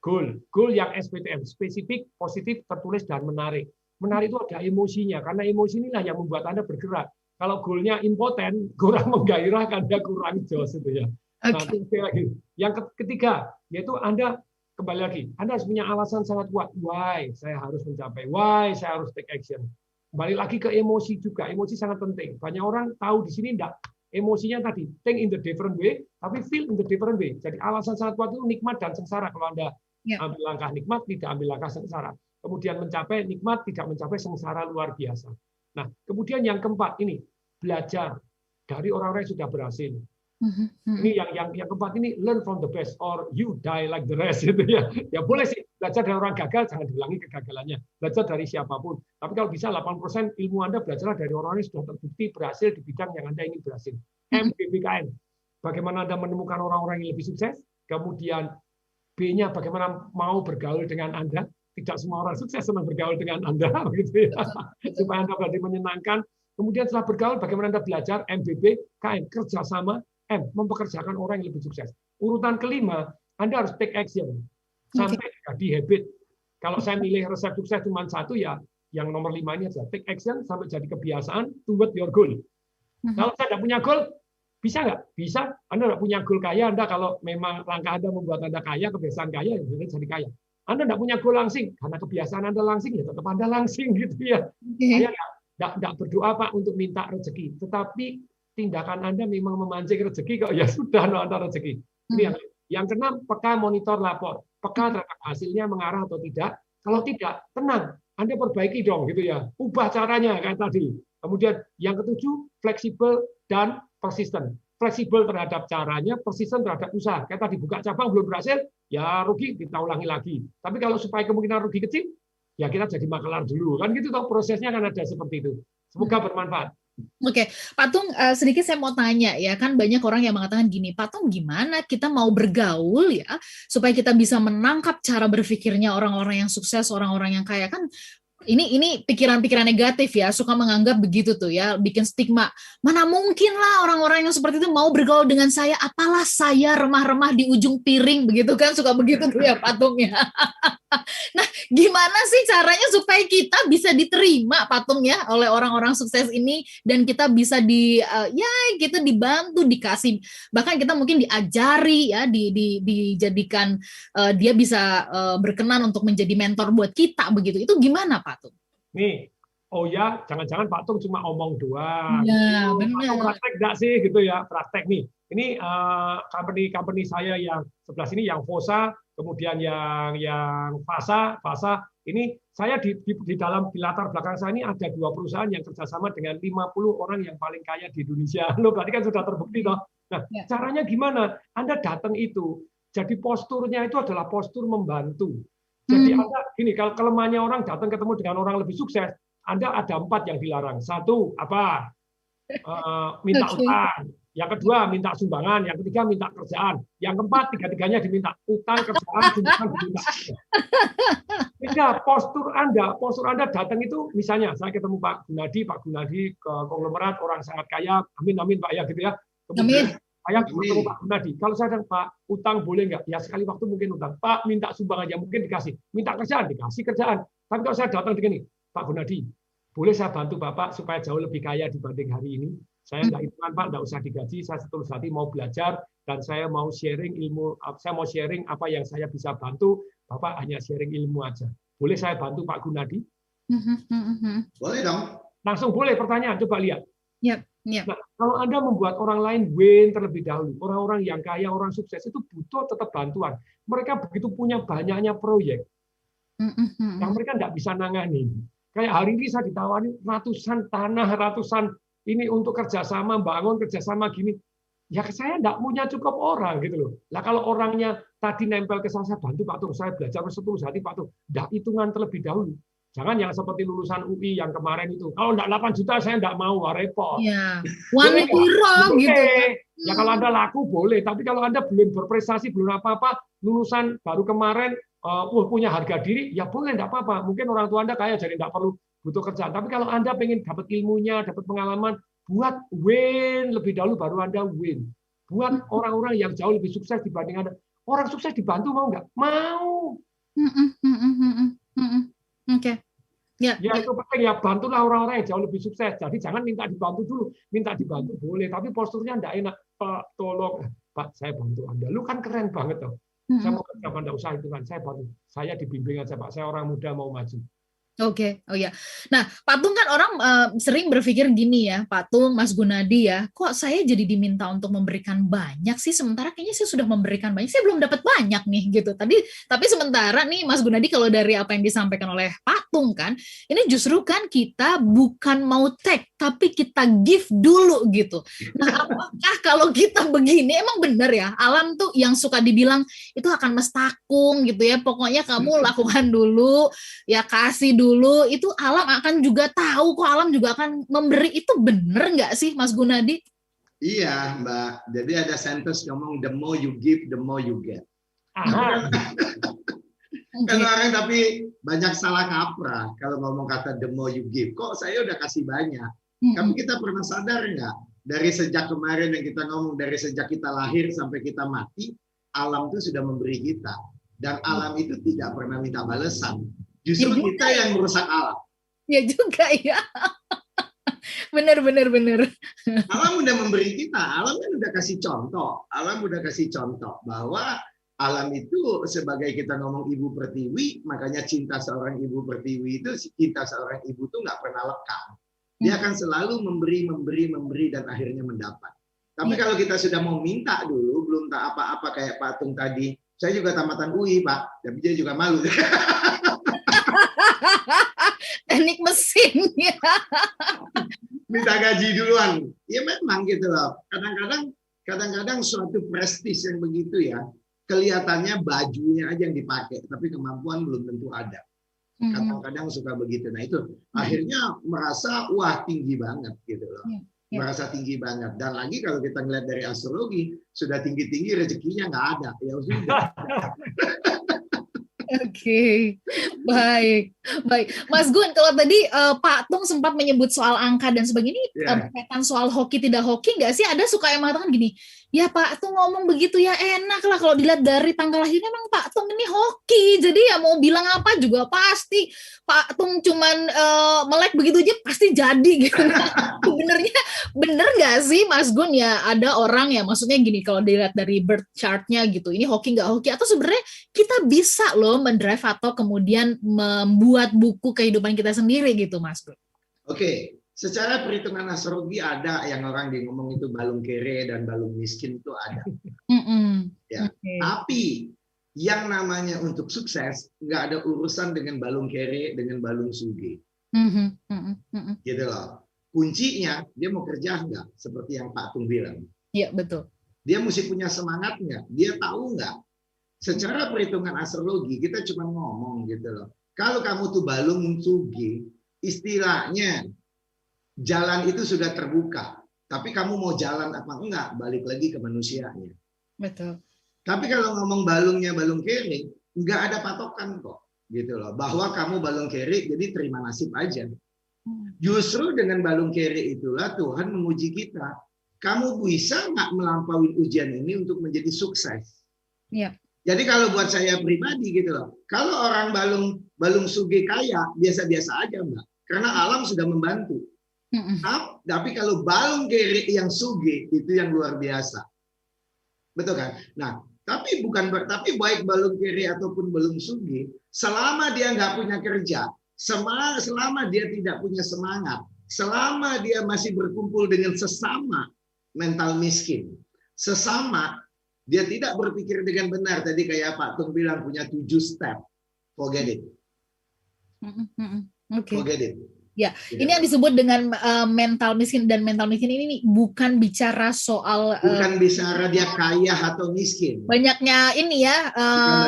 Goal yang SPTM, spesifik, positif, tertulis, dan menarik. Menarik itu ada emosinya, karena emosi inilah yang membuat Anda bergerak. Kalau goalnya impoten, kurang menggairahkan, dia kurang jos itu ya. Nah, lagi. Yang ketiga, yaitu Anda kembali lagi, Anda harus punya alasan sangat kuat. Why saya harus mencapai? Why saya harus take action? Kembali lagi ke emosi juga. Emosi sangat penting. Banyak orang tahu di sini enggak. Emosinya tadi, think in the different way, tapi feel in the different way. Jadi alasan sangat kuat itu nikmat dan sengsara. Kalau Anda ambil langkah nikmat, tidak ambil langkah sengsara. Kemudian mencapai nikmat, tidak mencapai sengsara luar biasa. Nah, kemudian yang keempat ini, belajar dari orang-orang yang sudah berhasil. Ini yang keempat ini, learn from the best or you die like the rest gitu ya. Ya boleh sih belajar dari orang gagal, jangan diulangi kegagalannya. Belajar dari siapapun. Tapi kalau bisa 80% ilmu Anda belajarlah dari orang-orang yang sudah terbukti berhasil di bidang yang Anda ingin berhasil. MBBKN. Bagaimana Anda menemukan orang-orang yang lebih sukses, kemudian B-nya bagaimana mau bergaul dengan Anda. Tidak semua orang sukses senang bergaul dengan Anda begitu ya. Supaya Anda berarti menyenangkan. Kemudian setelah bergaul bagaimana Anda belajar, MBBKN, kerjasama, M, mempekerjakan orang yang lebih sukses. Urutan kelima, Anda harus take action sampai jadi habit. Kalau saya milih resep sukses cuma satu, ya yang nomor 5 ini aja, take action sampai jadi kebiasaan toward your goal. Kalau saya tidak punya goal, bisa nggak? Bisa. Anda tidak punya goal kaya, Anda kalau memang langkah Anda membuat Anda kaya, kebiasaan kaya, ya jadi kaya. Anda tidak punya goal langsing, karena kebiasaan Anda langsing, ya tetap Anda langsing gitu ya. Saya tidak berdoa Pak untuk minta rezeki, tetapi tindakan Anda memang memancing rezeki, kok ya sudah Anda rezeki. Ini yang keenam, peka monitor lapor, peka terhadap hasilnya mengarah atau tidak. Kalau tidak, tenang, Anda perbaiki dong gitu ya, ubah caranya kayak tadi. Kemudian yang ketujuh, fleksibel dan persisten. Fleksibel terhadap caranya, persisten terhadap usaha. Kayak tadi buka cabang belum berhasil, ya rugi, kita ulangi lagi. Tapi kalau supaya kemungkinan rugi kecil, ya kita jadi makelar dulu. Kan gitu toh, prosesnya kan ada seperti itu. Semoga bermanfaat. Oke, Pak Tung, sedikit saya mau tanya ya, kan banyak orang yang mengatakan gini, Pak Tung gimana kita mau bergaul ya, supaya kita bisa menangkap cara berpikirnya orang-orang yang sukses, orang-orang yang kaya, kan ini pikiran-pikiran negatif ya, suka menganggap begitu tuh ya, bikin stigma. Mana mungkin lah orang-orang yang seperti itu mau bergaul dengan saya, apalah saya remah-remah di ujung piring, begitu kan, suka begitu tuh ya Pak Tung ya. Nah, gimana sih caranya supaya kita bisa diterima Pak Tung ya oleh orang-orang sukses ini, dan kita bisa kita dibantu, dikasih, bahkan kita mungkin diajari ya, dijadikan dia bisa berkenan untuk menjadi mentor buat kita begitu. Itu gimana Pak Tung? Nih, oh ya, jangan-jangan Pak Tung cuma omong doang. Ya, benar. Praktek enggak sih gitu ya, praktek nih. Ini company saya yang sebelah sini, yang Fosa, kemudian yang Fasa ini saya di dalam latar belakang saya ini ada 2 perusahaan yang kerjasama dengan 50 orang yang paling kaya di Indonesia. Loh, berarti kan sudah terbukti toh. Nah, caranya gimana? Anda datang itu, jadi posturnya itu adalah postur membantu. Jadi Anda gini, kalau kelemahannya orang datang ketemu dengan orang lebih sukses, Anda ada 4 yang dilarang. 1, apa? Minta utang. Yang kedua, minta sumbangan. Yang ketiga, minta kerjaan. Yang keempat, tiga-tiganya diminta. Utang, kerjaan, sumbangan diminta. Beda postur Anda datang itu, misalnya saya ketemu Pak Gunadi ke konglomerat, orang sangat kaya, amin Pak ya gitu ya. Kemudian saya ketemu Pak Gunadi. Kalau saya datang, Pak, utang boleh nggak? Ya sekali waktu mungkin utang. Pak, minta sumbangan ya mungkin dikasih. Minta kerjaan, dikasih kerjaan. Tapi kalau saya datang begini, Pak Gunadi, boleh saya bantu Bapak supaya jauh lebih kaya dibanding hari ini? Saya nggak hitungan Pak, nggak usah digaji, saya setulus hati mau belajar, dan saya mau sharing ilmu, saya mau sharing apa yang saya bisa bantu, Bapak hanya sharing ilmu aja. Boleh saya bantu Pak Gunadi? Boleh dong. Langsung boleh, pertanyaan, coba lihat. Nah, kalau Anda membuat orang lain win terlebih dahulu, orang-orang yang kaya, orang sukses itu butuh tetap bantuan. Mereka begitu punya banyaknya proyek, yang mereka nggak bisa nangani. Kayak hari ini saya ditawari ratusan tanah, ratusan ini untuk kerjasama, bangun kerjasama gini. Ya saya enggak punya cukup orang gitu loh. Lah kalau orangnya tadi nempel ke saya bantu Pak Tung, saya belajar setulus hati Pak Tung. Enggak hitungan terlebih dahulu. Jangan yang seperti lulusan UI yang kemarin itu. Kalau enggak 8 juta saya enggak mau, repot. Ya, one hero gitu. Ya kalau Anda laku boleh, tapi kalau Anda belum berprestasi, belum apa-apa, lulusan baru kemarin punya harga diri, ya boleh enggak apa-apa. Mungkin orang tua Anda kaya jadi enggak perlu butuh kerjaan. Tapi kalau Anda pengen dapat ilmunya, dapat pengalaman, buat win lebih dahulu baru Anda win. Buat orang-orang yang jauh lebih sukses dibanding Anda. Orang sukses dibantu mau nggak? Mau. Oke. Ya, itu penting ya, bantulah orang-orang yang jauh lebih sukses. Jadi jangan minta dibantu dulu. Minta dibantu boleh, tapi posturnya enggak enak. Pak, tolong. Pak, saya bantu Anda. Lu kan keren banget toh. Saya mau kerja, enggak usah itu kan. Saya bantu. Saya dibimbing aja, Pak. Saya orang muda mau maju. Oke, oh ya. Nah, Pak Tung kan orang sering berpikir gini ya, Pak Tung, Mas Gunadi ya, kok saya jadi diminta untuk memberikan banyak sih, sementara kayaknya saya sudah memberikan banyak, saya belum dapat banyak nih gitu. Tapi sementara nih Mas Gunadi, kalau dari apa yang disampaikan oleh Pak Tung kan, ini justru kan kita bukan mau take, tapi kita give dulu gitu. Nah, apakah kalau kita begini, emang benar ya, alam tuh yang suka dibilang itu akan mestakung gitu ya, pokoknya kamu lakukan dulu, ya kasih dulu, itu alam akan juga tahu kok, alam juga akan memberi. Itu bener nggak sih Mas Gunadi? Iya Mbak, jadi ada sentence ngomong the more you give, the more you get. Kan orang tapi banyak salah kaprah kalau ngomong kata the more you give. Kok saya udah kasih banyak? Tapi kita pernah sadar nggak? Dari sejak kemarin yang kita ngomong, dari sejak kita lahir sampai kita mati, alam itu sudah memberi kita. Dan alam itu tidak pernah minta balasan. Justru ya, kita yang merusak alam. Ya juga ya. Benar. Alam udah memberi kita. Alam kan udah kasih contoh. Alam udah kasih contoh bahwa alam itu sebagai kita ngomong ibu pertiwi, makanya cinta seorang ibu pertiwi itu, cinta seorang ibu itu nggak pernah lekang. Dia akan selalu memberi dan akhirnya mendapat. Tapi kalau kita sudah mau minta dulu, belum tak apa-apa kayak Pak Tung tadi. Saya juga tamatan UI, Pak. Tapi dia juga malu. Teknik mesin ya. Minta gaji duluan. Ya memang gitu loh. Kadang-kadang suatu prestis yang begitu ya, kelihatannya bajunya aja yang dipakai, tapi kemampuan belum tentu ada. Kadang-kadang suka begitu. Nah itu akhirnya merasa wah tinggi banget gitu loh. Merasa tinggi banget. Dan lagi kalau kita ngeliat dari astrologi, sudah tinggi-tinggi rezekinya nggak ada. Ya sudah. Oke, baik. Mas Gun, kalau tadi Pak Tung sempat menyebut soal angka dan sebagainya, berkaitan soal hoki tidak hoki nggak sih? Ada suka yang mengatakan gini, ya Pak Tung ngomong begitu ya enak lah, kalau dilihat dari tanggal lahirnya memang Pak Tung ini hoki, jadi ya mau bilang apa juga pasti Pak Tung cuman melek begitu aja pasti jadi gitu. Sebenarnya bener nggak sih Mas Gun ya, ada orang ya maksudnya gini, kalau dilihat dari birth chart-nya gitu, ini hoki nggak hoki, atau sebenarnya kita bisa loh mendrive atau kemudian membuat buku kehidupan kita sendiri gitu Mas Gun. Oke, secara perhitungan astrologi ada yang orang di ngomong itu balung kere dan balung miskin itu ada. Ya. Tapi yang namanya untuk sukses nggak ada urusan dengan balung kere dengan balung suge. Gitu loh. Kuncinya dia mau kerja nggak, seperti yang Pak Tung bilang. Iya betul. Dia mesti punya semangat nggak? Dia tahu nggak? Secara perhitungan astrologi kita cuma ngomong gitu loh. Kalau kamu tuh balung suge, istilahnya jalan itu sudah terbuka. Tapi kamu mau jalan apa enggak, balik lagi ke manusianya. Betul. Tapi kalau ngomong balungnya balung kere, enggak ada patokan kok, gitu loh. Bahwa kamu balung kere, jadi terima nasib aja. Justru dengan balung kere itulah Tuhan menguji kita. Kamu bisa nggak melampaui ujian ini untuk menjadi sukses? Iya. Jadi kalau buat saya pribadi gitu loh, kalau orang balung suge kaya biasa-biasa aja Mbak, karena alam sudah membantu. Tapi kalau balung kere yang suge itu yang luar biasa, betul kan? Nah, tapi baik balung kere ataupun balung suge, selama dia nggak punya kerja, selama dia tidak punya semangat, selama dia masih berkumpul dengan sesama mental miskin, sesama dia tidak berpikir dengan benar, tadi kayak Pak Tung bilang punya 7 step, forget it. Forget it. Ya, ini yang disebut dengan mental miskin, dan mental miskin ini bukan bicara soal bukan bicara dia kaya atau miskin. Banyaknya ini ya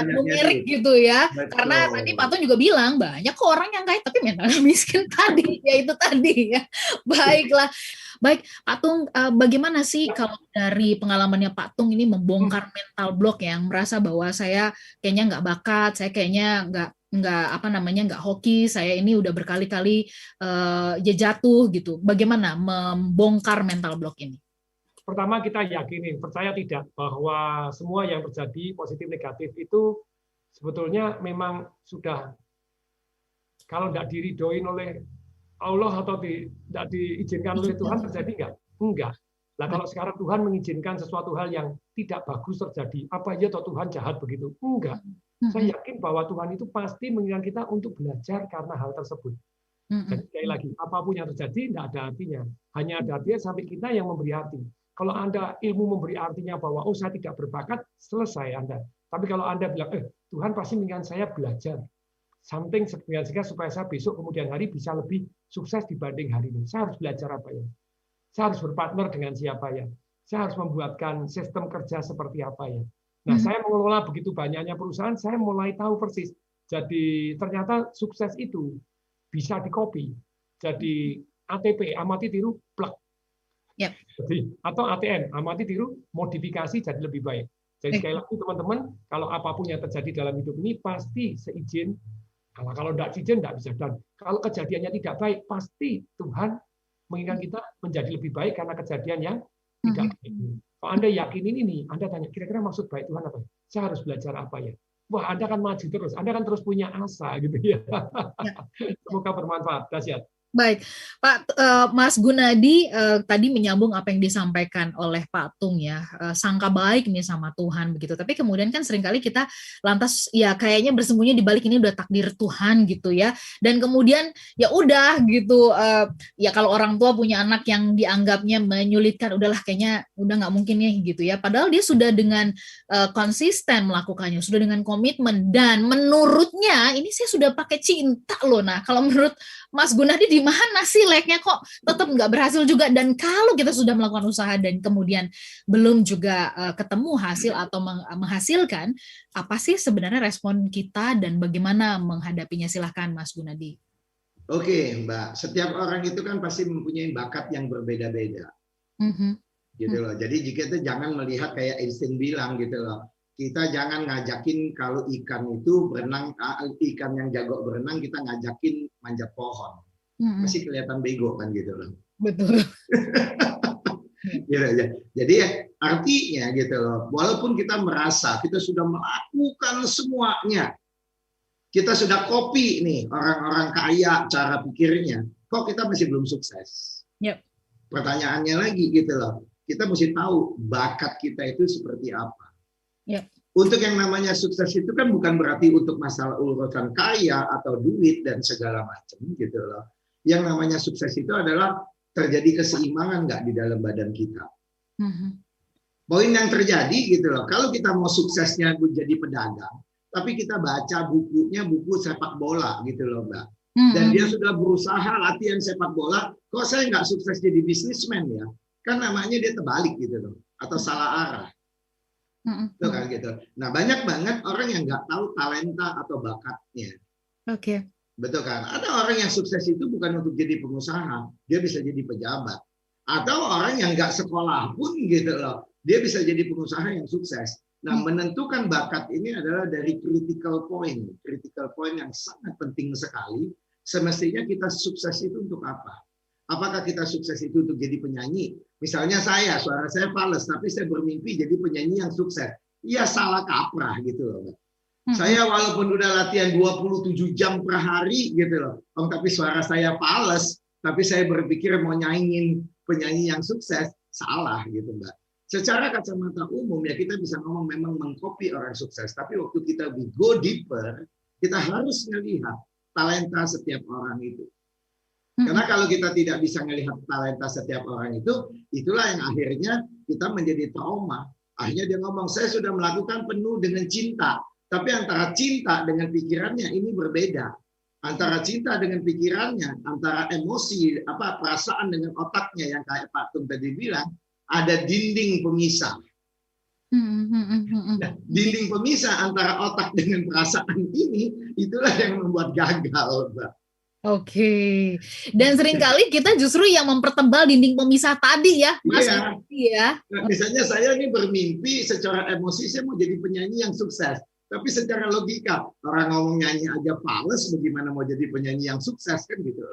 numerik gitu ya. Betul. Karena tadi Pak Tung juga bilang banyak kok orang yang kaya tapi mental miskin tadi, ya itu tadi ya. Baiklah. Baik, Pak Tung, bagaimana sih kalau dari pengalamannya Pak Tung ini membongkar mental block yang merasa bahwa saya kayaknya nggak bakat, saya kayaknya nggak hoki, saya ini udah berkali-kali jatuh gitu. Bagaimana membongkar mental block ini? pertama kita yakinin, percaya tidak bahwa semua yang terjadi positif negatif itu sebetulnya memang sudah, kalau tidak diridoin oleh Allah atau tidak diizinkan oleh Tuhan terjadi nggak? Enggak. Nah kalau sekarang Tuhan mengizinkan sesuatu hal yang tidak bagus terjadi, apa iya toh Tuhan jahat begitu? Enggak. Saya yakin bahwa Tuhan itu pasti menginginkan kita untuk belajar karena hal tersebut. Jadi sekali lagi, apapun yang terjadi tidak ada artinya. Hanya ada artinya sampai kita yang memberi arti. Kalau Anda ilmu memberi artinya bahwa oh saya tidak berbakat, selesai Anda. Tapi kalau Anda bilang, Tuhan pasti menginginkan saya belajar something sehingga supaya saya besok kemudian hari bisa lebih sukses dibanding hari ini. Saya harus belajar apa ya? Saya harus berpartner dengan siapa ya? Saya harus membuatkan sistem kerja seperti apa ya? Nah, saya mengelola begitu banyaknya perusahaan, saya mulai tahu persis. Jadi ternyata sukses itu bisa dikopi. Jadi ATP, amati tiru, plek. Yep. Jadi, atau ATM, amati tiru, modifikasi jadi lebih baik. Jadi sekali lagi teman-teman, kalau apapun yang terjadi dalam hidup ini pasti seizin. Kalau tidak seizin tidak bisa. Dan kalau kejadiannya tidak baik, pasti Tuhan menginginkan kita menjadi lebih baik karena kejadian yang tidak baik. Kalau Anda yakinin ini, Anda tanya kira-kira maksud baik Tuhan apa? Saya harus belajar apa ya? Wah, Anda akan maju terus. Anda akan terus punya asa gitu ya. Semoga bermanfaat. Dahsyat. Baik, Pak Mas Gunadi tadi menyambung apa yang disampaikan oleh Pak Tung ya, sangka baik nih sama Tuhan begitu. Tapi kemudian kan seringkali kita lantas ya kayaknya bersembunyi di balik ini udah takdir Tuhan gitu ya. Dan kemudian ya udah gitu, ya kalau orang tua punya anak yang dianggapnya menyulitkan, udahlah kayaknya udah nggak mungkin ya gitu ya. Padahal dia sudah dengan konsisten melakukannya, sudah dengan komitmen dan menurutnya ini saya sudah pakai cinta loh. Nah kalau menurut Mas Gunadi di mana sih leknya kok tetap nggak berhasil juga, dan kalau kita sudah melakukan usaha dan kemudian belum juga ketemu hasil atau menghasilkan, apa sih sebenarnya respon kita dan bagaimana menghadapinya? Silahkan Mas Gunadi. Oke Mbak, setiap orang itu kan pasti mempunyai bakat yang berbeda-beda. Gitu loh. Jadi jika itu jangan melihat kayak Einstein bilang gitu loh. Kita jangan ngajakin kalau ikan itu berenang, ikan yang jago berenang kita ngajakin manjat pohon. Masih kelihatan bego kan gitu loh. Betul. Gitu aja. Jadi artinya gitu loh, walaupun kita merasa kita sudah melakukan semuanya, kita sudah copy nih orang-orang kaya cara pikirnya, kok kita masih belum sukses. Yep. Pertanyaannya lagi gitu loh, kita mesti tahu bakat kita itu seperti apa. Yep. Untuk yang namanya sukses itu kan bukan berarti untuk masalah urusan kaya atau duit dan segala macam gitu loh. Yang namanya sukses itu adalah terjadi keseimbangan nggak di dalam badan kita. Poin yang terjadi gitu loh, kalau kita mau suksesnya menjadi pedagang, tapi kita baca bukunya buku sepak bola gitu loh Mbak. Dan dia sudah berusaha latihan sepak bola, kok saya nggak sukses jadi bisnismen ya? Kan namanya dia terbalik gitu loh, atau salah arah. Tuh kan gitu. Nah banyak banget orang yang nggak tahu talenta atau bakatnya. Oke. Betul kan? Ada orang yang sukses itu bukan untuk jadi pengusaha, dia bisa jadi pejabat. Atau orang yang nggak sekolah pun gitu loh, dia bisa jadi pengusaha yang sukses. Nah menentukan bakat ini adalah dari critical point yang sangat penting sekali. Semestinya kita sukses itu untuk apa? Apakah kita sukses itu untuk jadi penyanyi? Misalnya suara saya fales, tapi saya bermimpi jadi penyanyi yang sukses. Ya salah kaprah gitu loh. Saya walaupun udah latihan 27 jam per hari gitu loh. Tapi suara saya fales, tapi saya berpikir mau nyanyiin penyanyi yang sukses, salah gitu Mbak. Secara kacamata umum ya kita bisa ngomong memang mengcopy orang sukses. Tapi waktu kita go deeper, kita harus melihat talenta setiap orang itu. Karena kalau kita tidak bisa melihat talenta setiap orang itu, itulah yang akhirnya kita menjadi trauma. Akhirnya dia ngomong, saya sudah melakukan penuh dengan cinta. Tapi antara cinta dengan pikirannya ini berbeda. Antara cinta dengan pikirannya, antara emosi, perasaan dengan otaknya yang kayak Pak Tung tadi bilang, ada dinding pemisah. Nah, dinding pemisah antara otak dengan perasaan ini, itulah yang membuat gagal, Mbak. Oke, dan seringkali kita justru yang mempertebal dinding pemisah tadi ya, Mas. Iya. Nah, misalnya saya ini bermimpi secara emosi saya mau jadi penyanyi yang sukses, tapi secara logika orang ngomong nyanyi aja fales, bagaimana mau jadi penyanyi yang sukses kan gitu.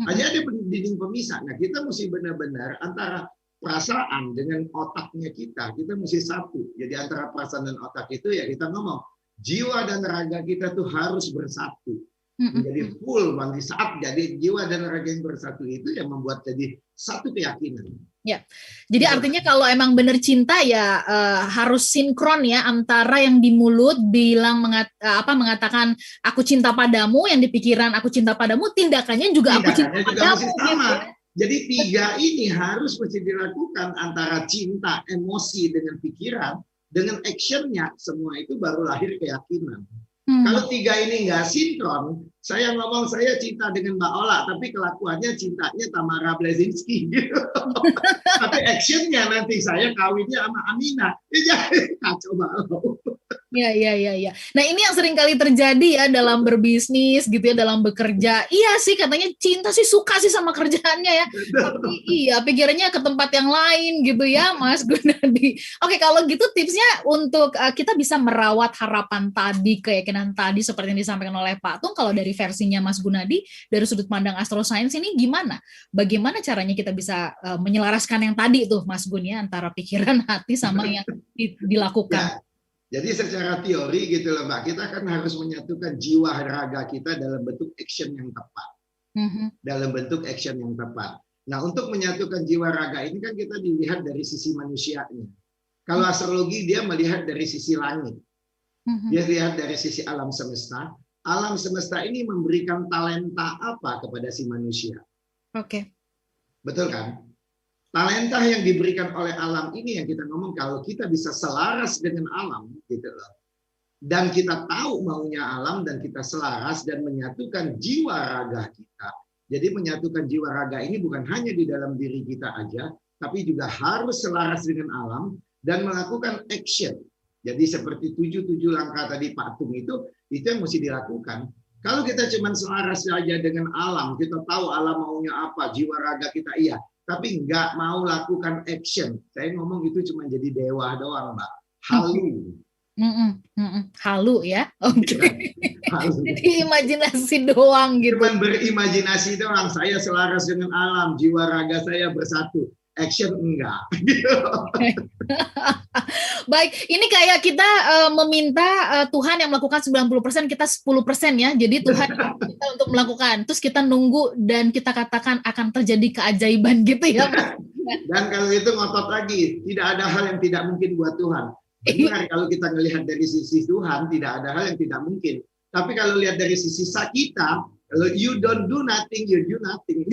Hanya ada dinding pemisah. Nah kita mesti benar-benar antara perasaan dengan otaknya kita mesti satu. Jadi antara perasaan dan otak itu ya kita ngomong jiwa dan raga kita tuh harus bersatu. Menjadi full Bang. Di saat jadi jiwa dan raga yang bersatu itu yang membuat jadi satu keyakinan. Ya, jadi artinya kalau emang benar cinta ya harus sinkron ya antara yang di mulut bilang mengatakan aku cinta padamu, yang di pikiran aku cinta padamu, tindakannya juga aku cinta padamu. Masih sama. Jadi 3 ini harus mesti dilakukan antara cinta, emosi dengan pikiran, dengan actionnya, semua itu baru lahir keyakinan. Kalau 3 ini nggak sinkron, saya ngomong saya cinta dengan Mbak Ola, tapi kelakuannya cintanya Tamara Blazinski gitu. Tapi actionnya nanti saya kawinnya sama Amina, jadi kacau balau. Ya. Nah ini yang sering kali terjadi ya dalam berbisnis gitu ya, dalam bekerja. Iya sih katanya cinta sih, suka sih sama kerjaannya ya. Tapi iya pikirannya ke tempat yang lain gitu ya Mas Gunadi. Oke, kalau gitu tipsnya untuk kita bisa merawat harapan tadi, keyakinan tadi seperti yang disampaikan oleh Pak Tung, kalau dari versinya Mas Gunadi, dari sudut pandang astroscience ini gimana? Bagaimana caranya kita bisa menyelaraskan yang tadi tuh Mas Gun ya, antara pikiran, hati sama yang dilakukan? Jadi secara teori gitu loh Mbak, kita kan harus menyatukan jiwa raga kita dalam bentuk action yang tepat. Dalam bentuk action yang tepat. Nah untuk menyatukan jiwa raga ini kan kita dilihat dari sisi manusianya. Kalau astrologi dia melihat dari sisi langit. Dia lihat dari sisi alam semesta. Alam semesta ini memberikan talenta apa kepada si manusia. Oke. Betul kan? Talenta yang diberikan oleh alam ini yang kita ngomong kalau kita bisa selaras dengan alam gitu loh. Dan kita tahu maunya alam dan kita selaras dan menyatukan jiwa raga kita. Jadi menyatukan jiwa raga ini bukan hanya di dalam diri kita aja, tapi juga harus selaras dengan alam dan melakukan action. Jadi seperti 7 langkah tadi Pak Tung itu yang mesti dilakukan. Kalau kita cuma selaras saja dengan alam, kita tahu alam maunya apa, jiwa raga kita iya. Tapi nggak mau lakukan action. Saya ngomong itu cuma jadi dewa doang, Mbak. Halu. Halu ya, oke. Jadi imajinasi doang gitu. Cuman berimajinasi doang. Saya selaras dengan alam, jiwa raga saya bersatu. Action enggak. Baik, ini kayak kita meminta Tuhan yang melakukan 90%, kita 10% ya. Jadi Tuhan kita untuk melakukan. Terus kita nunggu dan kita katakan akan terjadi keajaiban gitu ya. Dan kalau itu ngotot lagi, tidak ada hal yang tidak mungkin buat Tuhan. Benar kalau kita melihat dari sisi Tuhan, tidak ada hal yang tidak mungkin. Tapi kalau lihat dari sisi kita, kalau you don't do nothing, you do nothing.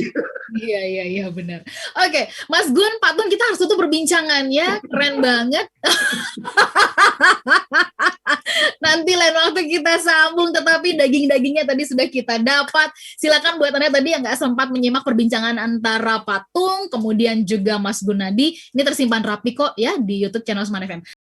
Iya benar. Oke, Mas Gun, Pak Tung, kita harus tutup perbincangannya. Keren banget. Nanti lain waktu kita sambung, tetapi daging-dagingnya tadi sudah kita dapat. Silakan buat Anda tadi yang nggak sempat menyimak perbincangan antara Pak Tung, kemudian juga Mas Gunadi. Ini tersimpan rapi kok ya di YouTube channel Smart FM.